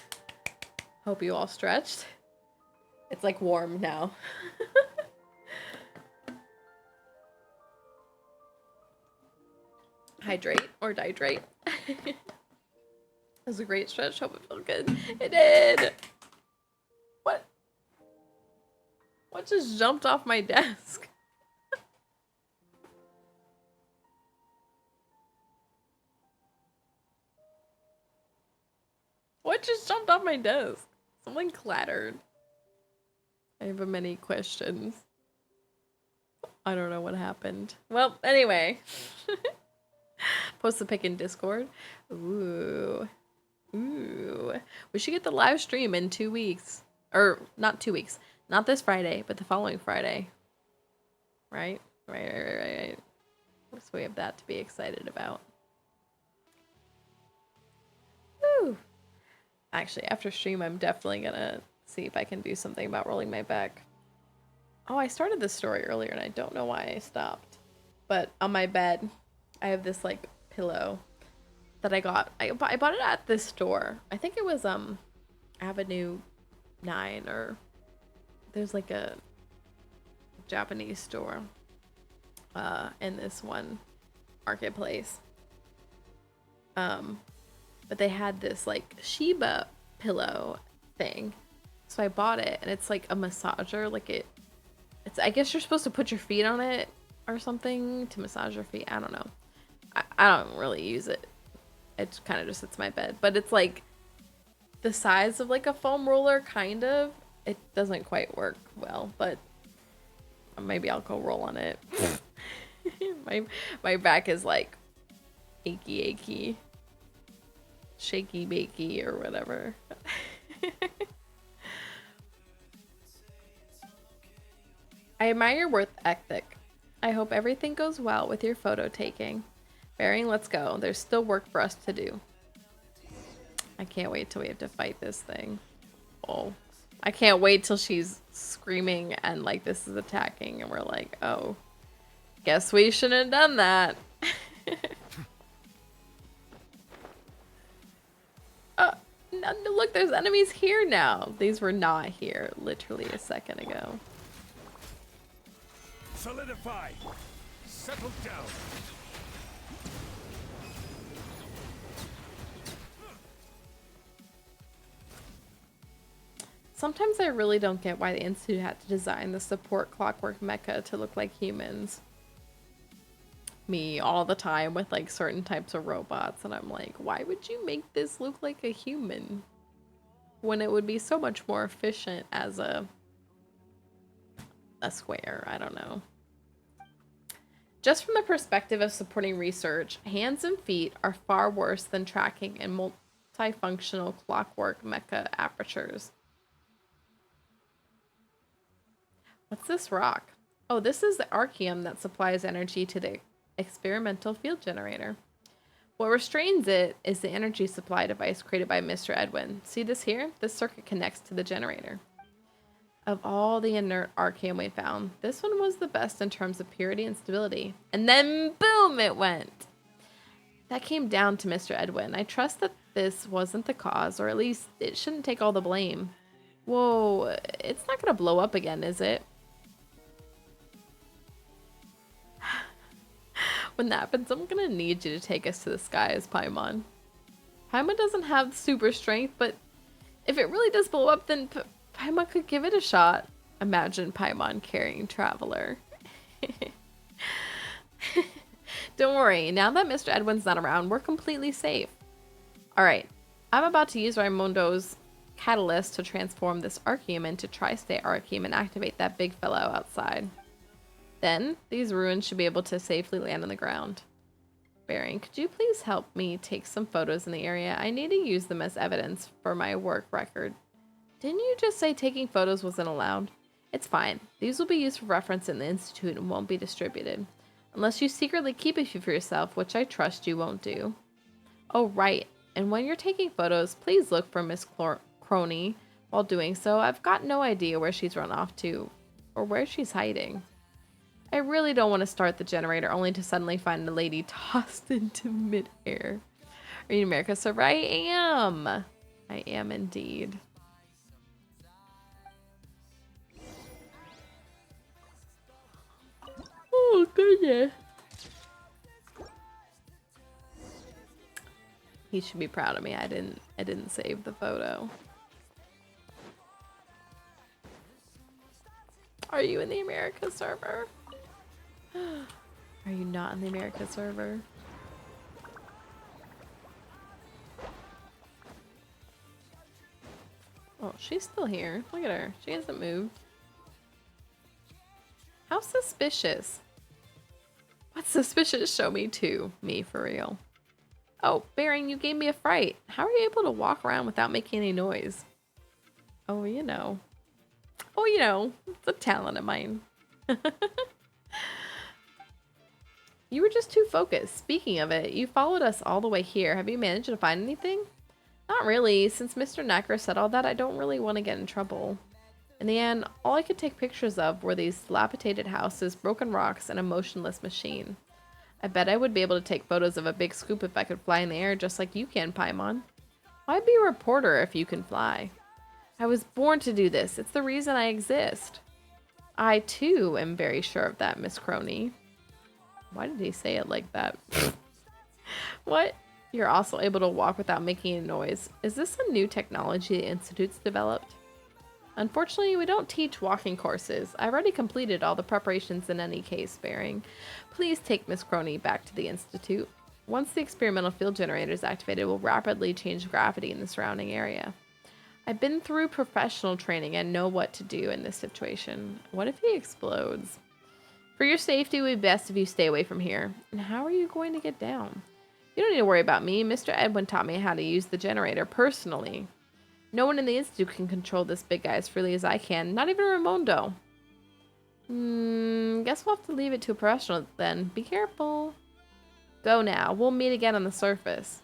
Hope you all stretched. It's like warm now. Hydrate or dihydrate. It was a great stretch. Hope it felt good. It did. What just jumped off my desk? What just jumped off my desk? Something clattered. I have many questions. I don't know what happened. Well, anyway. Post the pic in Discord. Ooh. We should get the live stream in 2 weeks. Or, not 2 weeks. Not this Friday, but the following Friday. Right? Right. So we have that to be excited about. Woo! Actually, after stream, I'm definitely gonna see if I can do something about rolling my back. Oh, I started this story earlier and I don't know why I stopped. But on my bed, I have this like pillow that I got. I bought it at this store. I think it was Avenue 9, or there's like a Japanese store in this one marketplace. But they had this like Shiba pillow thing. So I bought it, and it's like a massager. Like it's I guess you're supposed to put your feet on it or something to massage your feet. I don't know. I don't really use it. It kind of just sits in my bed. But it's like the size of like a foam roller, kind of. It doesn't quite work well, but maybe I'll go roll on it. my back is like achy, shaky bakey or whatever. I admire your work ethic. I hope everything goes well with your photo taking. Bearing, let's go. There's still work for us to do. I can't wait till we have to fight this thing. Oh, I can't wait till she's screaming and like this is attacking and we're like, oh, guess we shouldn't have done that. No, look, there's enemies here now. These were not here literally a second ago. Solidify. Settle down. Sometimes I really don't get why the Institute had to design the support clockwork mecha to look like humans. Me all the time with like certain types of robots, and I'm like, why would you make this look like a human when it would be so much more efficient as a square? I don't know. Just from the perspective of supporting research, hands and feet are far worse than tracking in multifunctional clockwork mecha apertures. What's this rock? Oh, this is the archeum that supplies energy to the experimental field generator. What restrains it is the energy supply device created by Mr. Edwin. See this here? This circuit connects to the generator. Of all the inert archeum we found, this one was the best in terms of purity and stability. And then boom, it went. That came down to Mr. Edwin. I trust that this wasn't the cause, or at least it shouldn't take all the blame. Whoa, it's not gonna blow up again, is it? When that happens, I'm gonna need you to take us to the skies, Paimon. Paimon doesn't have super strength, but if it really does blow up, then Paimon could give it a shot. Imagine Paimon carrying Traveler. Don't worry, now that Mr. Edwin's not around, we're completely safe. Alright, I'm about to use Raimundo's catalyst to transform this archeum into tri-state archeum and activate that big fellow outside. Then, these ruins should be able to safely land on the ground. Baron, could you please help me take some photos in the area? I need to use them as evidence for my work record. Didn't you just say taking photos wasn't allowed? It's fine. These will be used for reference in the Institute and won't be distributed. Unless you secretly keep a few for yourself, which I trust you won't do. Oh, right. And when you're taking photos, please look for Miss Crony. While doing so, I've got no idea where she's run off to, or where she's hiding. I really don't want to start the generator only to suddenly find the lady tossed into midair. Are you in America server? I am. I am indeed. Oh goodness. He should be proud of me. I didn't save the photo. Are you in the America server? Are you not in the America server? Oh, she's still here. Look at her. She hasn't moved. How suspicious. What's suspicious? Show me too. Me, for real. Oh, Baron, you gave me a fright. How are you able to walk around without making any noise? Oh, you know. Oh, you know. It's a talent of mine. You were just too focused. Speaking of it, you followed us all the way here. Have you managed to find anything? Not really. Since Mr. Knacker said all that, I don't really want to get in trouble. In the end, all I could take pictures of were these dilapidated houses, broken rocks, and a motionless machine. I bet I would be able to take photos of a big scoop if I could fly in the air just like you can, Paimon. Why be a reporter if you can fly? I was born to do this. It's the reason I exist. I, too, am very sure of that, Miss Crony. Why did he say it like that? What? You're also able to walk without making a noise. Is this a new technology the Institute's developed? Unfortunately, we don't teach walking courses. I've already completed all the preparations in any case, Bearing. Please take Miss Crony back to the Institute. Once the experimental field generator is activated, it will rapidly change gravity in the surrounding area. I've been through professional training and know what to do in this situation. What if he explodes? For your safety, it would be best if you stay away from here. And how are you going to get down? You don't need to worry about me. Mr. Edwin taught me how to use the generator personally. No one in the Institute can control this big guy as freely as I can. Not even Raimondo. Guess we'll have to leave it to a professional then. Be careful. Go now. We'll meet again on the surface.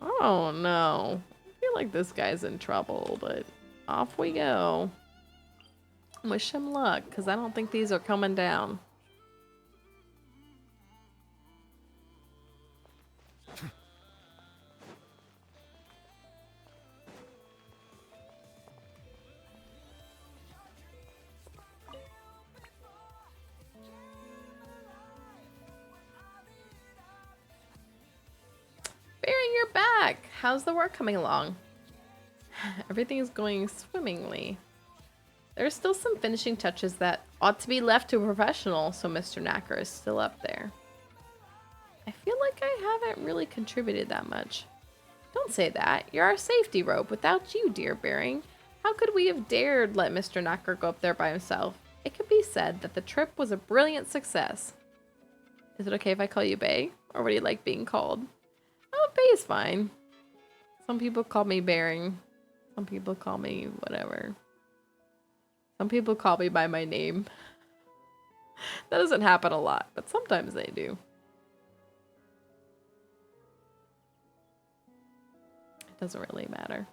Oh no. I feel like this guy's in trouble, but off we go. Wish him luck, because I don't think these are coming down. Bearing, you're back. How's the work coming along? Everything is going swimmingly. There's still some finishing touches that ought to be left to a professional, so Mr. Knacker is still up there. I feel like I haven't really contributed that much. Don't say that. You're our safety rope. Without you, dear Bearing, how could we have dared let Mr. Knacker go up there by himself? It could be said that the trip was a brilliant success. Is it okay if I call you Bay? Or would you like being called? Oh, Bay is fine. Some people call me Bearing. Some people call me whatever. Some people call me by my name. That doesn't happen a lot, but sometimes they do. It doesn't really matter.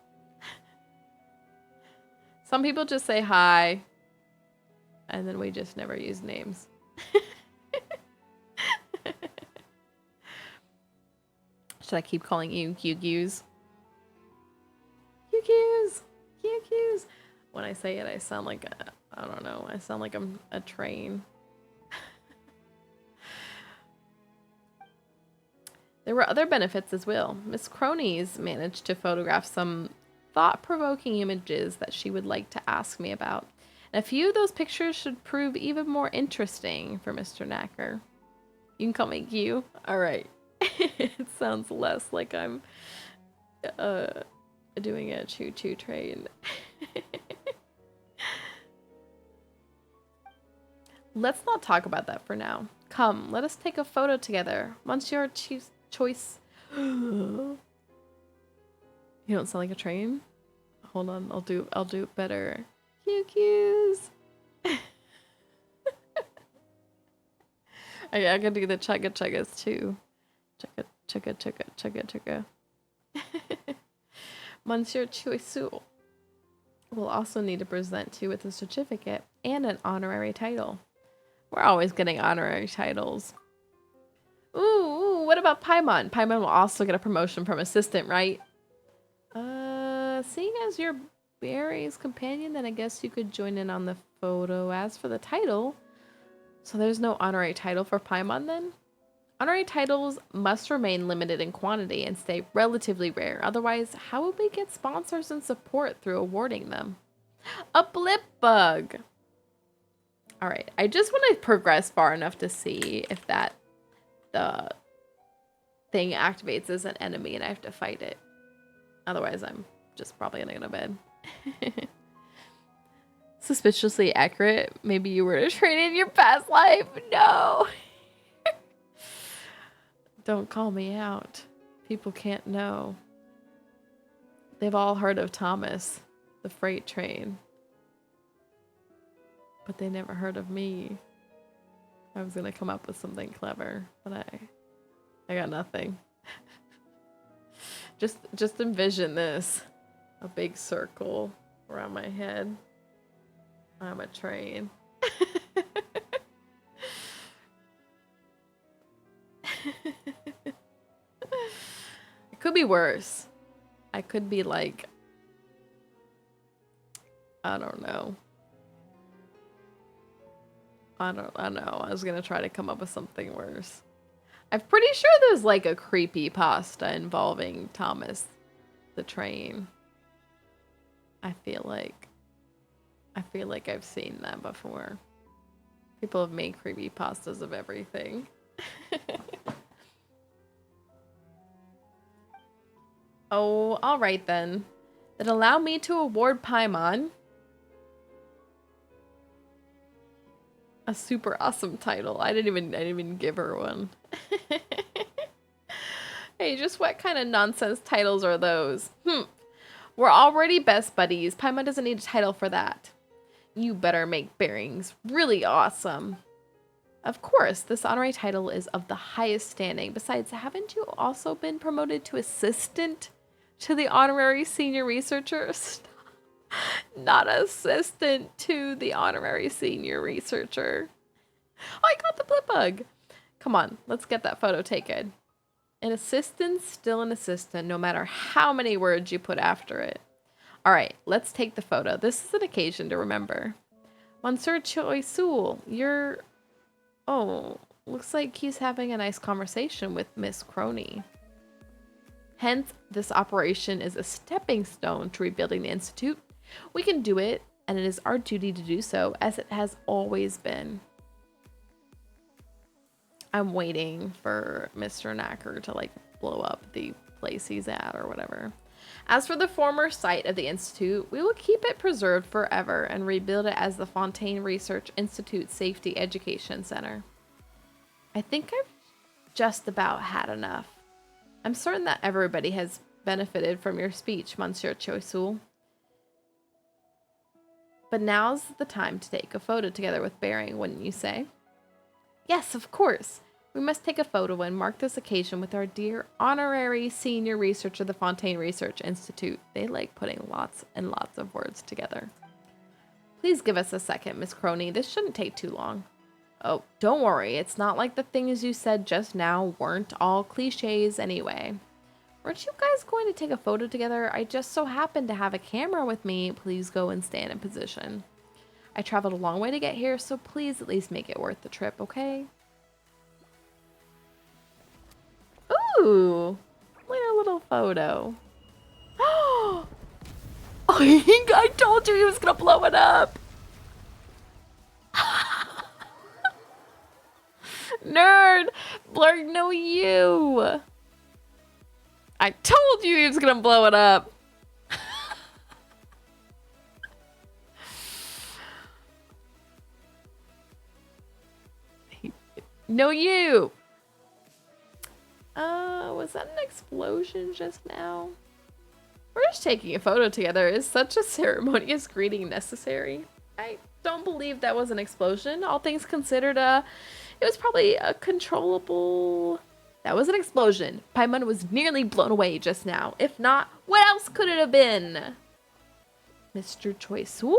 Some people just say hi, and then we just never use names. Should I keep calling you QQs? QQs! QQs! When I say it, I sound like I don't know, I sound like I'm a train. There were other benefits as well. Miss Cronies managed to photograph some thought-provoking images that she would like to ask me about. And a few of those pictures should prove even more interesting for Mr. Knacker. You can call me Q. Alright. It sounds less like I'm doing a choo-choo train. Let's not talk about that for now. Come, let us take a photo together. Monsieur choice. You don't sound like a train? Hold on, I'll do it better. QQs. I can do the chugga chuggas too. Chugga chugga chugga chugga chugga. Monsieur Chuisu will also need to present you with a certificate and an honorary title. We're always getting honorary titles. Ooh, what about Paimon? Paimon will also get a promotion from assistant, right? Seeing as you're Barry's companion, then I guess you could join in on the photo. As for the title, so there's no honorary title for Paimon then? Honorary titles must remain limited in quantity and stay relatively rare. Otherwise, how would we get sponsors and support through awarding them? A blip bug! Alright, I just want to progress far enough to see if the thing activates as an enemy and I have to fight it. Otherwise, I'm just probably gonna go to bed. Suspiciously accurate. Maybe you were a train in your past life. No! Don't call me out. People can't know. They've all heard of Thomas, the freight train. But they never heard of me. I was gonna come up with something clever, but I got nothing. Just envision this. A big circle around my head. I'm a train. It could be worse. I could be like, I don't know. I don't know. I was gonna try to come up with something worse. I'm pretty sure there's like a creepy pasta involving Thomas the Train. I feel like I've seen that before. People have made creepy pastas of everything. Oh, all right then. Then allow me to award Paimon a super awesome title. I didn't even give her one. Hey, just what kind of nonsense titles are those? We're already best buddies. Paimon doesn't need a title for that. You better make Bearings really awesome. Of course, this honorary title is of the highest standing. Besides, haven't you also been promoted to assistant to the honorary senior researcher? Not assistant to the honorary senior researcher. Oh, I got the blip bug. Come on, let's get that photo taken. An assistant's still an assistant, no matter how many words you put after it. All right, let's take the photo. This is an occasion to remember. Monsieur Choi-sul, you're... Oh, looks like he's having a nice conversation with Miss Crony. Hence, this operation is a stepping stone to rebuilding the Institute. We can do it, and it is our duty to do so, as it has always been. I'm waiting for Mr. Knacker to, like, blow up the place he's at or whatever. As for the former site of the Institute, we will keep it preserved forever and rebuild it as the Fontaine Research Institute Safety Education Center. I think I've just about had enough. I'm certain that everybody has benefited from your speech, Monsieur Choi-sul. But now's the time to take a photo together with Bering, wouldn't you say? Yes, of course. We must take a photo and mark this occasion with our dear honorary senior researcher of the Fontaine Research Institute. They like putting lots and lots of words together. Please give us a second, Miss Crony. This shouldn't take too long. Oh, don't worry. It's not like the things you said just now weren't all cliches anyway. Weren't you guys going to take a photo together? I just so happened to have a camera with me. Please go and stand in position. I traveled a long way to get here, so please at least make it worth the trip, okay? Ooh, look at a little photo. Oh, I told you he was gonna blow it up. Nerd, Blurg, no you. I told you he was gonna blow it up. No you. Was that an explosion just now? We're just taking a photo together. Is such a ceremonious greeting necessary? I don't believe that was an explosion. All things considered, it was probably a controllable... That was an explosion. Paimon was nearly blown away just now. If not, what else could it have been? Mr. Choi-sul?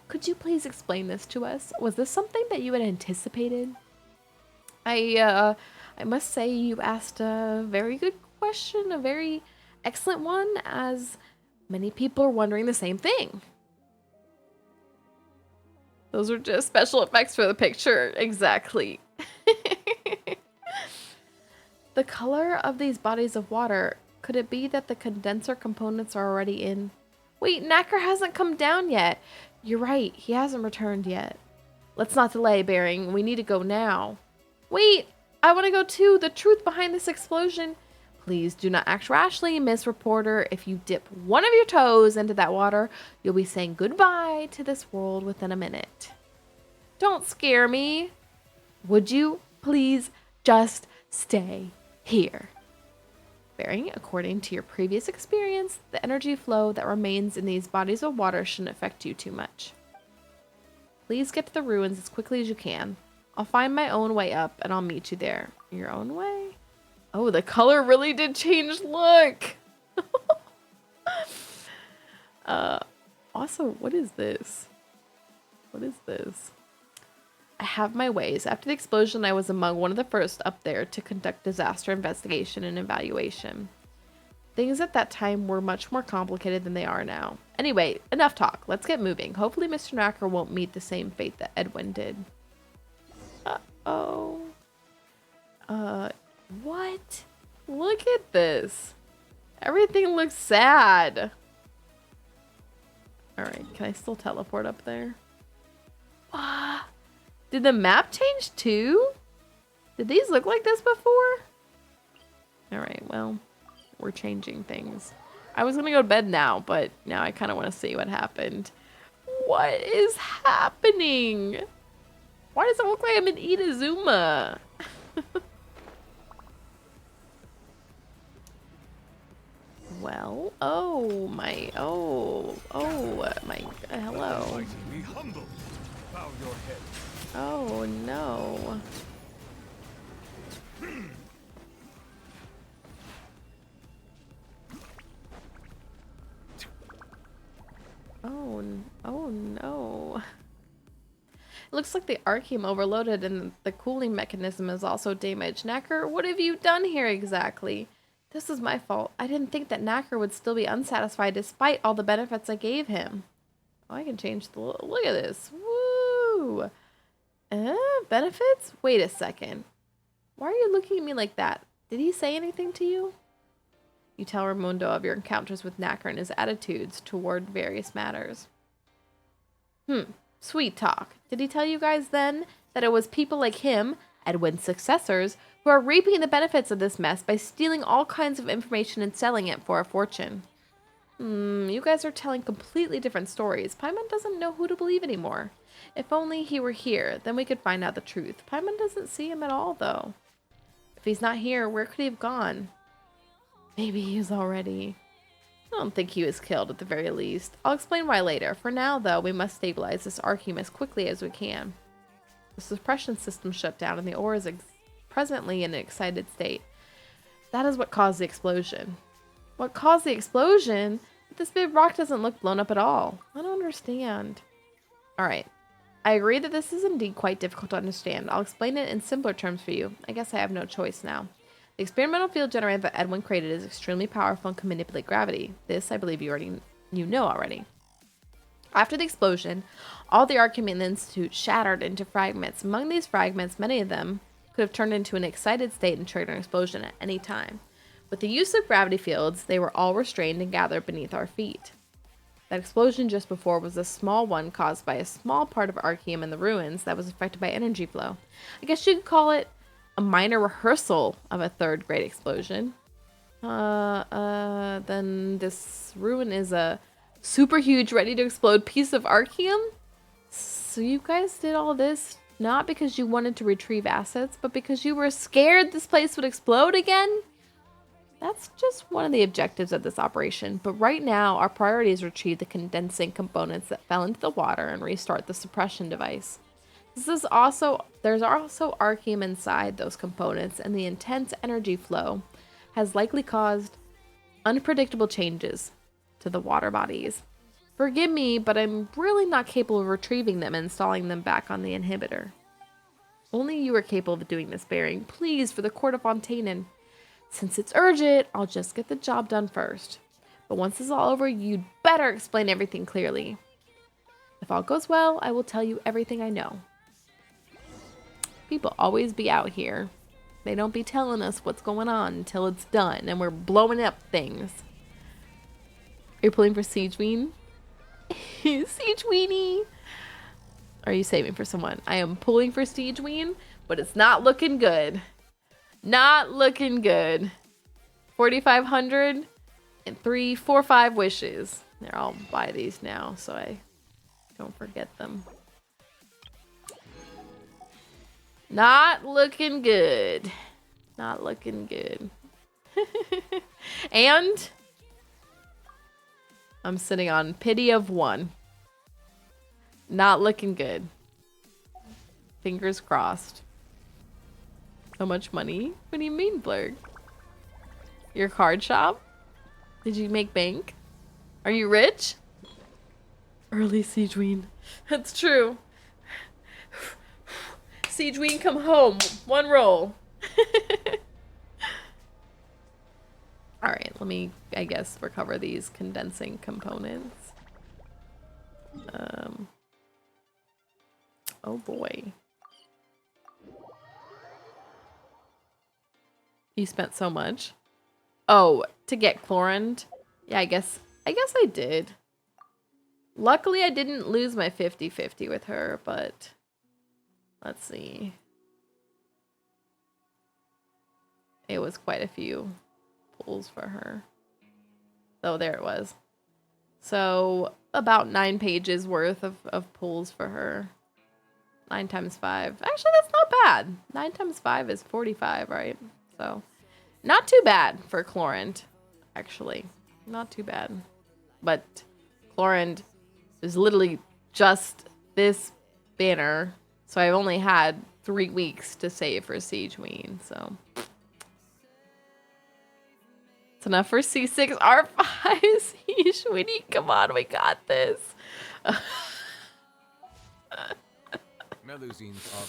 Could you please explain this to us? Was this something that you had anticipated? I must say you asked a very good question, a very excellent one, as many people are wondering the same thing. Those are just special effects for the picture. Exactly. The color of these bodies of water, could it be that the condenser components are already in? Wait, Knacker hasn't come down yet. You're right, he hasn't returned yet. Let's not delay, Bering. We need to go now. Wait, I want to go too. The truth behind this explosion. Please do not act rashly, Miss Reporter. If you dip one of your toes into that water, you'll be saying goodbye to this world within a minute. Don't scare me. Would you please just stay here? Bering, according to your previous experience, the energy flow that remains in these bodies of water shouldn't affect you too much. Please get to the ruins as quickly as you can. I'll find my own way up and I'll meet you there. Your own way? Oh, the color really did change look. Also, what is this? What is this? I have my ways. After the explosion, I was among one of the first up there to conduct disaster investigation and evaluation. Things at that time were much more complicated than they are now. Anyway, enough talk. Let's get moving. Hopefully Mr. Knacker won't meet the same fate that Edwin did. Uh-oh. What? Look at this. Everything looks sad. Alright, can I still teleport up there? Ah, did the map change too? Did these look like this before? Alright, well, we're changing things. I was gonna go to bed now, but now I kind of want to see what happened. What is happening? Why does it look like I'm in Itazuma? Well, oh my, hello. Mighty, be humble. Bow your head. Oh no. Oh no. It looks like the Archeum overloaded and the cooling mechanism is also damaged. Knacker, what have you done here exactly? This is my fault. I didn't think that Knacker would still be unsatisfied despite all the benefits I gave him. Oh, I can change the look at this. Woo! Benefits? Wait a second. Why are you looking at me like that? Did he say anything to you? You tell Raimundo of your encounters with Knacker and his attitudes toward various matters. Sweet talk. Did he tell you guys then that it was people like him, Edwin's successors, who are reaping the benefits of this mess by stealing all kinds of information and selling it for a fortune? You guys are telling completely different stories. Paimon doesn't know who to believe anymore. If only he were here, then we could find out the truth. Paimon doesn't see him at all, though. If he's not here, where could he have gone? Maybe he's already... I don't think he was killed at the very least. I'll explain why later. For now, though, we must stabilize this Archeum as quickly as we can. The suppression system shut down and the ore is presently in an excited state. That is what caused the explosion. What caused the explosion? This big rock doesn't look blown up at all. I don't understand. Alright. I agree that this is indeed quite difficult to understand. I'll explain it in simpler terms for you. I guess I have no choice now. The experimental field generator that Edwin created is extremely powerful and can manipulate gravity. This, I believe, you know already. After the explosion, all the Archeum in the Institute shattered into fragments. Among these fragments, many of them could have turned into an excited state and triggered an explosion at any time. With the use of gravity fields, they were all restrained and gathered beneath our feet. That explosion just before was a small one caused by a small part of Archeum in the ruins that was affected by energy flow. I guess you could call it a minor rehearsal of a third great explosion. Then this ruin is a super huge, ready to explode piece of Archeum? So you guys did all this not because you wanted to retrieve assets, but because you were scared this place would explode again? That's just one of the objectives of this operation, but right now our priority is to retrieve the condensing components that fell into the water and restart the suppression device. There's also Archeum inside those components, and the intense energy flow has likely caused unpredictable changes to the water bodies. Forgive me, but I'm really not capable of retrieving them and installing them back on the inhibitor. Only you are capable of doing this, Baring. Please, for the Court of Fontainen. Since it's urgent, I'll just get the job done first. But once this is all over, you'd better explain everything clearly. If all goes well, I will tell you everything I know. People always be out here. They don't be telling us what's going on until it's done and we're blowing up things. You're pulling for Sigewinne? Sigewinne! Are you saving for someone? I am pulling for Sigewinne, but it's not looking good. Not looking good. 4,500 and 5 wishes. There, I'll buy these now so I don't forget them. Not looking good. Not looking good. And I'm sitting on pity of 1. Not looking good. Fingers crossed. How much money? What do you mean, Blurg? Your card shop? Did you make bank? Are you rich? Early Sigewinne. That's true. Sigewinne, come home. One roll. Alright, let me, I guess, recover these condensing components. Oh boy. You spent so much. Oh, to get chlorined? Yeah, I guess I did. Luckily, I didn't lose my 50-50 with her, but let's see. It was quite a few pulls for her. Oh, there it was. So about 9 pages worth of pulls for her. 9 times 5. Actually, that's not bad. 9 times 5 is 45, right? So not too bad for Chlorant, actually. Not too bad. But Chlorant is literally just this banner. So I've only had 3 weeks to save for Sigewinne, so it's enough for C6 R5. Sigewinne, come on, we got this. Melusines are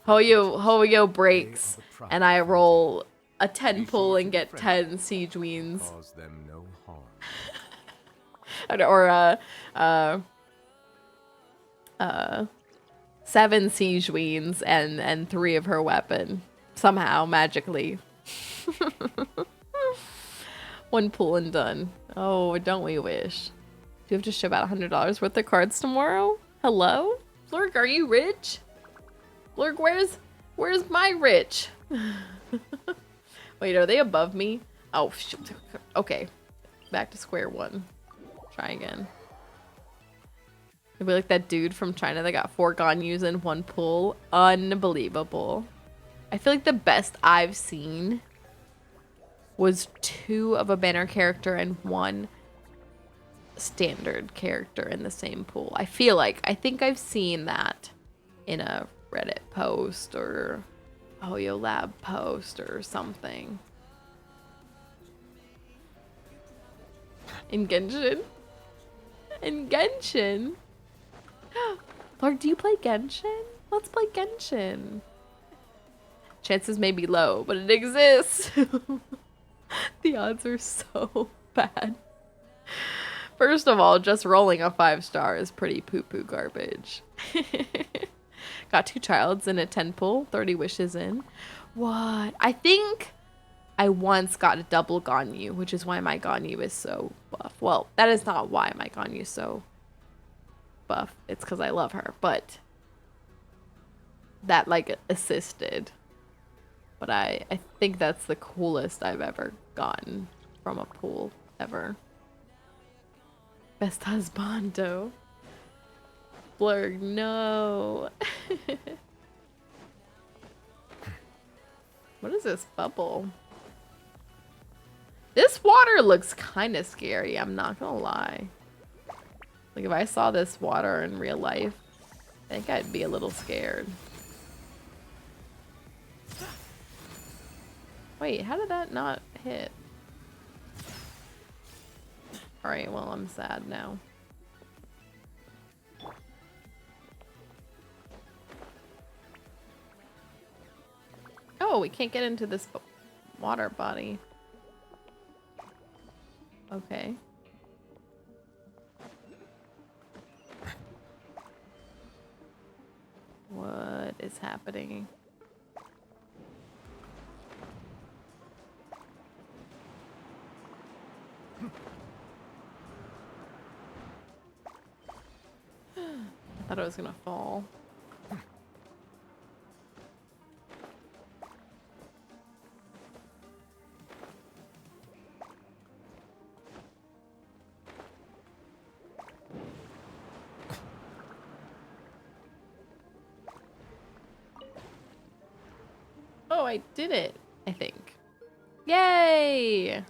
beautiful. Hoyo breaks, and I roll a 10 pull and get 10 Sigewinnes. Cause them no harm. Or 7 Sigewinnes and 3 of her weapon. Somehow, magically. 1 pull and done. Oh, don't we wish. Do you have to ship out $100 worth of cards tomorrow? Hello? Blurg, are you rich? Blurg, where's my rich? Wait, are they above me? Oh, shoot. Okay. Back to square one. Try again. It'd be like that dude from China that got 4 Ganyus in 1 pull. Unbelievable. I feel like the best I've seen was 2 of a banner character and 1 standard character in the same pool. I think I've seen that in a Reddit post or Hoyo Lab post or something. In Genshin? In Genshin? Lord, do you play Genshin? Let's play Genshin. Chances may be low, but it exists. The odds are so bad. First of all, just rolling a 5-star is pretty poo-poo garbage. Got 2 childs in a 10 pull, 30 wishes in. What? I think I once got a double Ganyu, which is why my Ganyu is so buff. Well, that is not why my Ganyu is so buff. It's because I love her, but that like assisted. But I think that's the coolest I've ever gotten from a pool ever. Best husbando. Blurg, no. What is this bubble? This water looks kind of scary, I'm not gonna lie. Like if I saw this water in real life, I think I'd be a little scared. Wait, how did that not hit? Alright, well, I'm sad now. Oh, we can't get into this water body. Okay. What is happening? I thought it was gonna fall. Oh, I did it, I think. Yay!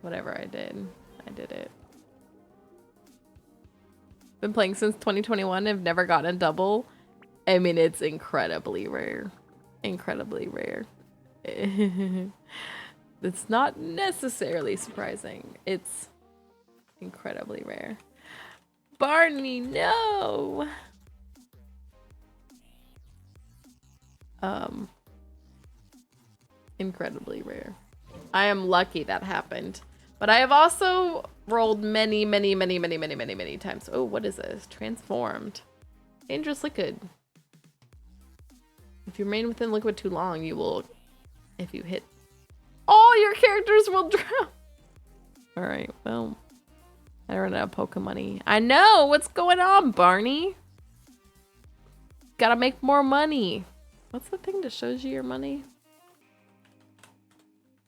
Whatever I did it. Been playing since 2021. I've never gotten a double. I mean, it's incredibly rare. Incredibly rare. It's not necessarily surprising. It's incredibly rare. Barney, no. Incredibly rare. I am lucky that happened. But I have also rolled many times. Oh, what is this? Transformed. Dangerous liquid. If you remain within liquid too long, you will, if you hit, all your characters will drown. All right, well, I run out of Pokemon-y. I know, what's going on, Barney? Gotta make more money. What's the thing that shows you your money?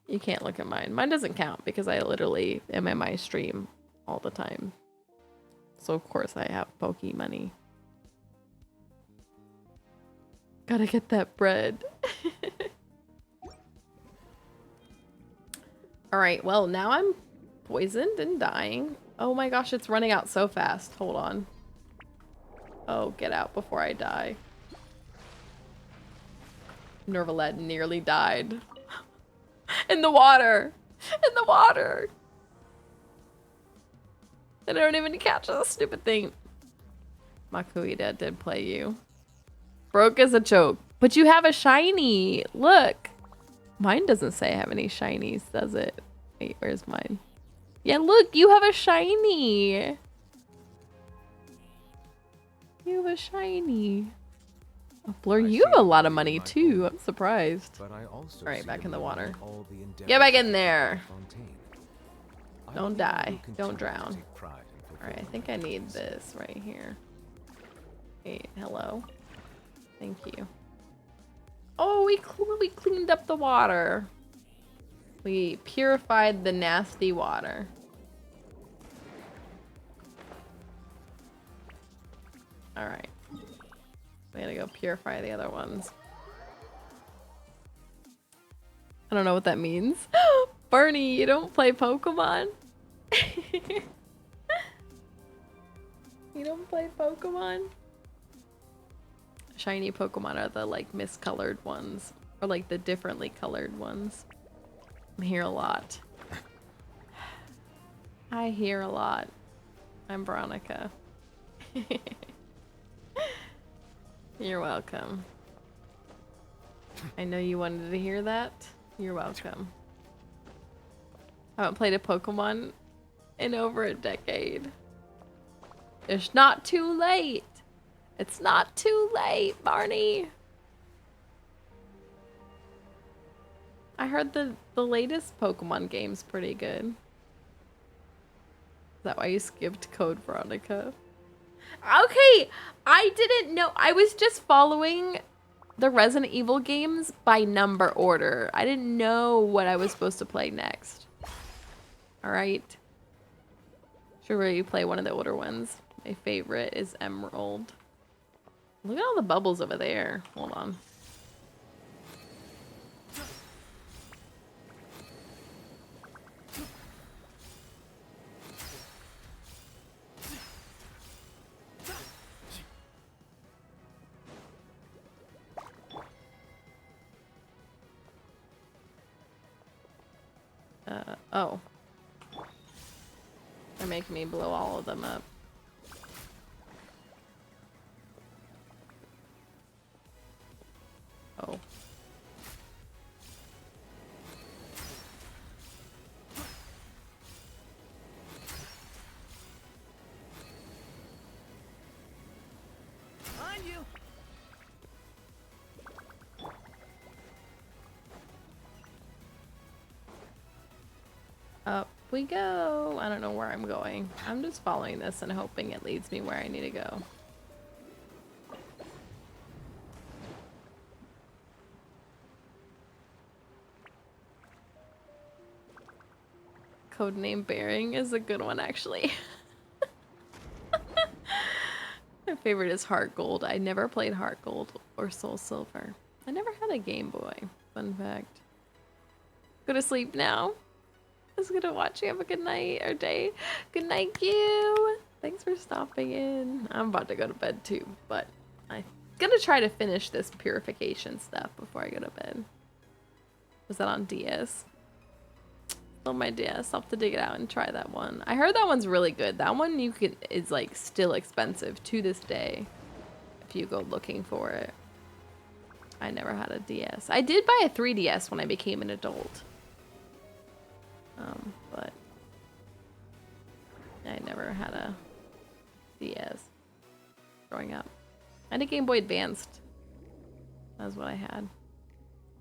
You can't look at mine. Mine doesn't count because I literally am in my stream all the time. So of course I have Poke money. Gotta get that bread. Alright, well now I'm poisoned and dying. Oh my gosh, it's running out so fast. Hold on. Oh, get out before I die. Nervalette nearly died. In the water! In the water! I don't even catch this stupid thing. Makuhita did play you. Broke as a joke. But you have a shiny! Look! Mine doesn't say I have any shinies, does it? Wait, where's mine? Yeah, look! You have a shiny! You have a shiny. Oh, Blur, you have a lot of money too. I'm surprised. Alright, back in the water. Get back in there! Don't die. Don't drown. Alright, I think I need this right here. Hey, hello. Thank you. Oh, we cleaned up the water. We purified the nasty water. Alright. We gotta go purify the other ones. I don't know what that means. Barney, you don't play Pokemon? You don't play Pokemon? Shiny Pokemon are the like miscolored ones. Or like the differently colored ones. I'm here a lot. I hear a lot. I'm Veronica. You're welcome. I know you wanted to hear that. You're welcome. I haven't played a Pokemon in over a decade. It's not too late. It's not too late, Barney. I heard the latest Pokemon game's pretty good. Is that why you skipped Code Veronica? Okay, I didn't know. I was just following the Resident Evil games by number order. I didn't know what I was supposed to play next. Alright. Sure, you play one of the older ones. My favorite is Emerald. Look at all the bubbles over there. Hold on. Oh. They're making me blow all of them up. Oh. On you. Up we go. I don't know where I'm going. I'm just following this and hoping it leads me where I need to go. Codename Bearing is a good one, actually. My favorite is Heart Gold. I never played Heart Gold or Soul Silver. I never had a Game Boy. Fun fact. Go to sleep now. I was gonna watch you. Have a good night or day. Good night, you. Thanks for stopping in. I'm about to go to bed too, but I'm gonna try to finish this purification stuff before I go to bed. Was that on DS? Still my DS. I'll have to dig it out and try that one. I heard that one's really good. That one is like still expensive to this day if you go looking for it. I never had a DS. I did buy a 3DS when I became an adult. But I never had a DS growing up. I had a Game Boy Advanced. That was what I had.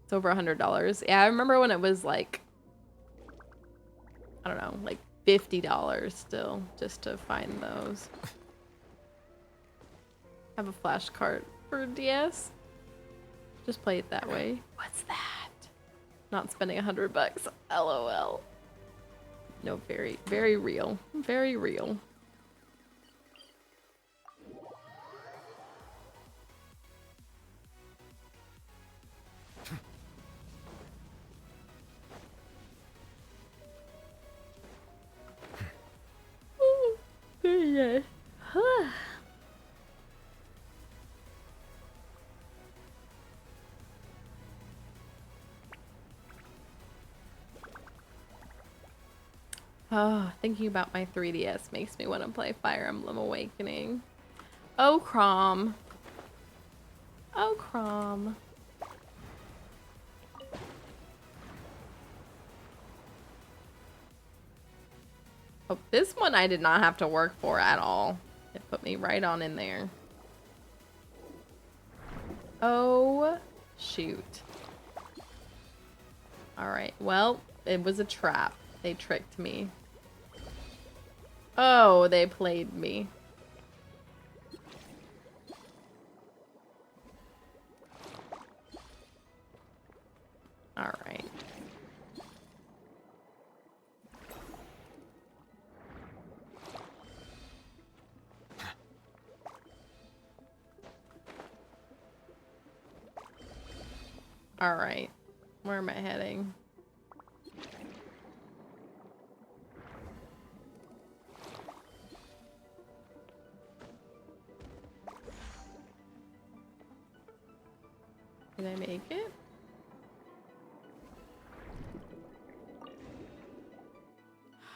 It's over $100. Yeah, I remember when it was like, I don't know, like $50 still just to find those. I have a flash card for DS. Just play it that way. What's that? Not spending $100. LOL. No, very, very real. Very real. Yeah. Oh, thinking about my 3DS makes me want to play Fire Emblem Awakening. Oh, Crom. Oh, Crom. Oh, this one I did not have to work for at all. It put me right on in there. Oh, shoot. Alright, well, it was a trap. They tricked me. Oh, they played me. Alright. Alright. Where am I heading? Did I make it?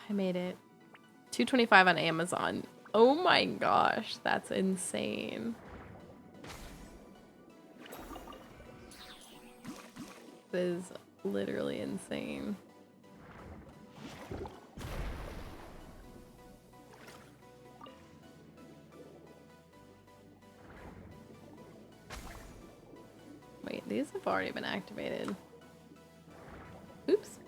I made it. $2.25 on Amazon. Oh my gosh, that's insane. This is literally insane. Wait, these have already been activated. Oops.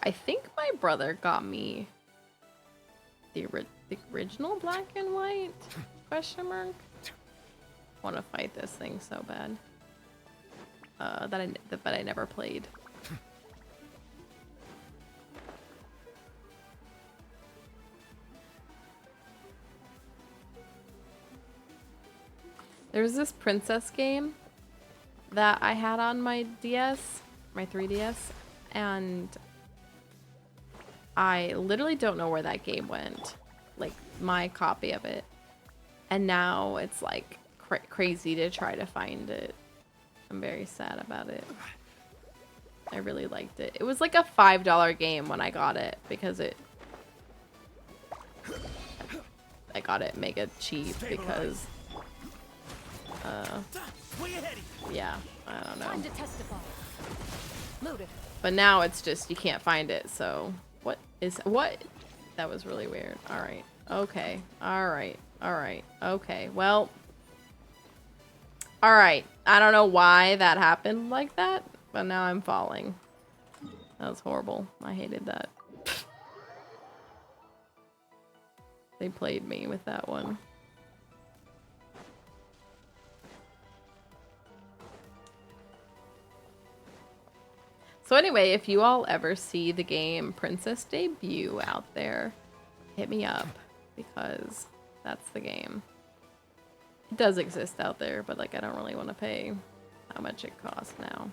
I think my brother got me the original black and white question mark. Want to fight this thing so bad. But I never played. There's this princess game that I had on my DS, my 3DS, and I literally don't know where that game went. Like, my copy of it. And now it's like crazy to try to find it. I'm very sad about it. I really liked it. It was like a $5 game when I got it because I got it mega cheap because yeah, I don't know. But now it's just you can't find it, so what? That was really weird. Alright. Okay. Alright. Alright. Okay. Well. Alright. I don't know why that happened like that, but now I'm falling. That was horrible. I hated that. They played me with that one. So anyway, if you all ever see the game Princess Debut out there, hit me up because that's the game. It does exist out there, but like I don't really want to pay how much it costs now.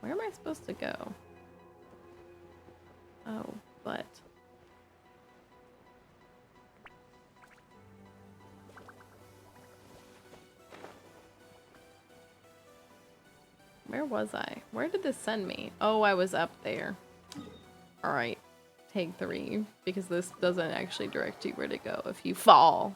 Where am I supposed to go? Oh, but Where was I? Where did this send me? Oh, I was up there. Alright. Take 3. Because this doesn't actually direct you where to go if you fall.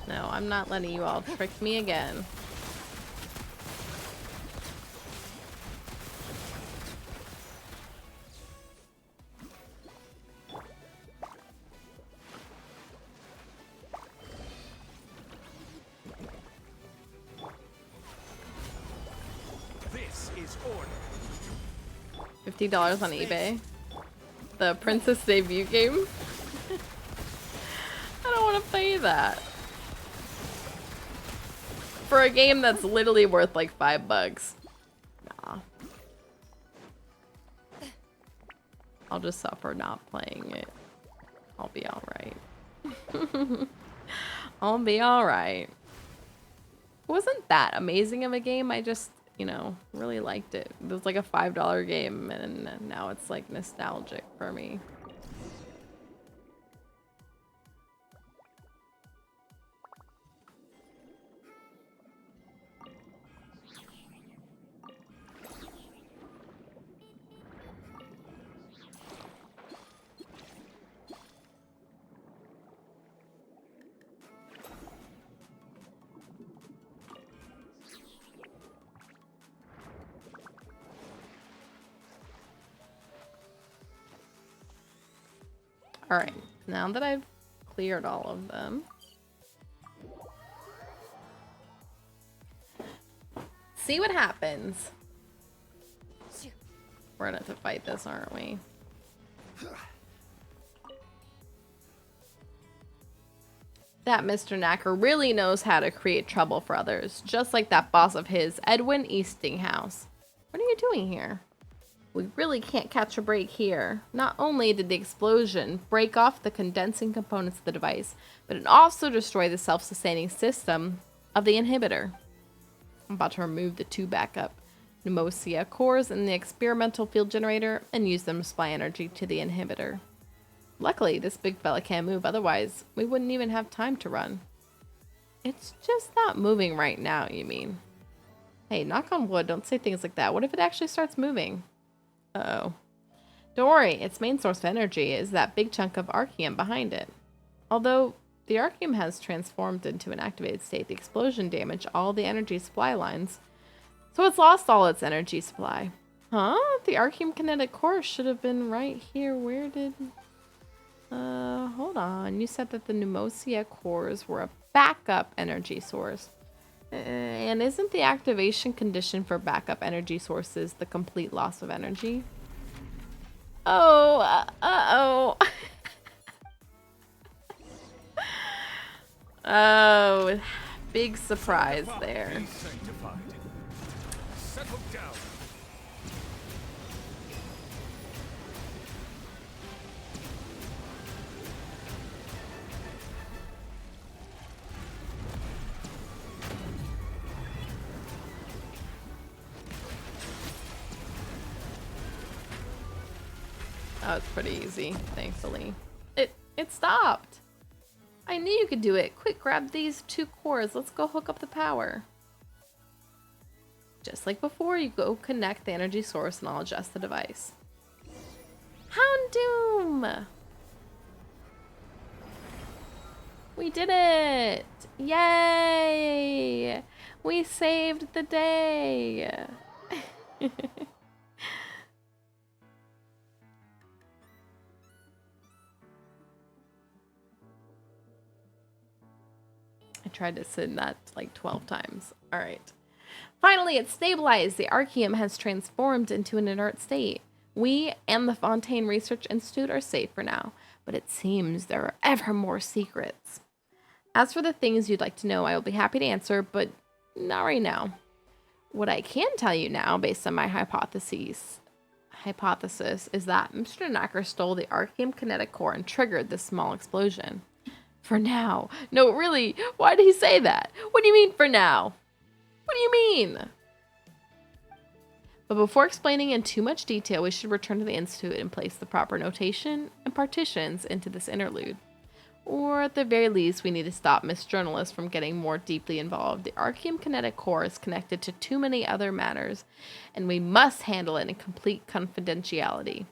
No, I'm not letting you all trick me again. This is order. $50 on eBay. The Princess debut game? I don't want to play that. For a game that's literally worth like $5. Nah. I'll just suffer not playing it. I'll be alright. I'll be alright. It wasn't that amazing of a game. I just, you know, really liked it. It was like a $5 game and now it's like nostalgic for me. Alright, now that I've cleared all of them. See what happens. We're gonna have to fight this, aren't we? That Mr. Knacker really knows how to create trouble for others, just like that boss of his, Edwin Eastinghouse. What are you doing here? We really can't catch a break here. Not only did the explosion break off the condensing components of the device, but it also destroyed the self-sustaining system of the inhibitor. I'm about to remove the 2 backup pneumosia cores in the experimental field generator and use them to supply energy to the inhibitor. Luckily, this big fella can't move, otherwise we wouldn't even have time to run. It's just not moving right now, you mean? Hey, knock on wood, don't say things like that. What if it actually starts moving? Uh-oh. Don't worry, its main source of energy is that big chunk of archaeum behind it. Although the archaeum has transformed into an activated state, the explosion damaged all the energy supply lines, so it's lost all its energy supply. Huh? The archaeum kinetic core should have been right here. Where did... hold on. You said that the pneumosia cores were a backup energy source. And isn't the activation condition for backup energy sources the complete loss of energy? Oh, uh-oh. Oh, big surprise there. Be sanctified. Settle down. That was pretty easy, thankfully. It stopped. I knew you could do it. Quick, grab these 2 cores. Let's go hook up the power. Just like before, you go connect the energy source and I'll adjust the device. Houndoom! We did it! Yay! We saved the day! I tried to send that like 12 times. All right. Finally, it's stabilized. The archaeum has transformed into an inert state. We and the Fontaine Research Institute are safe for now, but it seems there are ever more secrets. As for the things you'd like to know, I will be happy to answer, but not right now. What I can tell you now, based on my hypotheses, hypothesis is that Mr. Knacker stole the Archeum kinetic core and triggered this small explosion. For now. No, really, why did he say that? What do you mean for now? What do you mean? But before explaining in too much detail, we should return to the Institute and place the proper notation and partitions into this interlude. Or at the very least, we need to stop Miss Journalist from getting more deeply involved. The Archeum kinetic core is connected to too many other matters, and we must handle it in complete confidentiality.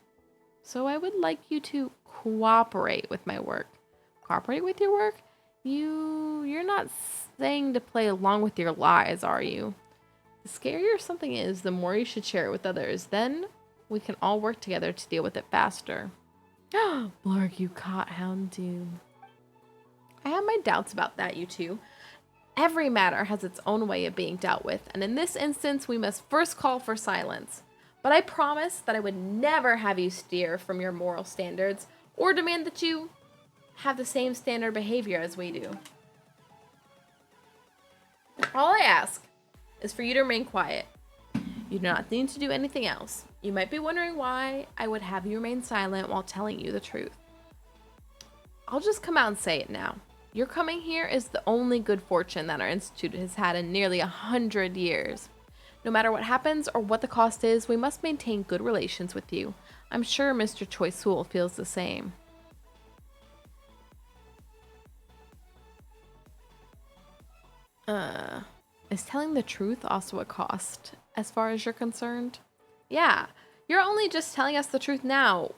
So I would like you to cooperate with my work. Cooperate with your work? You're not saying to play along with your lies, are you? The scarier something is, the more you should share it with others. Then we can all work together to deal with it faster. Blarg, you caught Houndoom. I have my doubts about that, you two. Every matter has its own way of being dealt with, and in this instance, we must first call for silence. But I promise that I would never have you steer from your moral standards or demand that you have the same standard behavior as we do. All I ask is for you to remain quiet. You do not need to do anything else. You might be wondering why I would have you remain silent while telling you the truth. I'll just come out and say it now. Your coming here is the only good fortune that our institute has had in nearly 100 years. No matter what happens or what the cost is, we must maintain good relations with you. I'm sure Mr. Choi Sool feels the same. Is telling the truth also a cost, as far as you're concerned? Yeah, you're only just telling us the truth now,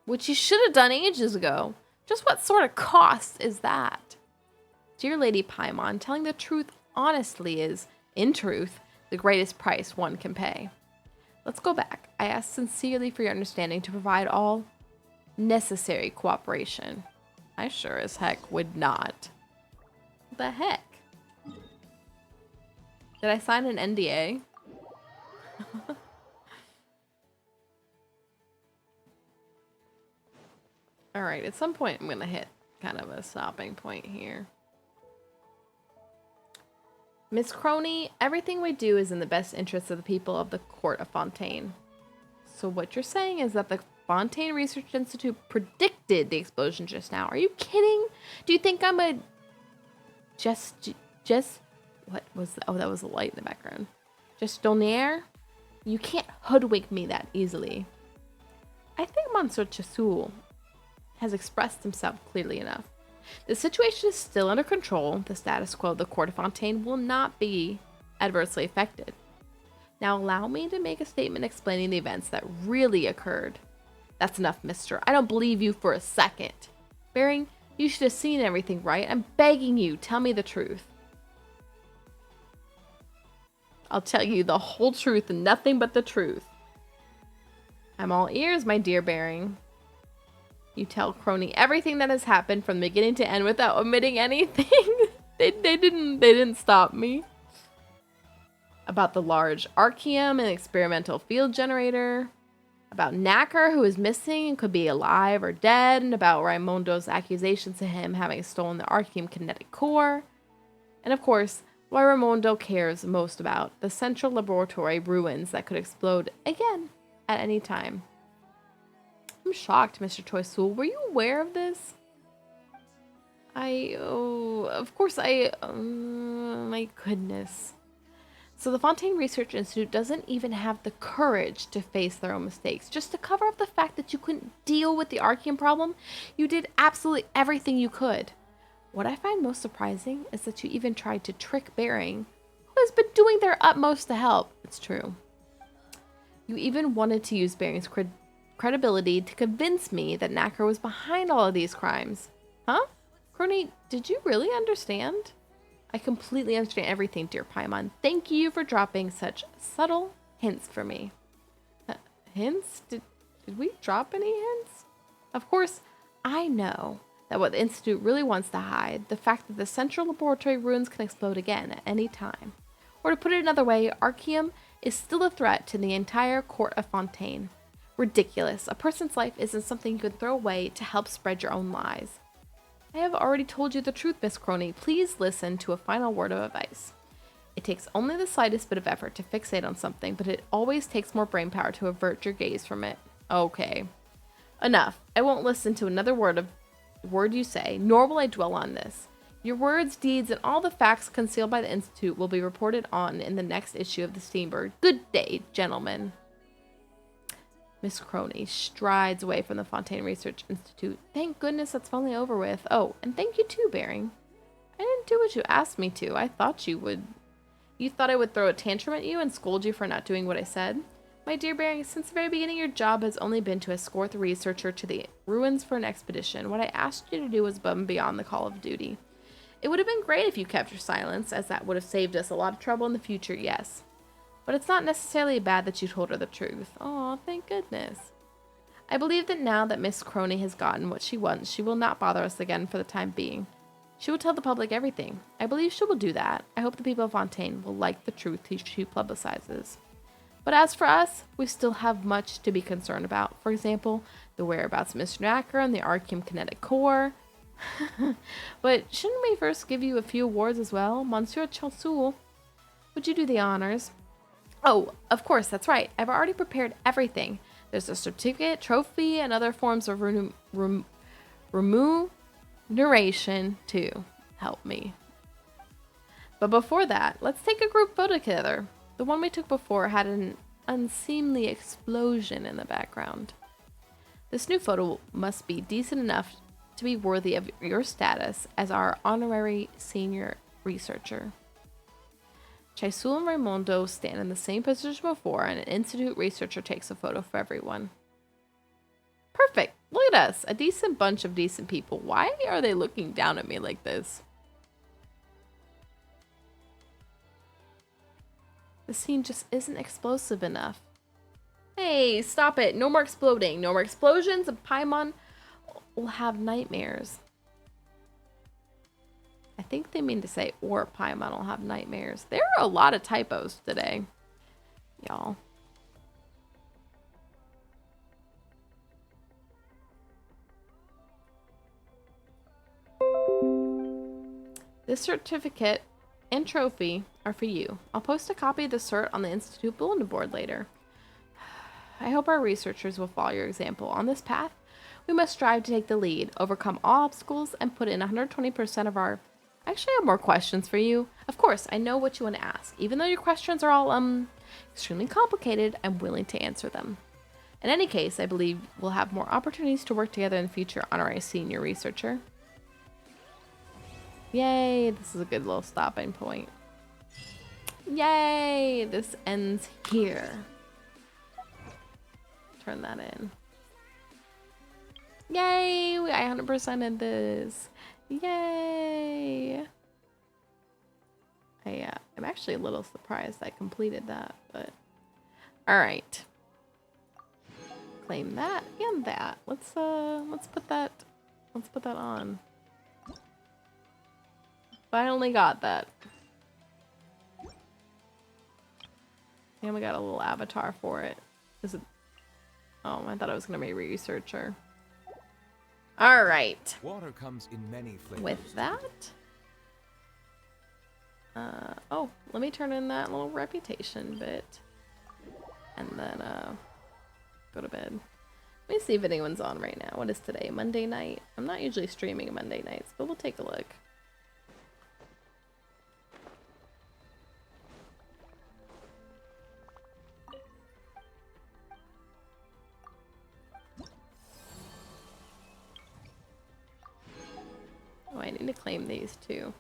which you should have done ages ago. Just what sort of cost is that? Dear Lady Paimon, telling the truth honestly is, in truth, the greatest price one can pay. Let's go back. I ask sincerely for your understanding to provide all necessary cooperation. I sure as heck would not. The heck? Did I sign an NDA? Alright, at some point I'm gonna hit kind of a stopping point here. Miss Crony, everything we do is in the best interest of the people of the Court of Fontaine. So what you're saying is that the Fontaine Research Institute predicted the explosion just now. Are you kidding? Do you think I'm a... Just... What was that? Oh, that was a light in the background. Gestionnaire? You can't hoodwink me that easily. I think Monsieur Chesoul has expressed himself clearly enough. The situation is still under control. The status quo of the Court of Fontaine will not be adversely affected. Now allow me to make a statement explaining the events that really occurred. That's enough, mister. I don't believe you for a second. Baring, you should have seen everything, right? I'm begging you, tell me the truth. I'll tell you the whole truth and nothing but the truth. I'm all ears, my dear Baring. You tell Crony everything that has happened from beginning to end without omitting anything. they didn't stop me. About the large Archeum and experimental field generator. About Knacker, who is missing and could be alive or dead. And about Raimondo's accusations to him having stolen the Archeum kinetic core. And of course, why Raimondo cares most about the central laboratory ruins that could explode again at any time. I'm shocked, Mr. Choi Sool. Were you aware of this? Of course my goodness. So the Fontaine Research Institute doesn't even have the courage to face their own mistakes. Just to cover up the fact that you couldn't deal with the Archeum problem, you did absolutely everything you could. What I find most surprising is that you even tried to trick Baring, who has been doing their utmost to help. It's true. You even wanted to use Baring's credibility to convince me that Knacker was behind all of these crimes. Huh? Crony, did you really understand? I completely understand everything, dear Paimon. Thank you for dropping such subtle hints for me. Hints? Did we drop any hints? Of course, I know that what the Institute really wants to hide, the fact that the central laboratory ruins can explode again at any time. Or to put it another way, Archeum is still a threat to the entire Court of Fontaine. Ridiculous. A person's life isn't something you can throw away to help spread your own lies. I have already told you the truth, Miss Crony. Please listen to a final word of advice. It takes only the slightest bit of effort to fixate on something, but it always takes more brainpower to avert your gaze from it. Okay. Enough. I won't listen to another word you say, nor will I dwell on this. Your words, deeds, and all the facts concealed by the Institute will be reported on in the next issue of the Steambird. Good day, gentlemen. Miss Crony strides away from the Fontaine Research Institute. Thank goodness that's finally over with. Oh, and thank you too, Baring. I didn't do what you asked me to. I thought you would. You thought I would throw a tantrum at you and scold you for not doing what I said? My dear Baring, since the very beginning, your job has only been to escort the researcher to the ruins for an expedition. What I asked you to do was above and beyond the call of duty. It would have been great if you kept your silence, as that would have saved us a lot of trouble in the future, yes. But it's not necessarily bad that you told her the truth. Aw, thank goodness. I believe that now that Miss Crony has gotten what she wants, she will not bother us again for the time being. She will tell the public everything. I believe she will do that. I hope the people of Fontaine will like the truth she publicizes. But as for us, we still have much to be concerned about. For example, the whereabouts of Mr. Knacker and the Archeum kinetic core. But shouldn't we first give you a few awards as well? Monsieur Chansoul, would you do the honors? Oh, of course, that's right. I've already prepared everything. There's a certificate, trophy, and other forms of remuneration to help me. But before that, let's take a group photo together. The one we took before had an unseemly explosion in the background. This new photo must be decent enough to be worthy of your status as our honorary senior researcher. Chaisul and Raimondo stand in the same position before, and an institute researcher takes a photo for everyone. Perfect! Look at us! A decent bunch of decent people. Why are they looking down at me like this? The scene just isn't explosive enough. Hey, stop it! No more exploding! No more explosions, and Paimon will have nightmares. I think they mean to say, or Paimon will have nightmares. There are a lot of typos today, y'all. This certificate and trophy are for you. I'll post a copy of the cert on the Institute bulletin board later. I hope our researchers will follow your example. On this path, we must strive to take the lead, overcome all obstacles, and put in 120% of our... I actually have more questions for you. Of course, I know what you want to ask. Even though your questions are all, extremely complicated, I'm willing to answer them. In any case, I believe we'll have more opportunities to work together in the future, honorary senior researcher. Yay, this is a good little stopping point. Yay, this ends here. Turn that in. Yay, I 100%ed this. Yay. I'm actually a little surprised I completed that, but all right. Claim that and that. Let's put that on. Finally got that. And we got a little avatar for it. Is it? Oh, I thought I was gonna be a researcher. All right. Water comes in many flavors. With that, oh, let me turn in that little reputation bit, and then go to bed. Let me see if anyone's on right now. What is today? Monday night. I'm not usually streaming Monday nights, but we'll take a look. Oh, I need to claim these too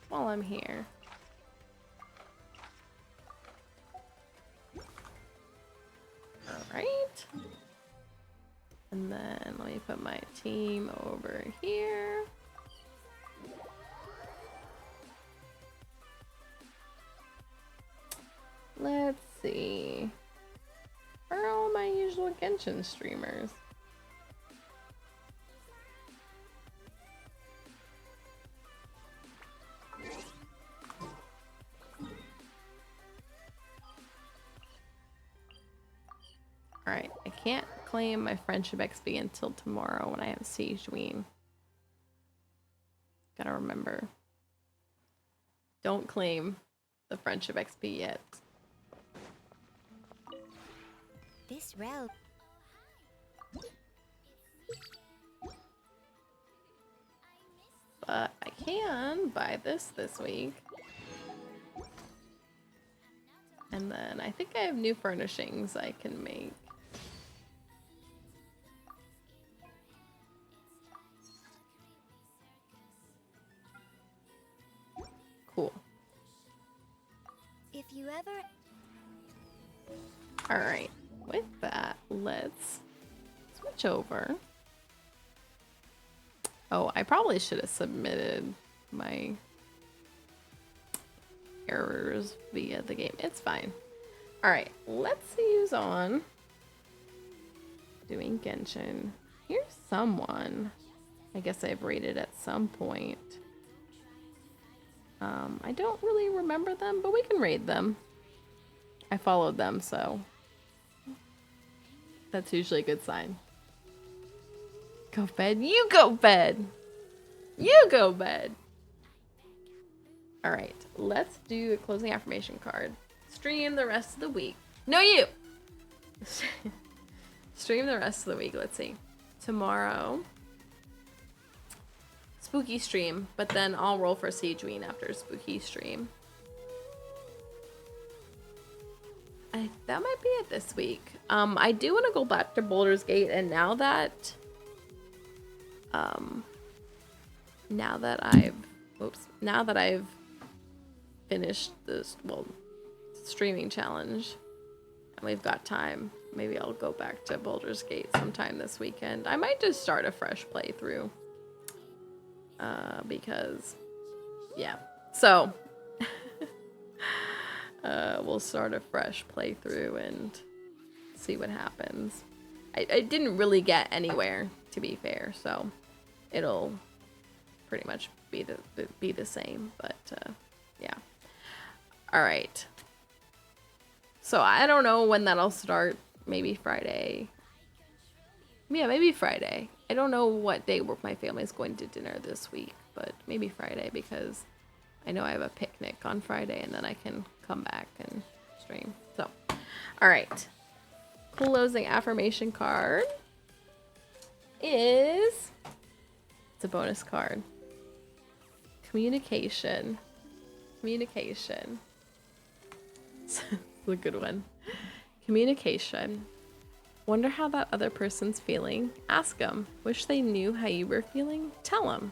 while I'm here. Alright. And then let me put my team over here. Let's see. Where are all my usual Genshin streamers? Alright, I can't claim my friendship XP until tomorrow when I have Sigewinne. Gotta remember. Don't claim the friendship XP yet. This robe. But I can buy this week. And then I think I have new furnishings I can make. Cool. If you ever... Alright, with that, let's switch over. Oh, I probably should have submitted my errors via the game. It's fine. Alright, let's see who's on. Doing Genshin. Here's someone. I guess I've rated at some point. I don't really remember them, but we can raid them. I followed them, so that's usually a good sign. Go bed. You go bed. You go bed. All right, let's do a closing affirmation card. Stream the rest of the week. No, you. Stream the rest of the week. Let's see. Tomorrow, spooky stream, but then I'll roll for Sigewinne after spooky stream. That might be it this week. I do want to go back to Baldur's Gate, and now that I've finished this streaming challenge and we've got time, maybe I'll go back to Baldur's Gate sometime this weekend. I might just start a fresh playthrough because yeah, so we'll start a fresh playthrough and see what happens. I didn't really get anywhere, to be fair, so it'll pretty much be the same, but yeah. All right. So I don't know when that'll start. Maybe Friday. Yeah, maybe Friday. I don't know what day my family's going to dinner this week, but maybe Friday because I know I have a picnic on Friday and then I can come back and stream. So, all right. Closing affirmation card is, it's a bonus card. Communication. Communication. It's a good one. Communication. Wonder how that other person's feeling? Ask them. Wish they knew how you were feeling? Tell them.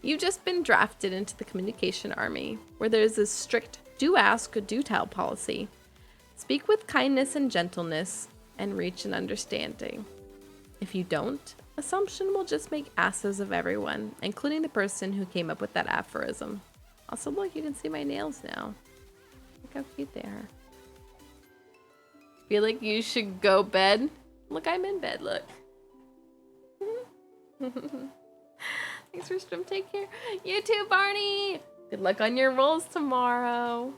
You've just been drafted into the communication army, where there's a strict do ask, do tell policy. Speak with kindness and gentleness, and reach an understanding. If you don't, assumption will just make asses of everyone, including the person who came up with that aphorism. Also, look, you can see my nails now. Look how cute they are. Feel like you should go bed? Look, I'm in bed, look. Thanks for stream, take care. You too, Barney! Good luck on your rolls tomorrow.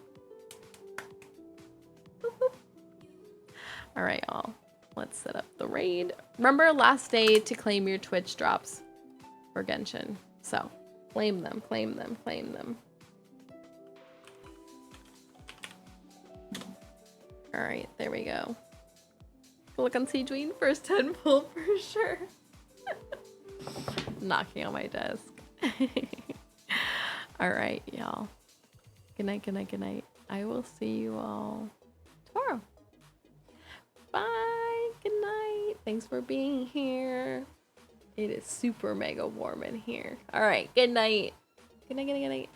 Alright, y'all. Let's set up the raid. Remember, last day to claim your Twitch drops for Genshin. So, claim them, claim them, claim them. Alright, there we go. Look on Sigewinne, first 10 pull for sure. Knocking on my desk. Alright, y'all. Good night, good night, good night. I will see you all tomorrow. Bye. Good night. Thanks for being here. It is super mega warm in here. Alright, good night. Good night, good night, good night.